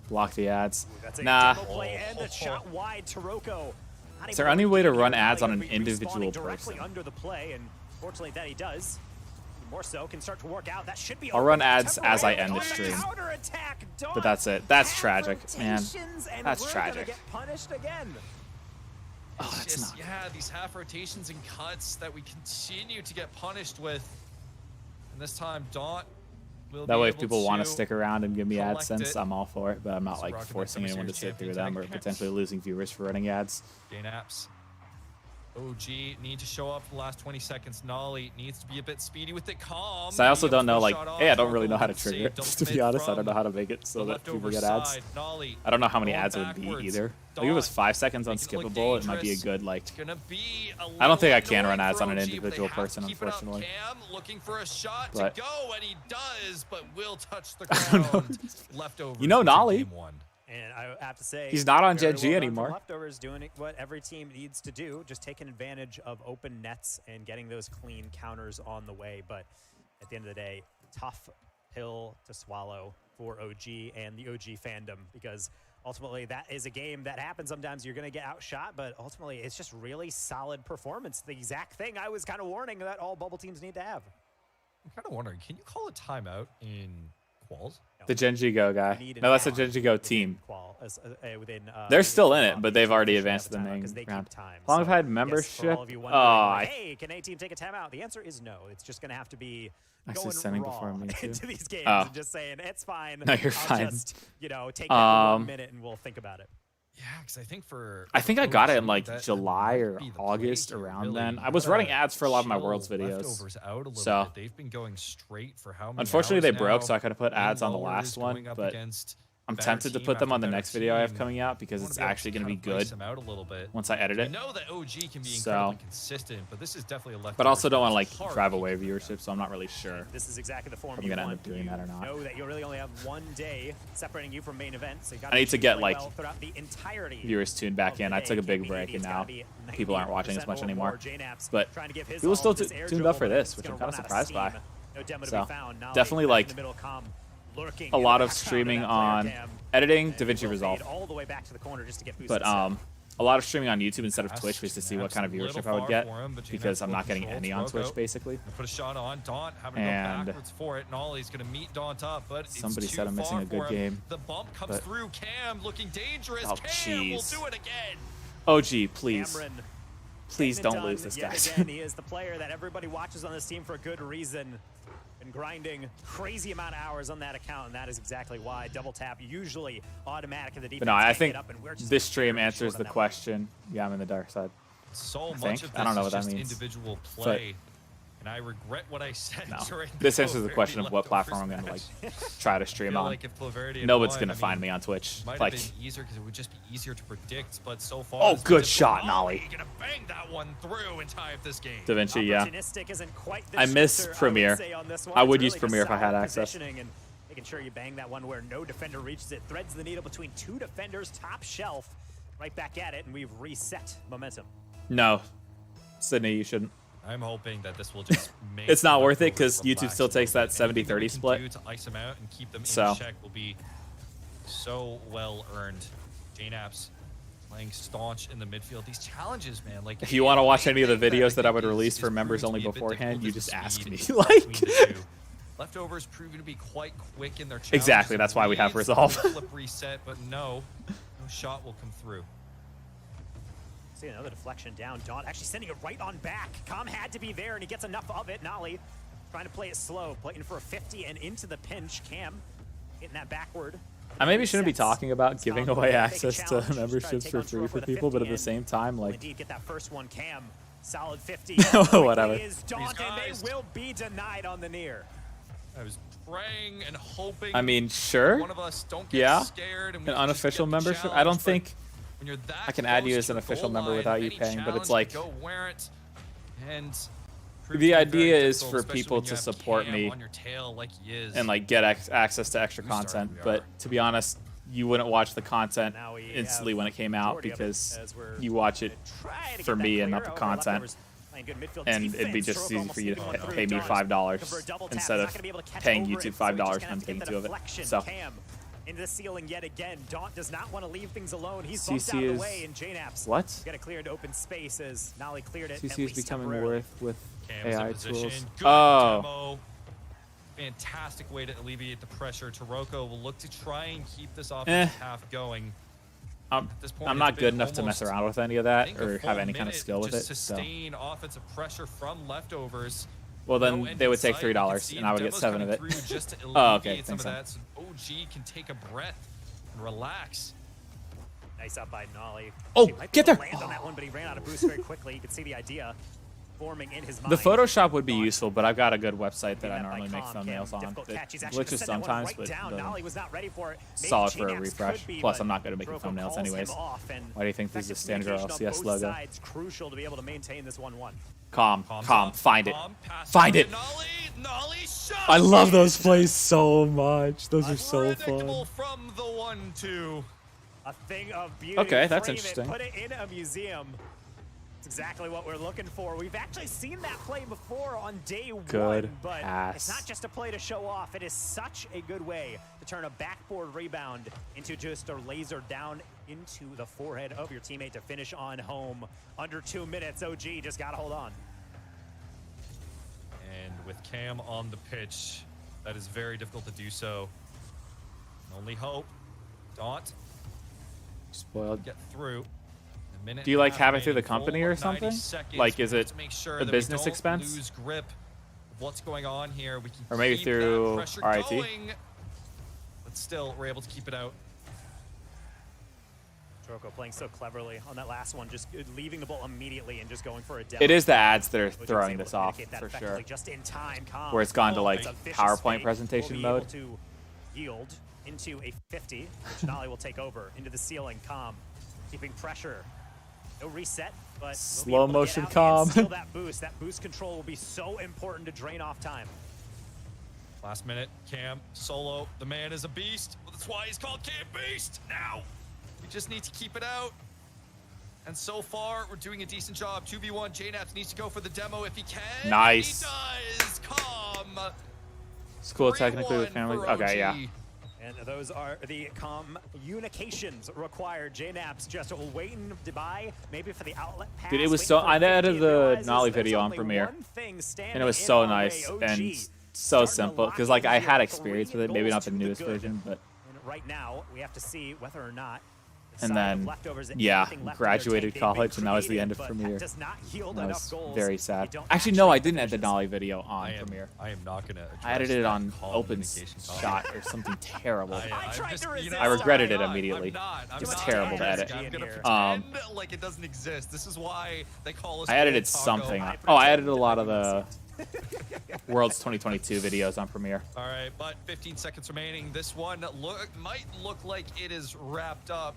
block the ads. That's a Nah. demo play and a shot wide. Taroko. Is there any way to run ads on an individual directly person? under the play, and fortunately that he does. More so can start to work out. That should be. I'll run ads as I end the stream. But that's it. That's tragic, man. That's tragic. Get punished again. Oh, It's that's just, not. yeah, these half rotations and cuts that we continue to get punished with. And this time, Daunt will That be way, if able people want to to stick around and give me collect AdSense, it. I'm all for it. But I'm not So like Rocket forcing League anyone to Series sit through champion them or taking potentially losing viewers for running ads. JNaps. OG need to show up for the last 20 seconds. Nolly needs to be a bit speedy with it. Calm. So I also don't know, like, Shot off. hey, I don't really Taroko know how to with trigger save. it. Double Just to be commit honest, I don't from know how to make it so the that people leftover get ads. side. Nolly I don't know how many going ads would be backwards. either. Like, if it was Daunt 5 seconds making it look unskippable, it might be a dangerous. good, like... It's gonna be a I don't think I little can run annoying ads for on an OG, but they individual have to person, keep it up. unfortunately. Cam looking for a shot But- to go, and he does, but will touch the I don't know. ground. Leftovers. You know into Nolly. game one. And I have to say, He's not on very Gen G well done from anymore. Leftovers doing what every team needs to do, just taking advantage of open nets and getting those clean counters on the way. But at the end of the day, tough pill to swallow for OG and the OG fandom, because ultimately that is a game that happens. Sometimes you're going to get outshot, but ultimately it's just really solid performance. The exact thing I was kind of warning that all bubble teams need to have. I'm kind of wondering, can you call a timeout in quals? The Gen G Go guy. Need an No, that's the hour Gen G Go team. Within, They're still in it, qual, but they've already they should advanced to the have a timeout main 'cause they keep round. time. How long have I had Yes, for membership? all of you Oh, wondering, like, hey, can a team take a timeout? The answer is no. It's just going to have to be Actually going sending raw before me, too. into these games Oh. and just saying, it's fine. No, you're I'll fine. just, take that 1 Um, minute and we'll think about it. Yeah, because I think for... I think I got it in OG, like that July or might be the August play here, around really. then. You I was gotta running ads for a lot of my chill Worlds videos. leftovers out a little So bit. They've been going straight for how many unfortunately hours they broke, now? so I could have put ads on the Lowers last one, going up but against I'm better tempted to team put them after on the better next video I have team. coming out because You wanna it's be able actually to going to be kind of ice good them out a little bit. once I edit it. We know that OG can be So- incredibly consistent, but this is definitely a leftover. But also don't want to that's like hard drive to away keep viewership, so I'm not really sure This is exactly the form if I'm you going to end want. up doing that or not. Know that you really only have 1 day separating you from main events. So you I need to get like throughout the entirety viewers tuned back in. I took a big break and now people aren't watching as much anymore. But people still tuned up for this, which I'm kind of surprised by. So definitely like a lot of streaming on editing, DaVinci Resolve. all the way back to the corner just to get But a lot of streaming on YouTube instead of Twitch just to see what kind of viewership I would get, because I'm not getting any on Twitch basically. Put a shot on Daunt, having to go backwards for it. Nolly's gonna meet Daunt up, but somebody it's said I'm missing a good game. The bump comes through. Cam looking dangerous. Oh, Cam will do it again. OG, please. Cameron Please don't lose this, guys. Again, he is the player that everybody watches on this team for a good reason. Been grinding crazy amount of hours on that account, and that is exactly why. Double tap usually automatic in the defense. But no, I think up, and we're just this stream answers the question. Yeah, I'm in the dark side. So I much of this I don't know is what that just means. individual play. And I regret what I said during This the answers the question of what platform I'm going to try to stream on. Nobody's going to find me on Twitch. Might Like, have been easier because it would just be easier to predict, but so far. oh, good shot, Nolly. Gonna bang that one through and tie up this game. Da Vinci, yeah. Isn't quite the I miss shooter, Premiere. I would really use Premiere if I had solid access. And making sure you bang that one where no defender reaches it. Threads the needle between two defenders, top shelf. Right back at it, and we've reset momentum. No. Sydney, you shouldn't. I'm hoping that this will just make it's not worth it because YouTube still takes that 70-30 split. To ice them out and keep them in So. check will be so well earned. JNAPS playing staunch in the midfield. These challenges, man. Like, If you want to watch any of the videos that I would release for members only beforehand, you just ask me. Like, Leftovers proving to be quite quick in their challenges. Exactly, that's why we have Resolve. Flip reset, but no shot will come through. See another deflection down. Daunt actually sending it right on back. Com had to be there, and he gets enough of it. Nolly trying to play it slow, playing for a 50 and into the pinch. Cam getting that backward. I maybe shouldn't be talking about giving away access to memberships for free for people, but at the same time, like, Indeed, get that first one. Cam, solid 50. whatever. Is Daunt, and they will be denied on the near. I was praying and hoping. I mean, sure. One of us don't get Yeah, scared and an unofficial membership. I don't think I can add you as an official member without you paying, but it's like the idea is for people to support me and like get access to extra content. But to be honest, you wouldn't watch the content instantly when it came out because you watch it for me and not the content. And it'd be just easy for you to pay me $5 instead of paying YouTube $5 and I'm paying 2 of it. So. Into the ceiling yet again. Daunt does not want to leave things alone. He's bumped CC out of is the way, and JNAPS what? got to clear into open space as Nolly cleared it. CC is becoming worth with Cam's AI in position. tools. Good Oh. demo. Fantastic way to alleviate the pressure. Taroko will look to try and keep this offensive half going. I'm not good enough to mess around with any of that or have any kind of skill with it. So. Sustain offensive pressure from leftovers. Well, then they would take $3 and I would get 7 of it. Oh, okay. Some of Thanks. that, so OG can take a breath and relax. Nice up by Nolly. Oh, He might be get able to there. land on that one, but he ran out of boost very quickly. You can see the idea forming in his mind. The Photoshop would be useful, but I've got a good website that I normally make thumbnails on. It glitches sometimes, but solid for a refresh. Plus, I'm not good at making thumbnails anyways. Why do you think there's a standard Rlcs logo? Crucial to be able to maintain this 1-1. Calm, find it. Find it. I love those plays so much. Those are so fun. From the 1-2. A thing of beauty. Okay, that's Frame it, interesting. Put it in a museum. It's exactly what we're looking for. We've actually seen that play before on day Good one, but pass. it's not just a play to show off. It is such a good way to turn a backboard rebound into just a laser down into the forehead of your teammate to finish on home. Under 2 minutes, OG just got to hold on. And with Cam on the pitch, that is very difficult to do so. Only hope, Daunt, Spoiled. get through. Do you like have it through the company or something? Like, is it a business expense? Lose grip of what's going on here. We can Or maybe keep through that pressure RIT? going, but still, we're able to keep it out. Troko playing so cleverly on that last one, just leaving the ball immediately and just going for a It is the ads that are throwing this off, for sure. Just in time, Where it's gone to, like, PowerPoint will presentation be mode. able to yield into a 50, which Nolly will take over into the ceiling. Calm, keeping pressure. No reset, but Slow motion calm. Steal that boost. That boost control will be so important to drain off time. Last minute, Cam, solo. The man is a beast. That's why he's called Cam Beast. Now, we just need to keep it out. And so far, we're doing a decent job. 2v1, JNAPS needs to go for the demo if he can. Nice. He does. Calm. School technically with family. Okay, yeah. And those are the communications required. JNaps just waiting to buy, maybe for the outlet pass. Dude, it was so. I added the Nolly video on Premiere, and it was so nice and so simple. Because like I had experience with it, maybe not the newest version, but. And right now, we have to see whether or not. And then, yeah, graduated college, and that was the end of Premiere. That was very sad. Actually, no, I didn't add the Nolly video on Premiere. I am not gonna. I added it on OpenShot or something terrible. I regretted it immediately. It was terrible to edit. Like it doesn't exist. This is why they call us. I edited something. Oh, I edited a lot of the Worlds 2022 videos on Premiere. All right, but 15 seconds remaining. This one might look like it is wrapped up.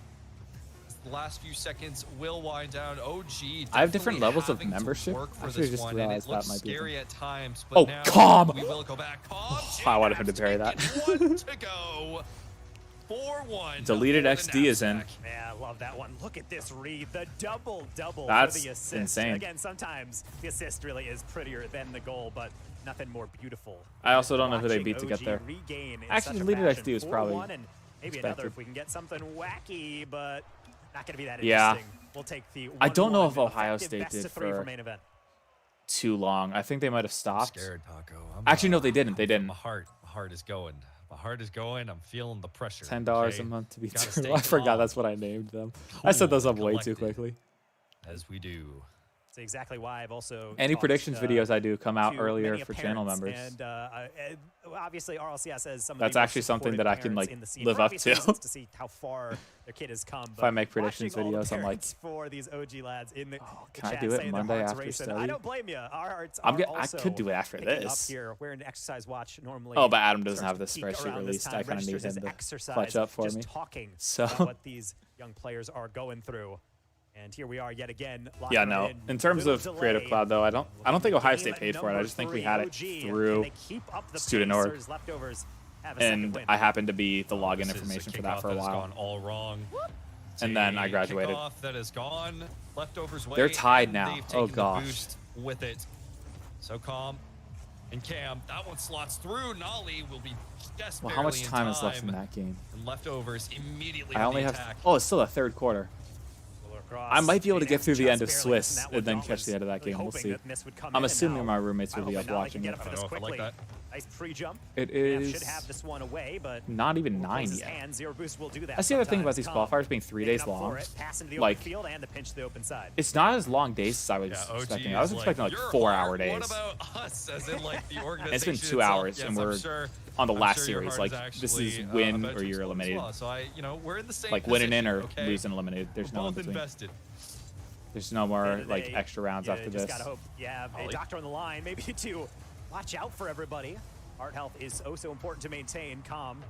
The last few seconds will wind down. OG. I have different levels of membership. I just realized that might be. Scary at times, but oh, now calm! We will go back. Calm. I wanted him to parry that. 1 to go. 4-1. Deleted XD is in. Yeah, I love that one. Look at this read. The double That's for the assist. insane. Again, sometimes the assist really is prettier than the goal, but nothing more beautiful. I also don't know who they beat to get there. Actually, deleted XD was probably and maybe another if we can get something wacky, but not going to be that yeah. interesting. We'll take the I don't know if Ohio State did for main event. Too long. I think they might have stopped. I'm scared, Taco. Actually, no, they didn't. They didn't. My heart is going. My heart is going. I'm feeling the pressure. $10 a month to be turned. I forgot that's what I named them. I set those up way too quickly. As we do. That's exactly why I've also any predictions videos I do come out earlier for channel members. And obviously RLCS has some. That's actually something that I can like live up to. To see how far their kid has come. If I make predictions videos, I'm like, for these OG lads in the. Can I do it Monday after study? I don't blame you. Our hearts I could do it after this. Up here, we're in exercise watch normally. Oh, but Adam doesn't have the spreadsheet released. I kind of need him to clutch up for me. So what these young players are going through. And here we are yet again. Yeah, no. In terms of Creative Cloud, though, I don't think Ohio State paid for it. I just think we had it through Student Org. And I happened to be the login information for that for a while. Gone all wrong. And then I graduated. That is gone. Leftovers way. They're tied now. Oh gosh. With it. So Calm and Cam, that one slots through. Nolly will be just well, how much time is left in that game? And Leftovers immediately. I only have. Oh, it's still a third quarter. I might be able to get through the end of Swiss and then catch the end of that game. We'll see. I'm assuming my roommates will be up watching it. I like that. Nice pre-jump. It is should have this one away, but not even 9 yet. That's the other thing about these qualifiers being 3 days long. Like, it's not as long days as I was expecting. I was expecting like 4-hour days. What about us, as in like the organization? It's been 2 hours, and we're on the last series. Like, this is win or you're eliminated. So we're in the same. Like winning in or losing eliminated. There's no in between. Invested. There's no more like extra rounds after this. Gotta hope. Yeah, a doctor on the line, maybe to watch out for everybody. Heart health is so important to maintain. Calm,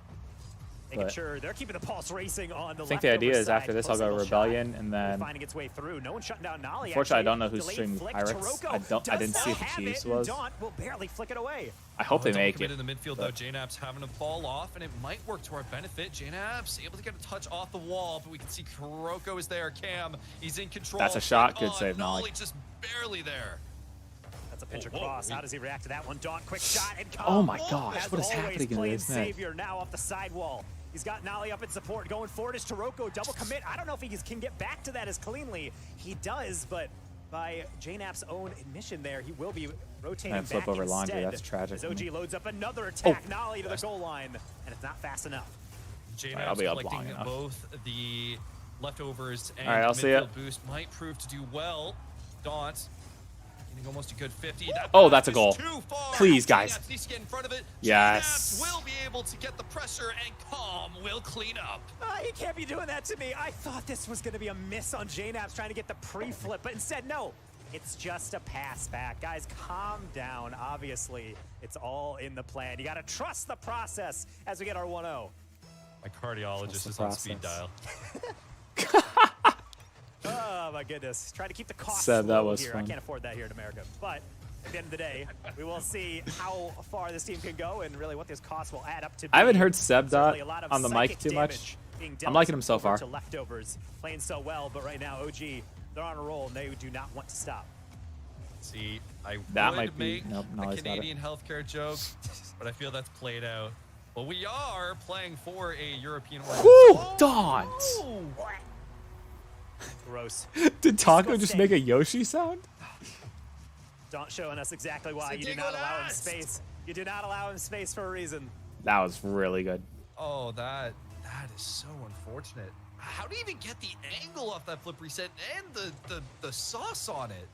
making sure they're keeping the pulse racing on the. I think the idea is after this I'll go Rebellion and then. Finding its way through. No one shutting down Nolly. Unfortunately, I don't know who's streaming Pirates. I didn't see if the Chiefs was. Will barely flick it away. I hope they make it. In the midfield though, JNaps having to fall off, and it might work to our benefit. JNaps able to get a touch off the wall, but we can see Kuroko is there. Cam, he's in control. That's a shot. Good save, Nolly. Just barely there. That's a pinch across. How does he react to that one? Daunt, quick shot, and oh my gosh, what is happening in this net? Savior now off the sidewall. He's got Nolly up in support. Going forward is Taroko. Double commit. I don't know if he can get back to that as cleanly. He does, but by JNap's own admission there, he will be rotating flip back over instead. Laundry. That's tragic. As OG loads up another attack. Nolly to the goal line, and it's not fast enough. JNap's collecting both the leftovers and midfield boost might prove to do well. Daunt almost a good 50. Oh, that's a goal. Please, guys. Get in front of it. Yes. Will be able to get the pressure, and Calm will clean up. He can't be doing that to me. I thought this was going to be a miss on JNaps trying to get the pre-flip, but instead, no. It's just a pass back. Guys, calm down. Obviously, it's all in the plan. You got to trust the process as we get our 1-0. My cardiologist is on speed dial. Oh my goodness! Trying to keep the costs low here. Fun. I can't afford that here in America. But at the end of the day, we will see how far this team can go and really what this cost will add up to. I haven't heard Sebdot on the mic too much. I'm liking him so far. To leftovers, playing so well, but right now OG, they're on a roll and they do not want to stop. See, I that would might be make a Canadian healthcare joke, but I feel that's played out. But we are playing for a European Whew, Daunt! Gross. Did Taco just make a Yoshi sound? Daunt showing us exactly why you do not allow him space. You do not allow him space for a reason. That was really good. Oh, that is so unfortunate. How do you even get the angle off that flip reset and the sauce on it?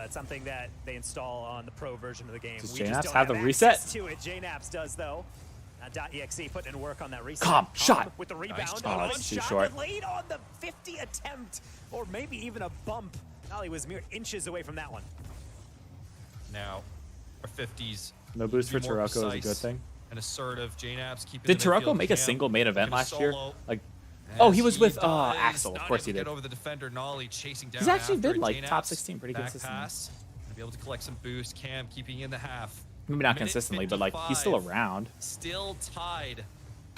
It's something that they install on the pro version of the game. Does We just JNaps don't have the access reset? to it. JNaps does though. .exe putting in work on that reset. Calm, shot. With the rebound. Nice. Oh, that's too shot short. Late on the 50 attempt, or maybe even a bump. Nolly was mere inches away from that one. Now, our 50s. No boost for be more Taroko is a precise good thing. And assertive. JNaps keeping Did the midfield. Taroko make a Cam single main event looking to last year? solo. Like, oh, As he was with does, Axel. Of not course able he to did. get over the defender. Nolly chasing down. He's actually after been like JNaps. top 16 pretty Back consistently. pass. Gonna be able to collect some boost. Cam keeping in the half. Maybe not Minute consistently, but like he's still 55. around. Still tied.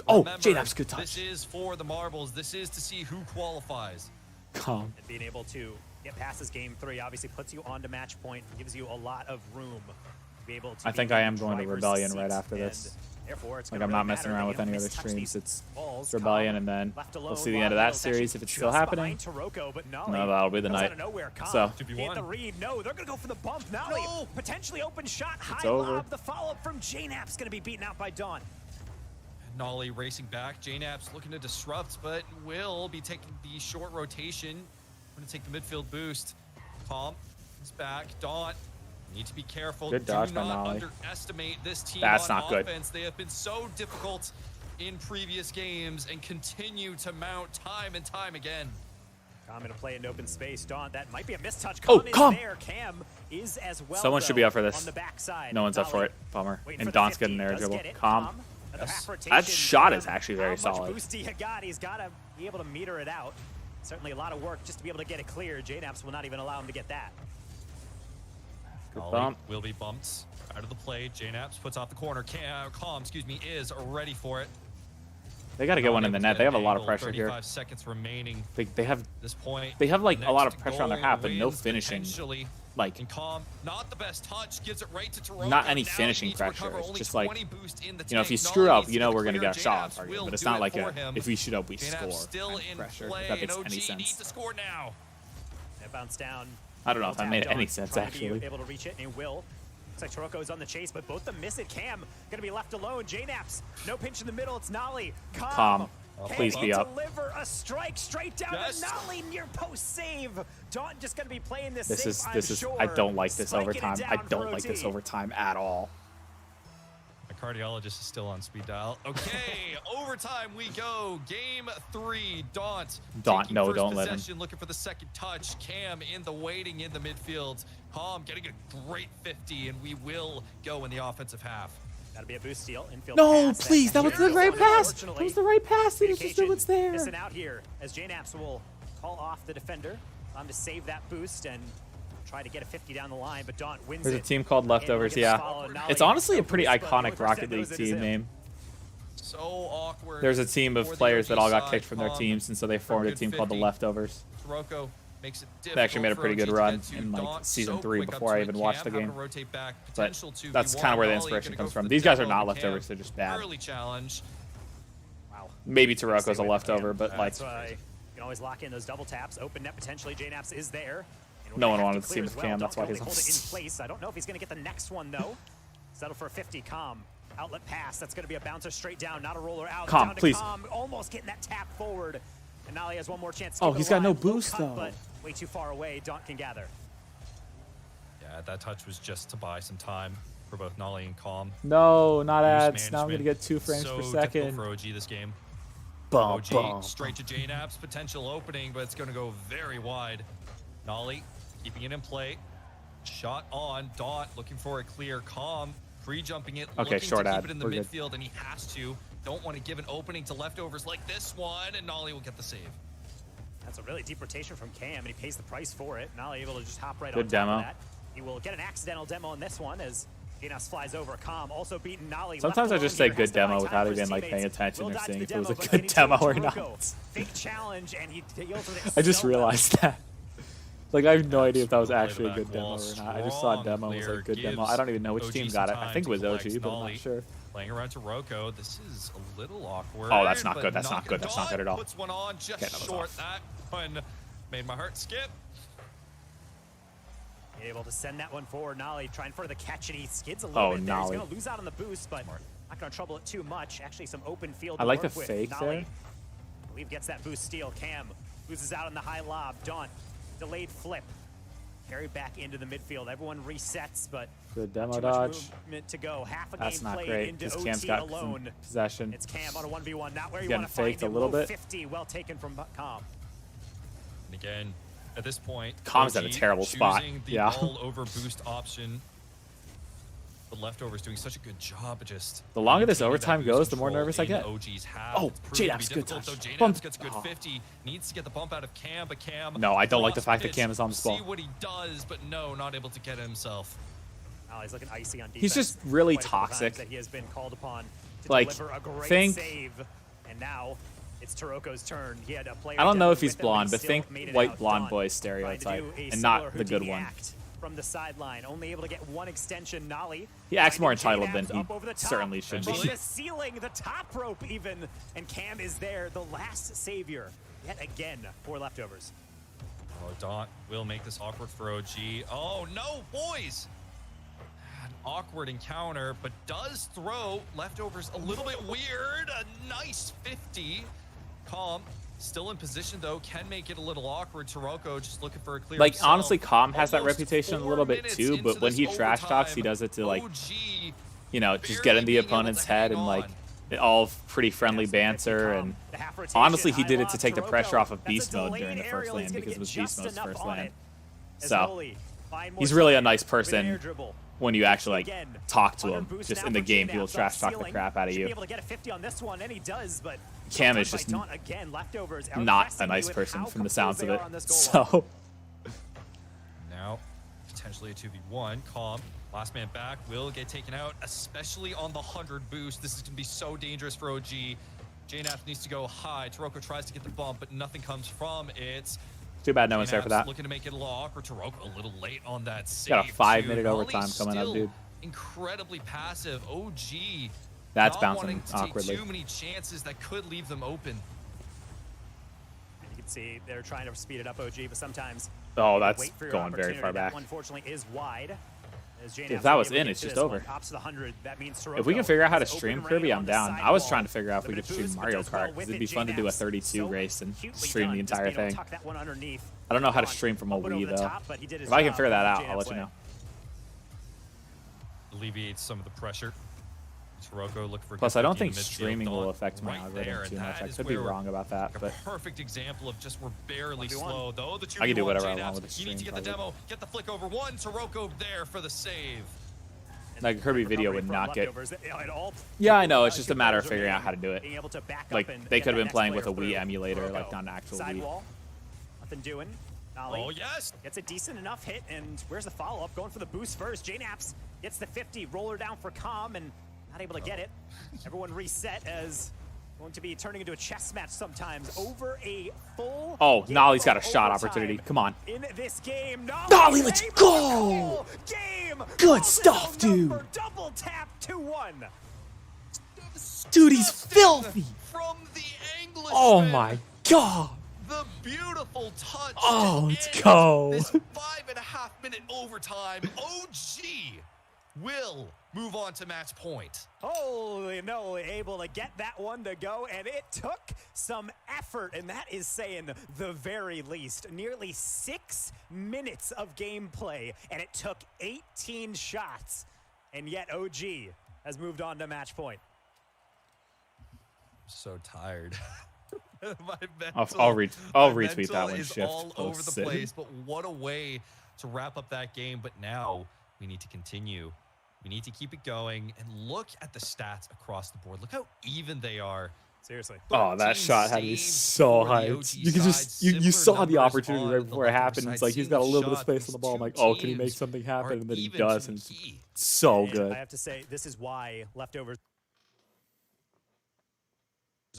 Oh, Remember, JNaps, good touch. This is for the marbles. This is to see who qualifies. Calm. And being able to get past this game 3 obviously puts you on to match point, gives you a lot of room to be able to. I think I am going to Rebellion right after this. Therefore, it's Like, gonna I'm really not messing matter around that with you any don't other mistouch streams. these It's balls. Rebellion, Calm, and then left we'll alone, see the end of that Wild series actually if it's still just happening. behind Taroko, but Nolly No, that'll be the comes night. out of nowhere. Calm So, get the read. No, they're gonna go for the bump. Nolly potentially open shot. High over. lob. The follow up from JNaps gonna be beaten out by Dawn. Nolly racing back. JNaps looking to disrupt, but will be taking the short rotation. Going to take the midfield boost. Calm is back. Dawn, need to be careful. Good dodge Do by not Nolly. underestimate this team That's on not good. offense. They have been so difficult in previous games and continue to mount time and time again. Calm gonna play in open space. Dawn, that might be a mistouch. Oh, Calm is Calm. there. Cam is as well. Someone should be though, up for this. On the backside. No one's up for Nolly it. Bummer. waiting And for the Daunt's 50, getting an air does dribble. get it. Calm. Another half That rotation. shot is Cam, actually very how solid. much boost he got? He's got to be able to meter it out. Certainly a lot of work just to be able to get it clear. JNaps will not even allow him to get that. Nolly bump. will be bumped out of the play. JNaps puts off the corner. Calm, is ready for it. They got to get one in the net. They have a lot of pressure here. 35 seconds remaining. They have This point. They have like a lot of Next pressure on their goal half, but no wins finishing. potentially. Like And Calm, not the best touch, gives it right to Taroko. not any Now finishing needs to pressure. recover It's only just like 20 boost in the you know, if tank. you screw Nolly up, needs you know we're gonna clear. get a shot on JNaps target. will But it's do not it like for a him. if we shoot up, we JNaps score. still kind of in pressure. play, If that makes and any OG needs sense. to score now. It bounced down. I don't know if that made Dawn any sense trying to be actually. able to reach it, and he will. Looks like Taroko is on the chase, but both of them miss it. Cam gonna be left alone. JNaps, no pinch in the middle. It's Nolly. Calm. Can Please he be up. deliver a strike straight down Yes. to Nolly near post save? Dawn just gonna be playing this. This safe, is I'm sure. I don't like this Spiking it overtime. I down don't for like this OT. overtime at all. My cardiologist is still on speed dial. Okay, overtime we go. Game 3. Daunt. Daunt, taking no, first don't let him. possession, looking for the second touch. Cam in the waiting in the midfield. Calm getting a great 50, and we will go in the offensive half. That'll be a boost steal. Infield No, pass. please, that was the right pass. That Unfortunately, was the right pass. He just knew communication it's there. missing out here as JNaps will call off the defender. Time to save that boost and try to get a 50 down the line, but Dawn wins There's a it. team called Leftovers. And Yeah, follow Nolly. it's honestly a No pretty boost, but iconic 100% Rocket knows League it is team him. name. So awkward. There's a team of for the players that all got OG kicked from their side. teams, and so they For formed a good team called the 50. Leftovers. Taroko makes it difficult They actually made a for pretty OG good to run get to. in like Daunt season so 3 quick up before to I it. even watched the Cam having game. to rotate back. But Potential to that's be kind of where the one. Nolly inspiration gonna go comes for from. the These guys are demo not to leftovers. Cam. They're just bad. Early challenge. Wow. Maybe Taroko's a Stay with leftover, Cam. but like That's why you can always lock in those double taps. Open net potentially. JNaps is there. And we're No gonna one have wanted to clear see him as with Cam, Dawn that's why can he's only on- hold it in place. I don't know if he's gonna get the next one though. Settle for a 50. Calm. Outlet pass. That's gonna be a bouncer straight down, not a roller out. Calm, down to please. Calm, almost getting that tap forward. And Nolly has one more chance. To Oh, keep it he's got no alive. Low boost, cut, though. But way too far away. Daunt can gather. Yeah, that touch was just to buy some time for both Nolly and Calm. no, not Boost ads. Now I'm gonna management, get 2 frames so per difficult second. for OG this game. Bum, OG bum. straight to JNaps, potential opening, but it's going to go very wide. Nolly keeping it in play. Shot on. Daunt looking for a clear. Calm pre-jumping it. Okay, looking short to ad. keep it in the We're good. midfield, and he has to. Don't want to give an opening to leftovers like this one, and Nolly will get the save. That's a really deep rotation from Cam, and he pays the price for it. Nolly able to just hop right Good on top demo. of that. He will get an accidental demo on this one as JNaps flies over. Calm also beating Nolly. Sometimes I left just alone say here, has good to buy demo time without for his even like teammates. paying attention Will or dodge seeing the if it was a demo, but good then he demo or took not. Taroko. Fake challenge, and he deals with it I just so realized well. that. Like, I have no idea if that was Play the actually a back good demo wall, or not. I just saw a strong demo was clear, like good demo. gives I don't even know which OG team some got it. I time think it to was collect OG, but I'm Nolly. not sure. Playing around to Rocco. This is a little awkward. Oh, that's not but good. That's not good. gonna That's not good at all. Puts one on just Okay, that was short. off. That one made my heart skip. Able to send that one forward. Nolly trying for the catch, and he skids a little bit there. He's Nolly. going to lose out on the boost, but not going to trouble it too much. Actually, some open field I to like the work with. fake Nolly, there. I believe gets that boost steal. Cam loses out on the high lob. Daunt, delayed flip. Carry back into the midfield. Everyone resets, but Good demo too much dodge. movement to go. Half a That's game not played great into because OT Cam's got alone. some possession. It's Cam on a 1v1. Not where He's you want getting to find faked a him. little Low bit. 50, well taken from Cam. And again, at this point, Com's at a OG terrible spot. choosing the Yeah. all over boost option. The leftovers doing such a good job of just. The longer this maintaining overtime that boost goes, the more control nervous I in get. OG's half. Oh, It's proven to JDAP's be good difficult, touch. though. JDAP's Bump. gets a good Oh. 50. Needs to get the bump out of Cam, but Cam. No, I don't like the fact that cross Cam is on this pitch, ball. See what he does, but no, not able to get himself. Oh, he's looking icy on defense. He's just really Quite a couple times toxic. that he has been called upon to Like, deliver a great think- save, and now it's Taroko's turn. He had a player I don't know down if he's with him, blonde, he but still think made it white out. blonde Daunt boy trying to stereotype, do a and not similar the good Houdini one. act from the sideline, only able to get one extension. Nolly. He acts more finding entitled than J-Dabs he up over the top, certainly should from be. the ceiling, the top rope even, and Cam is there, the last savior yet again for leftovers. Oh, Daunt will make this awkward for OG. Oh, no, boys! An awkward encounter, but does throw leftovers a little bit weird. A nice 50. Calm, still in position, though. Can make it a little awkward. Taroko just looking for a clear Like, himself. honestly, Calm has that Almost reputation a 4 little bit minutes too, but into when this he trash talks, he overtime, does it to, like, OG you know, just get in the barely being able opponent's to hang head and, on. like, all pretty friendly banter. And honestly, he did it to take the pressure off of Beast Mode during the first lane because it was Beast Mode's first lane. So, he's really a nice person when you actually, like, talk to him. Just in the game, he will trash talk the crap out of you. Cam is just not a nice person from the sounds of it. So, now, potentially a 2v1. Calm, last man back, will get taken out, especially on the 100 boost. This is going to be so dangerous for OG. JNAF needs to go high. Taroko tries to get the bump, but nothing comes from it. too bad no one's there for that. Looking to make it a little awkward. Taroko a little late on that save. Got a 5-minute too. overtime Nolly's coming up, still dude. Incredibly passive. OG. That's not bouncing wanting to awkwardly. Take too many chances that could leave them open. You can see they're trying to speed it up, OG, but sometimes Oh, that's wait for your going very opportunity. far That back. one, unfortunately, is wide. As If that was in, it's just over. If we can figure out how to stream Kirby, I'm down. I was trying to figure out if we could stream Mario Kart, because it'd be fun to do a 32 race and stream the entire thing. I don't know how to stream from a Wii, though. If I can figure that out, I'll let you know. Alleviates some of the pressure. Taroko look for. Plus, I don't think midfield. streaming will Daunt affect my right algorithm there, too and much. that I is could be where wrong about that, a but perfect example of just we're barely slow. Though the 2v1 I can do whatever I JNAPs, want with the you need to stream, get the probably. demo, get the flick over one. Taroko there for the save. like a Kirby video would not get. Yeah, I know. It's just a matter of figuring out how to do it. Like they could have been playing with a Wii emulator, like not an actual Wii. Sidewall. Nothing doing. Nolly Oh, yes. gets a decent enough hit, and where's the follow-up? Going for the boost first. JNAPs gets the 50, roller down for Calm, and not able to get it. Everyone reset as going to be turning into a chess match sometimes over a full. Oh, game Nolly's got a of shot overtime. opportunity. Come on. In this game, Nolly, let's go! Game. Good stuff, dude. Double tap 2-1. Dude, he's filthy. From the Englishman. Oh my god. The beautiful touch. Oh, to let's end go. This 5.5-minute overtime. OG will move on to match point. Holy no, able to get that one to go, and it took some effort, and that is saying the very least. Nearly 6 minutes of gameplay, and it took 18 shots, and yet OG has moved on to match point. I'm so tired. My I'll my retweet that mental one. is Shift all over the posts it. place, but what a way to wrap up that game. But now we need to continue. We need to keep it going and look at the stats across the board. Look how even they are. Seriously. Oh, that shot had me so hyped. You could just you saw the opportunity right before it happened. It's like he's got a little bit of space on the ball. I'm like, oh, can he make something happen? And then he does, and it's so And good. I have to say, this is why leftovers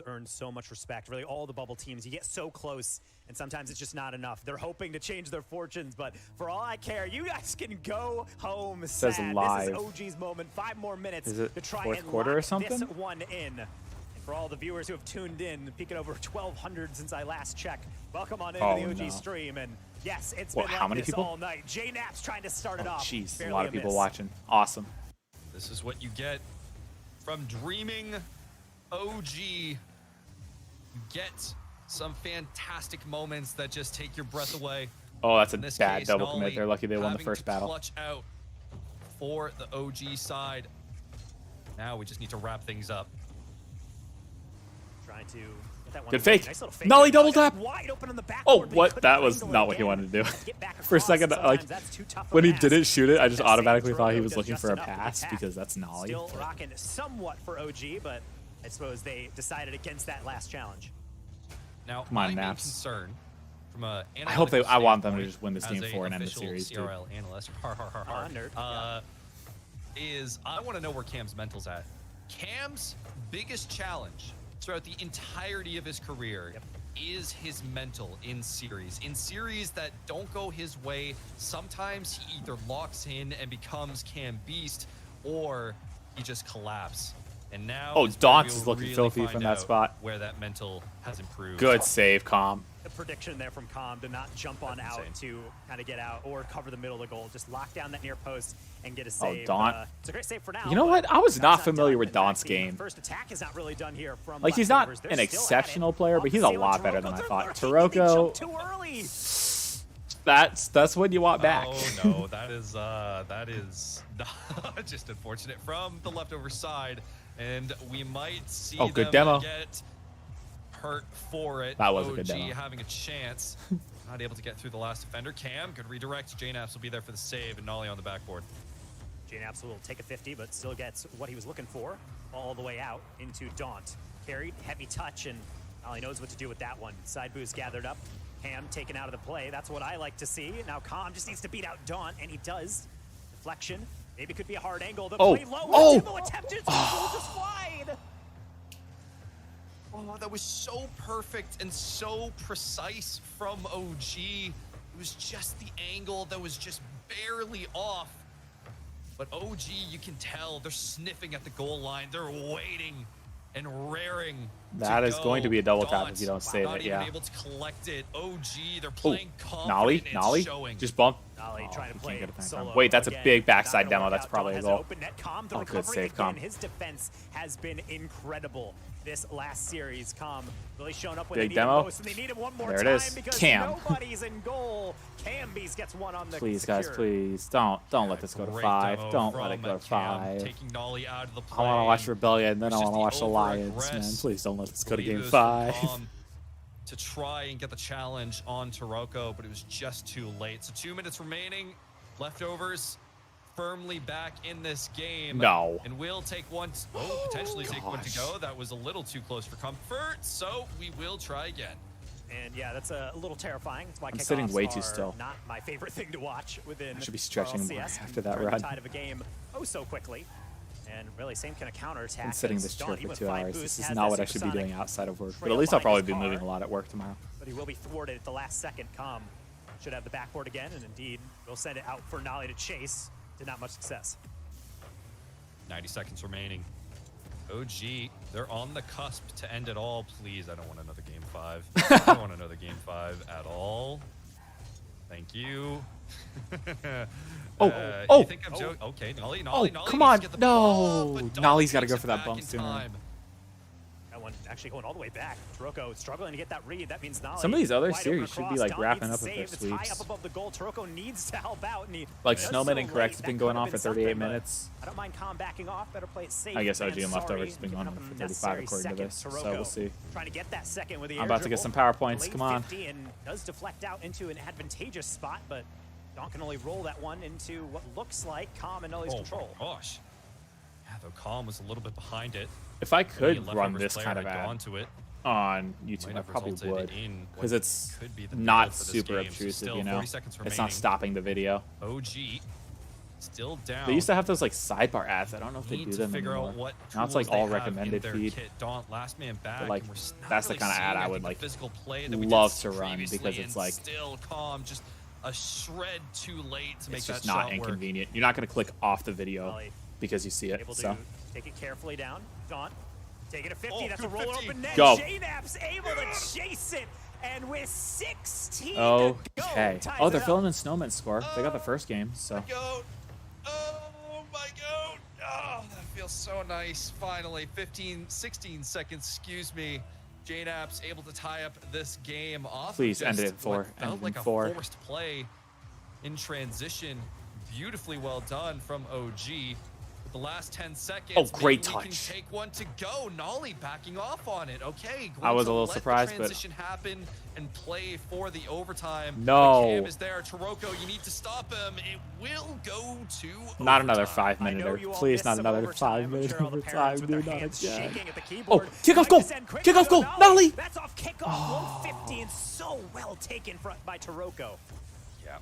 earned so much respect. Really, all the bubble teams, you get so close, and sometimes it's just not enough. They're hoping to change their fortunes, but for all I care, you guys can go home sad. Says live. This is OG's moment. 5 more minutes Is it to try fourth and quarter lock or something? this one in. And for all the viewers who have tuned in, peeking over 1,200 since I last checked, welcome on into the OG stream. And yes, it's been how like many this people? all night. J-Naps trying to start it off. Jeez, a Barely lot of people miss. watching. Awesome. This is what you get from dreaming OG. You get some fantastic moments that just take your breath away. Oh, that's a In this bad case, double Nolly commit. They're lucky they won the having first to battle. Clutch out for the OG side. Now we just need to wrap things up. Trying to get that one Good away. fake. Nice little fake. Nolly double tap. Wide open on the backboard, Oh, but he what? couldn't That was wrangle it not what he again. wanted to do. Get back For a across, second, sometimes like, that's too tough when a he pass. didn't shoot it, I just That same automatically thought he Toronto was does looking just for a enough to pass attack. because that's Nolly. Still rocking somewhat for OG, but I suppose they decided against that last challenge. Now, Come on, my main Naps. concern from a I hope they. I want them to standpoint just win this as game a 4 and end the official series, dude. CRL analyst, is I want to know where Cam's mental's at. Cam's biggest challenge throughout the entirety of his career is his mental in series. In series that don't go his way, sometimes he either locks in and becomes Cam Beast, or he just collapses. And now Oh, is where Daunts we'll is looking really filthy find from that out spot. where that mental has improved. Good save, Calm. The prediction there from Com to not jump on out to kind of get out or cover the middle of the goal. Just lock down that near post and get a save. Daunt. It's a great save for now. You know what? I was that's not familiar done. with In Daunt's fact, the game. First attack is not really done here from Like, he's not leftovers. They're an still exceptional at it. player, but he's a lot better than I thought. Taroko, Too early. that's what you want back. Oh no, that is just unfortunate from the leftover side, and we might see Oh, good them demo. get hurt for it. That was a OG good demo. having a chance, not able to get through the last defender. Cam, good redirect. J-Naps will be there for the save, and Nolly on the backboard. J-Naps will take a 50, but still gets what he was looking for all the way out into Daunt. Carried, heavy touch, and Nolly knows what to do with that one. Side boost gathered up. Cam taken out of the play. That's what I like to see. Now Com just needs to beat out Daunt, and he does. Deflection. Maybe could be a hard angle. The play low. Demo attempted. Goal just wide. Oh, that was so perfect and so precise from OG. It was just the angle that was just barely off. But OG, you can tell they're sniffing at the goal line. They're waiting and raring. That is going to be a double tap if Daunt, you don't save not it, even yeah. able to collect it. OG, they're playing confident. Nolly, and Nolly, showing. just bump. Nolly trying to he play can't get it back solo on. Wait, that's again. a big Not backside gonna demo. work That's out. probably a Daunt goal. has open net. Com, the Oh, good recovery save, again. Com. His defense has been incredible this last series. Com really showing up when Big they need demo. him most, and they need him one more There it time is. because Cam. nobody's in goal. Cambies gets one on the Please, guys, secure. please don't let this go to Great 5. demo Don't let from it go to Cam, 5. taking Nolly out of the I play. want to watch Rebellion, then I It's want to watch just the Lions, man. over-aggress. Please don't let this go to Believe it game was 5. Calm to try and get the challenge on Taroko, but it was just too late. So 2 minutes remaining. Leftovers firmly back in this game. No. And we'll take one. Potentially take one to go. That was a little too close for comfort, so we will try again. And yeah, that's a little terrifying. That's why I'm sitting kickoffs way too are still. Not my favorite thing to watch within I should be stretching more RLCS. after that Turn run. the tide of a game so quickly. And really, same kind of counterattack. Been sitting as this chair Daunt, for even 2 5 hours. boost, This is has not that what I should be supersonic doing outside of work. But trail at least I'll behind probably his be moving car. a lot at work tomorrow. But he will be thwarted at the last second. Com should have the backboard again, and indeed, we'll send it out for Nolly to chase. To not much success. 90 seconds remaining. OG, they're on the cusp to end it all. Please, I don't want another game 5. I don't want another game 5 at all. Thank you. You think I'm joking? Okay, Nolly, Nolly, Nolly come needs to on. get the No. ball, but Daunt Nolly's got to takes go it for that back bump in sooner. time. That one actually going all the way back. Taroko struggling to get that read. That means Nolly. Some of these other wide series open should be, across. like, Daunt wrapping needs up to with their save. It's high sweeps. up above the goal. Taroko needs to help out. And he Like, does Snowman so and Correct late. has been That going could on have for been 38 something, but minutes. I don't mind Com backing off. Better play it safe. I guess Man, OG and Leftovers has been sorry. going on Giving for up 35 unnecessary according to this, second. so we'll see. Trying to get that second with the I'm air about to get dribble. some power points. Late Come on. 50 and does deflect out into an advantageous spot, but Daunt can only roll that one into what looks like Com and Nolly's control. Oh, gosh. Yeah, though Calm was a little bit behind it. If I Maybe could a run Leftovers this player kind of had ad gone to it. on YouTube, Might I have probably resulted would. in what Because it's could be the not build for this super game. So obtrusive, still you know? 40 seconds It's not remaining. stopping the video. OG Still down. They used to have those like sidebar ads. I don't know if they Need do to them figure anymore. out what Now it's like tools they all have in recommended their feed. kit. Daunt, last man back. But, like, and we're not that's the really kind of ad seeing, I I would think, the like physical play that we love did to run previously, because it's and like still Calm, just a shred too late to make it's that just shot not work. inconvenient. You're not going to click off the video Ollie. because you see it. Able So to take it carefully down. Daunt, take it to 50. Oh, That's a good roller 50. open net. Go. JNAP's able to chase it. And with 16 to go, okay. ties Oh, they're it up. filling in Snowman's score. They got the first game, so. Goat. Oh my goat. Oh, that feels so nice. Finally, 16 seconds, excuse me. JNAP's able to tie up this game off. Please of end it just in 4. what End felt it in like a 4. forced play in transition. Beautifully well done from OG. With the last 10 seconds, Oh, great maybe we can touch. take one to go. Nolly backing off on it. Okay, I was a going to little let surprised, the but- transition happen and play for the overtime. No. But Cam is there. Taroko, you need to stop him. It will go to Not another overtime. 5-minute. Please, not another 5-minute overtime. Do not again. Oh, Oh, kickoff goal! Kickoff goal! Nolly! That's off kickoff. 150 and so well taken by Taroko. Yeah.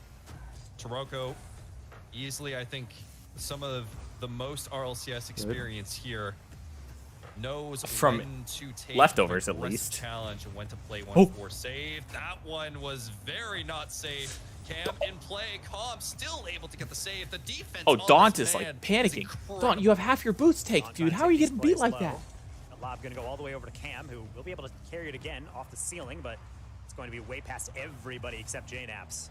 Taroko, easily, I think, some of the most RLCS experience here. Knows From when to take leftovers, the at aggressive least. challenge and when to play Oh. 1-4 save. That one was very not safe. Cam in play. Calm still able to get the save. The defense. Oh, on Daunt this is like man panicking. incredible. Daunt, you have half your boots taken, dude. How are you getting beat like that? The lob going to go all the way over to Cam, who will be able to carry it again off the ceiling, but it's going to be way past everybody except JNAPS.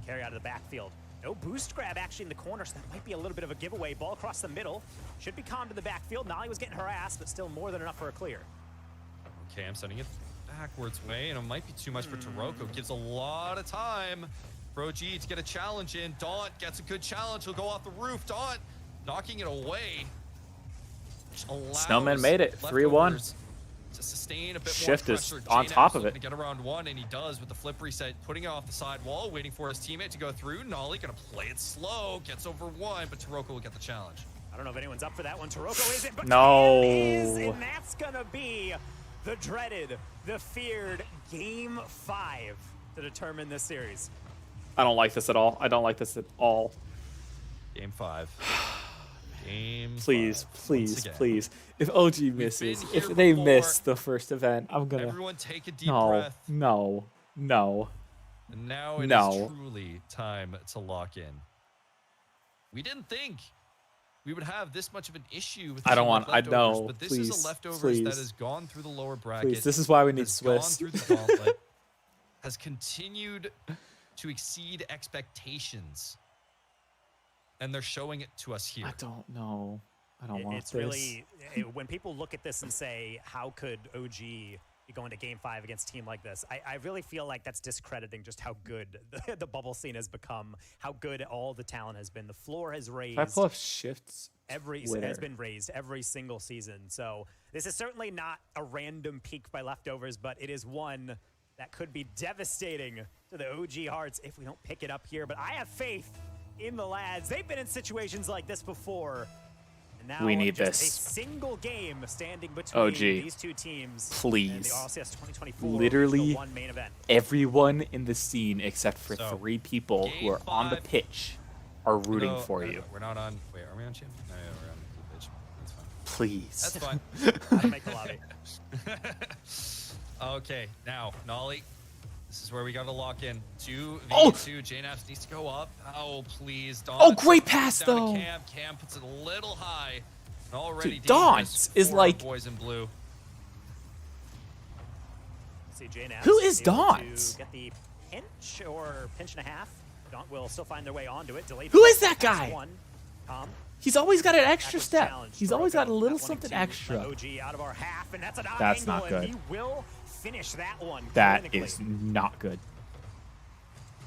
Carry out of the backfield. No boost grab actually in the corner, so that might be a little bit of a giveaway. Ball across the middle. Should be calmed in the backfield. Nolly was getting harassed, but still more than enough for a clear. Okay, I'm sending it backwards way, and it might be too much for Taroko. Gives a lot of time for OG to get a challenge in. Daunt gets a good challenge. He'll go off the roof. Daunt knocking it away. Snowman made it. 3-1. To sustain a bit Shift more is pressure. on top of looking it. to get around one, and he does with the flip reset, putting it off the side wall, waiting for his teammate to go through. Nolly gonna play it slow, gets over one, but Taroko will get the challenge. I don't know if anyone's up for that one. Taroko isn't, but No. Cam is, and that's gonna be the dreaded, the feared Game 5 to determine this series. I don't like this at all. I don't like this at all. Game 5. Game Please, 5. please, Once again. please. If OG misses, been if here they before. miss the first event, I'm gonna. Everyone take a deep No, breath. no, no. And now it is No. truly time to lock in. We didn't think we would have this much of an issue with I don't team want- I leftovers, know. but this Please, is a leftovers please. that has gone through the lower bracket. Please, this is why we need has gone Swiss. through the gauntlet, has continued to exceed expectations. And they're showing it to us here. I don't know. I don't want It's this. really, when people look at this and say, how could OG be going to Game 5 against a team like this? I really feel like that's discrediting just how good the bubble scene has become, how good all the talent has been. The floor has raised. If I pull up shifts, Has been raised every single season. So this is certainly not a random peak by leftovers, but it is one that could be devastating to the OG Hearts if we don't pick it up here. But I have faith in the lads. They've been in situations like this before. And now We need just this. a single game standing between OG, these two teams. And the please. RLCS 2024 Literally the one main event. everyone in the scene except for So, 3 people who are on the pitch are rooting for you. We're not on. Wait, are we on champ? No, yeah, we're on the pitch. That's fine. Please. That's fine. I'll make the lobby. Okay, now Nolly. This is where we got to lock in. 2v2. Oh! JNAPS needs to go up. Oh, please. Daunt. Oh, great pass, Down to though. Cam. Cam puts it a little high. And already Dude, Daunt dangerous is for like- our boys in blue. See JNAPS Who is able Daunt? to get the pinch or pinch and a half. Daunt will still find their way onto it. Delayed Who is that pass guy? one. He's always got an extra Backwards step. challenge. He's always got a Taroko, little that something 1-2, extra. OG out of our half, and that's an That's angle, not good. and he will finish that one. That clinically. is not good.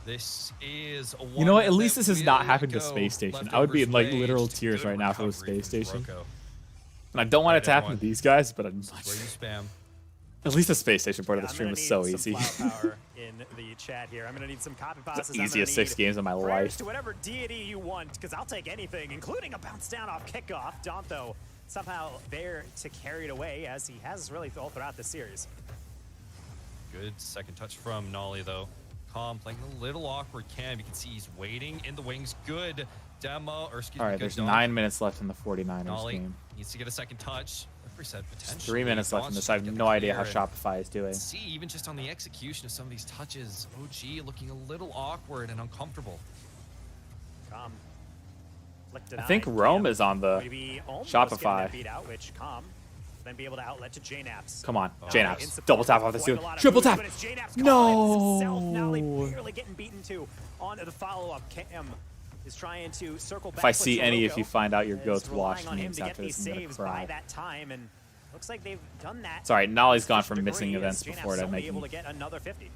This is a You know what? At one least that this has not will happened to go Space Station. I would be in like Leftovers literal Rage. tears Good right now if it was recovery Space from Station. Taroko. And I don't want it to Right, happen to everyone. these guys, but I'm This is where you spam. at least the Space Station part of Yeah, the I'm stream gonna was need so some easy. flower power in the chat here. I'm gonna need some copy passes. the easiest 6 games of my prayers life. to whatever deity you want, because I'll take anything, including a bounce down off kickoff. Daunt, though, somehow there to carry it away, as he has really all throughout the series. Good second touch from Nolly, though. Calm playing a little awkward. Cam, you can see he's waiting in the wings. Good demo, or excuse All me, right, good there's dunk. 9 minutes left in the 49ers Nolly game. needs to get a second touch. Reset potentially. 3 minutes left in this. I have no idea how Shopify is doing. See, even just on the execution of some of these touches, OG looking a little awkward and uncomfortable. I think Rome is on the Shopify. Then be able to outlet to JNaps. Come on, JNaps. Double tap off this dude. Triple tap. No. Nolly barely getting beaten to on the follow-up. Cam is trying to circle back. If I see any, if you Sirocco find out your is ghost relying watch on him names to get after these this, I'm gonna saves by cry. that time, and looks like they've done that. Sorry, Nolly's gone to from a missing degree, events as JNaps before to only able making to get another 50.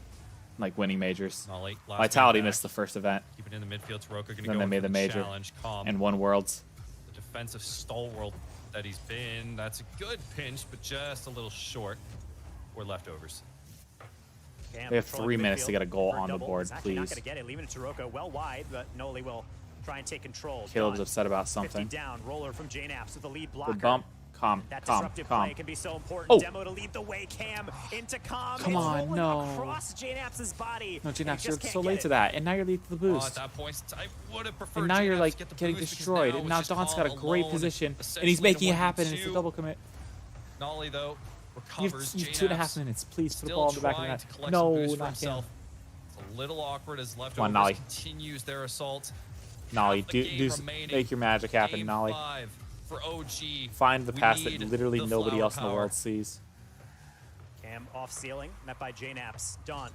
like winning majors. Nolly, last Vitality man back. missed the first event. Keep it in the midfield. Sirocco gonna Then go they in made for the major challenge. Calm. and won Worlds. The defensive stalwart that he's been. That's a good pinch, but just a little short. Or leftovers. Cam They have controlling 3 minutes midfield to get a goal for on the double. board, He's actually not please. going to get it, leaving it to Sirocco well wide, but Noli will try and take control. Caleb's Done. upset about 50 something. down, roller from JNaps with the lead blocker. Good bump. Calm. That Calm. disruptive Calm. play can be so important. Oh. Demo to lead the way. Cam into Calm. Come It's on, rolling no. across JNaps' body. No, and he JNaps, you're just can't so get late it. to that, and now you're late to the Oh, boost. at that point, I would have preferred. And now you're JNaps like to get the getting boost because destroyed, now and now it's just Don's got a Calm great alone, position, and he's essentially making it the happen, and it's a 1v2. double commit. Nolly though You have recovers. 2.5 minutes. Please put the Still ball in the back of the trying net. to collect No, some boost for not him. himself. It's a little awkward as Come on, leftovers Nolly. continues their assault. Nolly, Half the do game remaining. make your magic happen, Game Nolly. 5 for OG. Find the We pass that need literally the nobody flower else in the power. world sees. Cam off ceiling, met by JNaps. Dawn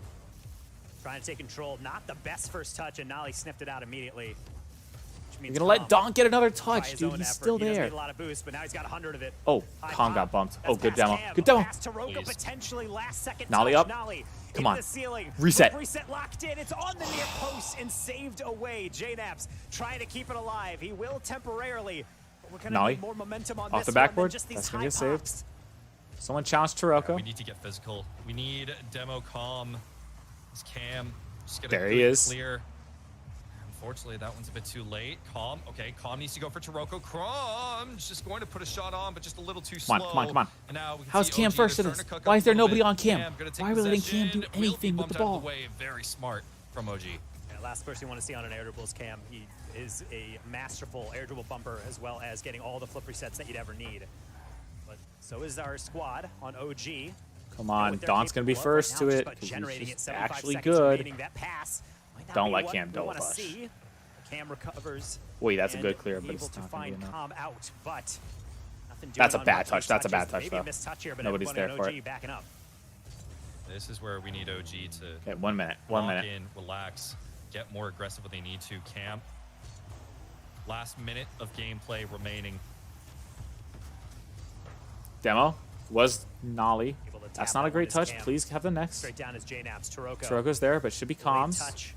trying to take control. Not the best first touch, and Nolly sniffed it out immediately. You're gonna let Don get another touch, dude. He's He's still He doesn't there. need a lot of boost, but now he's got 100 of it. Oh, High Kong pop. got bumped. That's Oh, good past demo. Cam. Good demo. Pass to Rocco, potentially last second Nolly touch. up. Nolly Come into on. the ceiling. Reset. Reset locked in. It's on the near post and saved away. JNaps trying to keep it alive. He will temporarily. But we're gonna Nolly need more momentum on off this the one than backboard. just these That's gonna high get saved. pops. Someone challenged Taroko. We need to get physical. We need demo Calm. This Cam. Just get a There he good is. Clear. Unfortunately, that one's a bit too late. Calm. Okay, Calm needs to go for Taroko. Crom's just going to put a shot on, but just a little too slow. Come on, come on. And now we can How's see Cam OG, first they're in this? starting to cook Why up is there a little nobody bit. on Cam? Gonna take Why are we letting Cam do possession. Will be anything with bumped the out ball? of the way. Very smart from OG. Yeah, last person you want to see on an air dribble is Cam. He is a masterful air dribble bumper as well as getting all the flip resets that you'd ever need. But so is our squad on OG. Come on, Don's gonna be first to it because he's just actually good. That pass might not Don't be let what Cam we double wanna push. see. Cam recovers. Wait, that's a and good clear, but able it's to not gonna be find enough. Calm out, but nothing doing That's a on bad much touch. those That's a bad touches. touch, Maybe a though. missed touch here, but Nobody's everybody there on for OG it. backing up. This is where we need OG to Okay, 1 minute. 1 lock minute. in, relax, get more aggressive when they need to. Cam. Last minute of gameplay remaining. Demo was Nolly. Able to That's tap not a that great one is touch. Cam. Please have the next. Straight down is JNaps. Taroko. Taroko's there, but should be Great comms. touch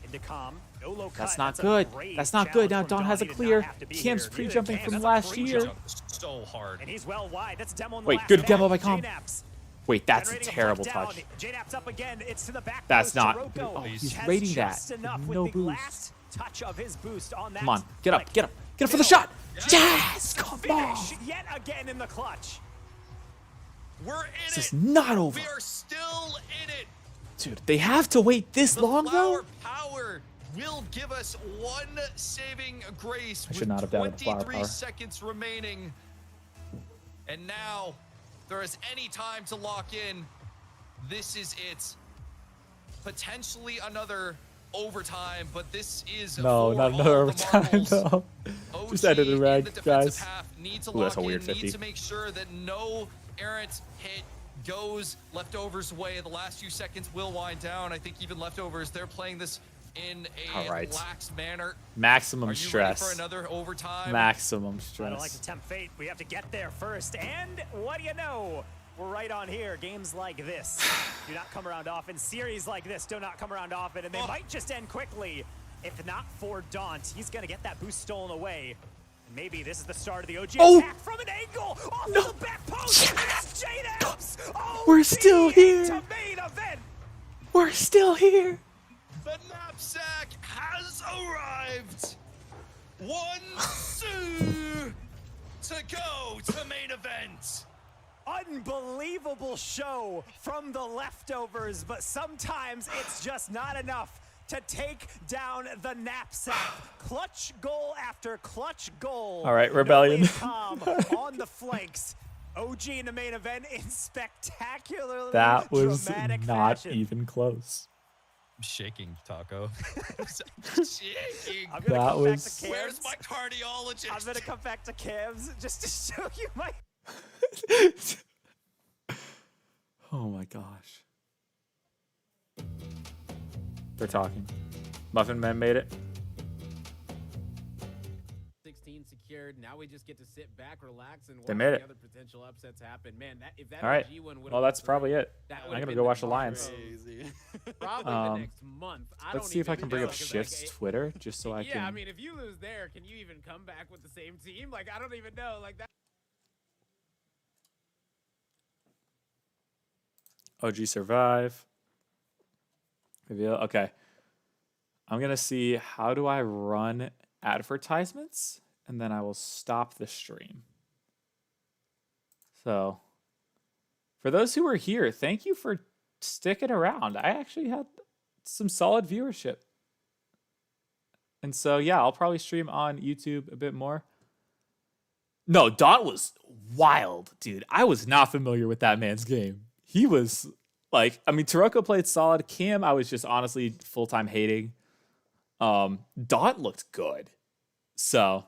into Calm. No low cut. That's not a good. great That's not good. Now challenge from Don has a He did clear. not have to be Cam's here. pre-jumping Neither from Cam. last That's a year. pre-jump. So hard. And he's well wide. That's demo in the Wait, last good minute. demo by Calm. JNaps Wait, that's a generating terrible flip down. touch. JNaps up again. It's to the back. That's post. not- Taroko oh, he's has rating that just with enough no with the boost. last touch of his boost on that. Come on, get up, flick. get up, get up for the shot. Yes, come on. Finish yet again in the clutch. We're in This it. is not over. We are still in it. Dude, they have to wait this The long flower though? power will give us one saving grace I should with not have doubted the flower 23 power. seconds remaining. And now there is any time to lock in. This is it. Potentially another overtime, but this is No, for not all another the overtime marbles. though. Just OG edited in rag, the defensive guys. half need to Ooh, that's lock a weird in, 50. need to make sure that no errant hit goes leftovers away. The last few seconds will wind down. I think even leftovers, they're playing this in a All right. lax manner. Maximum Are you ready stress. for another overtime? Maximum I don't like stress. to tempt fate. We have to get there first. And what do you know? We're right on here. Games like this do not come around often. Series like this do not come around often. And they might just end quickly if not for Daunt. He's going to get that boost stolen away. And maybe this is the start of the OG attack from an angle off of the back post. It's JNaps. Oh, We're still here. to main event. We're still here. The knapsack has arrived. 1, 2 to go to main event. Unbelievable show from the leftovers, but sometimes it's just not enough to take down the knapsack. Clutch goal after clutch goal. All right, Rebellion. Calm on the flanks. OG in the main event in spectacularly That was dramatic not fashion. even close. I'm shaking, Taco. I'm shaking. I'm gonna That come was- back to Cams. Where's my cardiologist? I'm gonna come back to Cams just to show you my. Oh my gosh. They're talking. Muffin Man made it. 16 secured. Now we just get to sit back, relax, and They watch made the it. other potential upsets happen. Man, if that All right. OG one Well, that's probably it. that I'm would've gonna been go the watch the talk Lions. of probably the next month. Let's see if I can bring up Shift's Twitter just so I can. Yeah, I mean, if you lose there, can you even come back with the same team? Like, I don't even know. Like that. OG survive. Reveal. Okay. I'm gonna see how do I run advertisements, and then I will stop the stream. So, for those who are here, thank you for sticking around. I actually had some solid viewership. And so, yeah, I'll probably stream on YouTube a bit more. No, Dot was wild, dude. I was not familiar with that man's game. He was like, I mean, Taroko played solid. Cam, I was just honestly full-time hating. Dot looked good. So,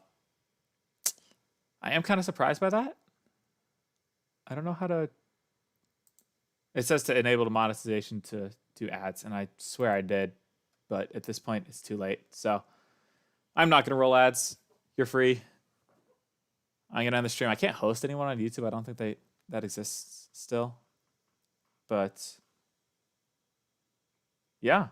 I am kind of surprised by that. I don't know how to... It says to enable the monetization to do ads, and I swear I did. But at this point, it's too late. So, I'm not going to roll ads. You're free. I'm going to end the stream. I can't host anyone on YouTube. I don't think that exists still. But, yeah.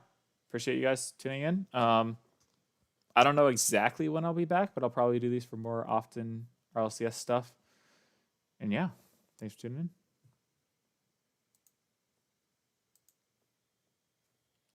Appreciate you guys tuning in. I don't know exactly when I'll be back, but I'll probably do these for more often RLCS stuff. And, yeah. Thanks for tuning in.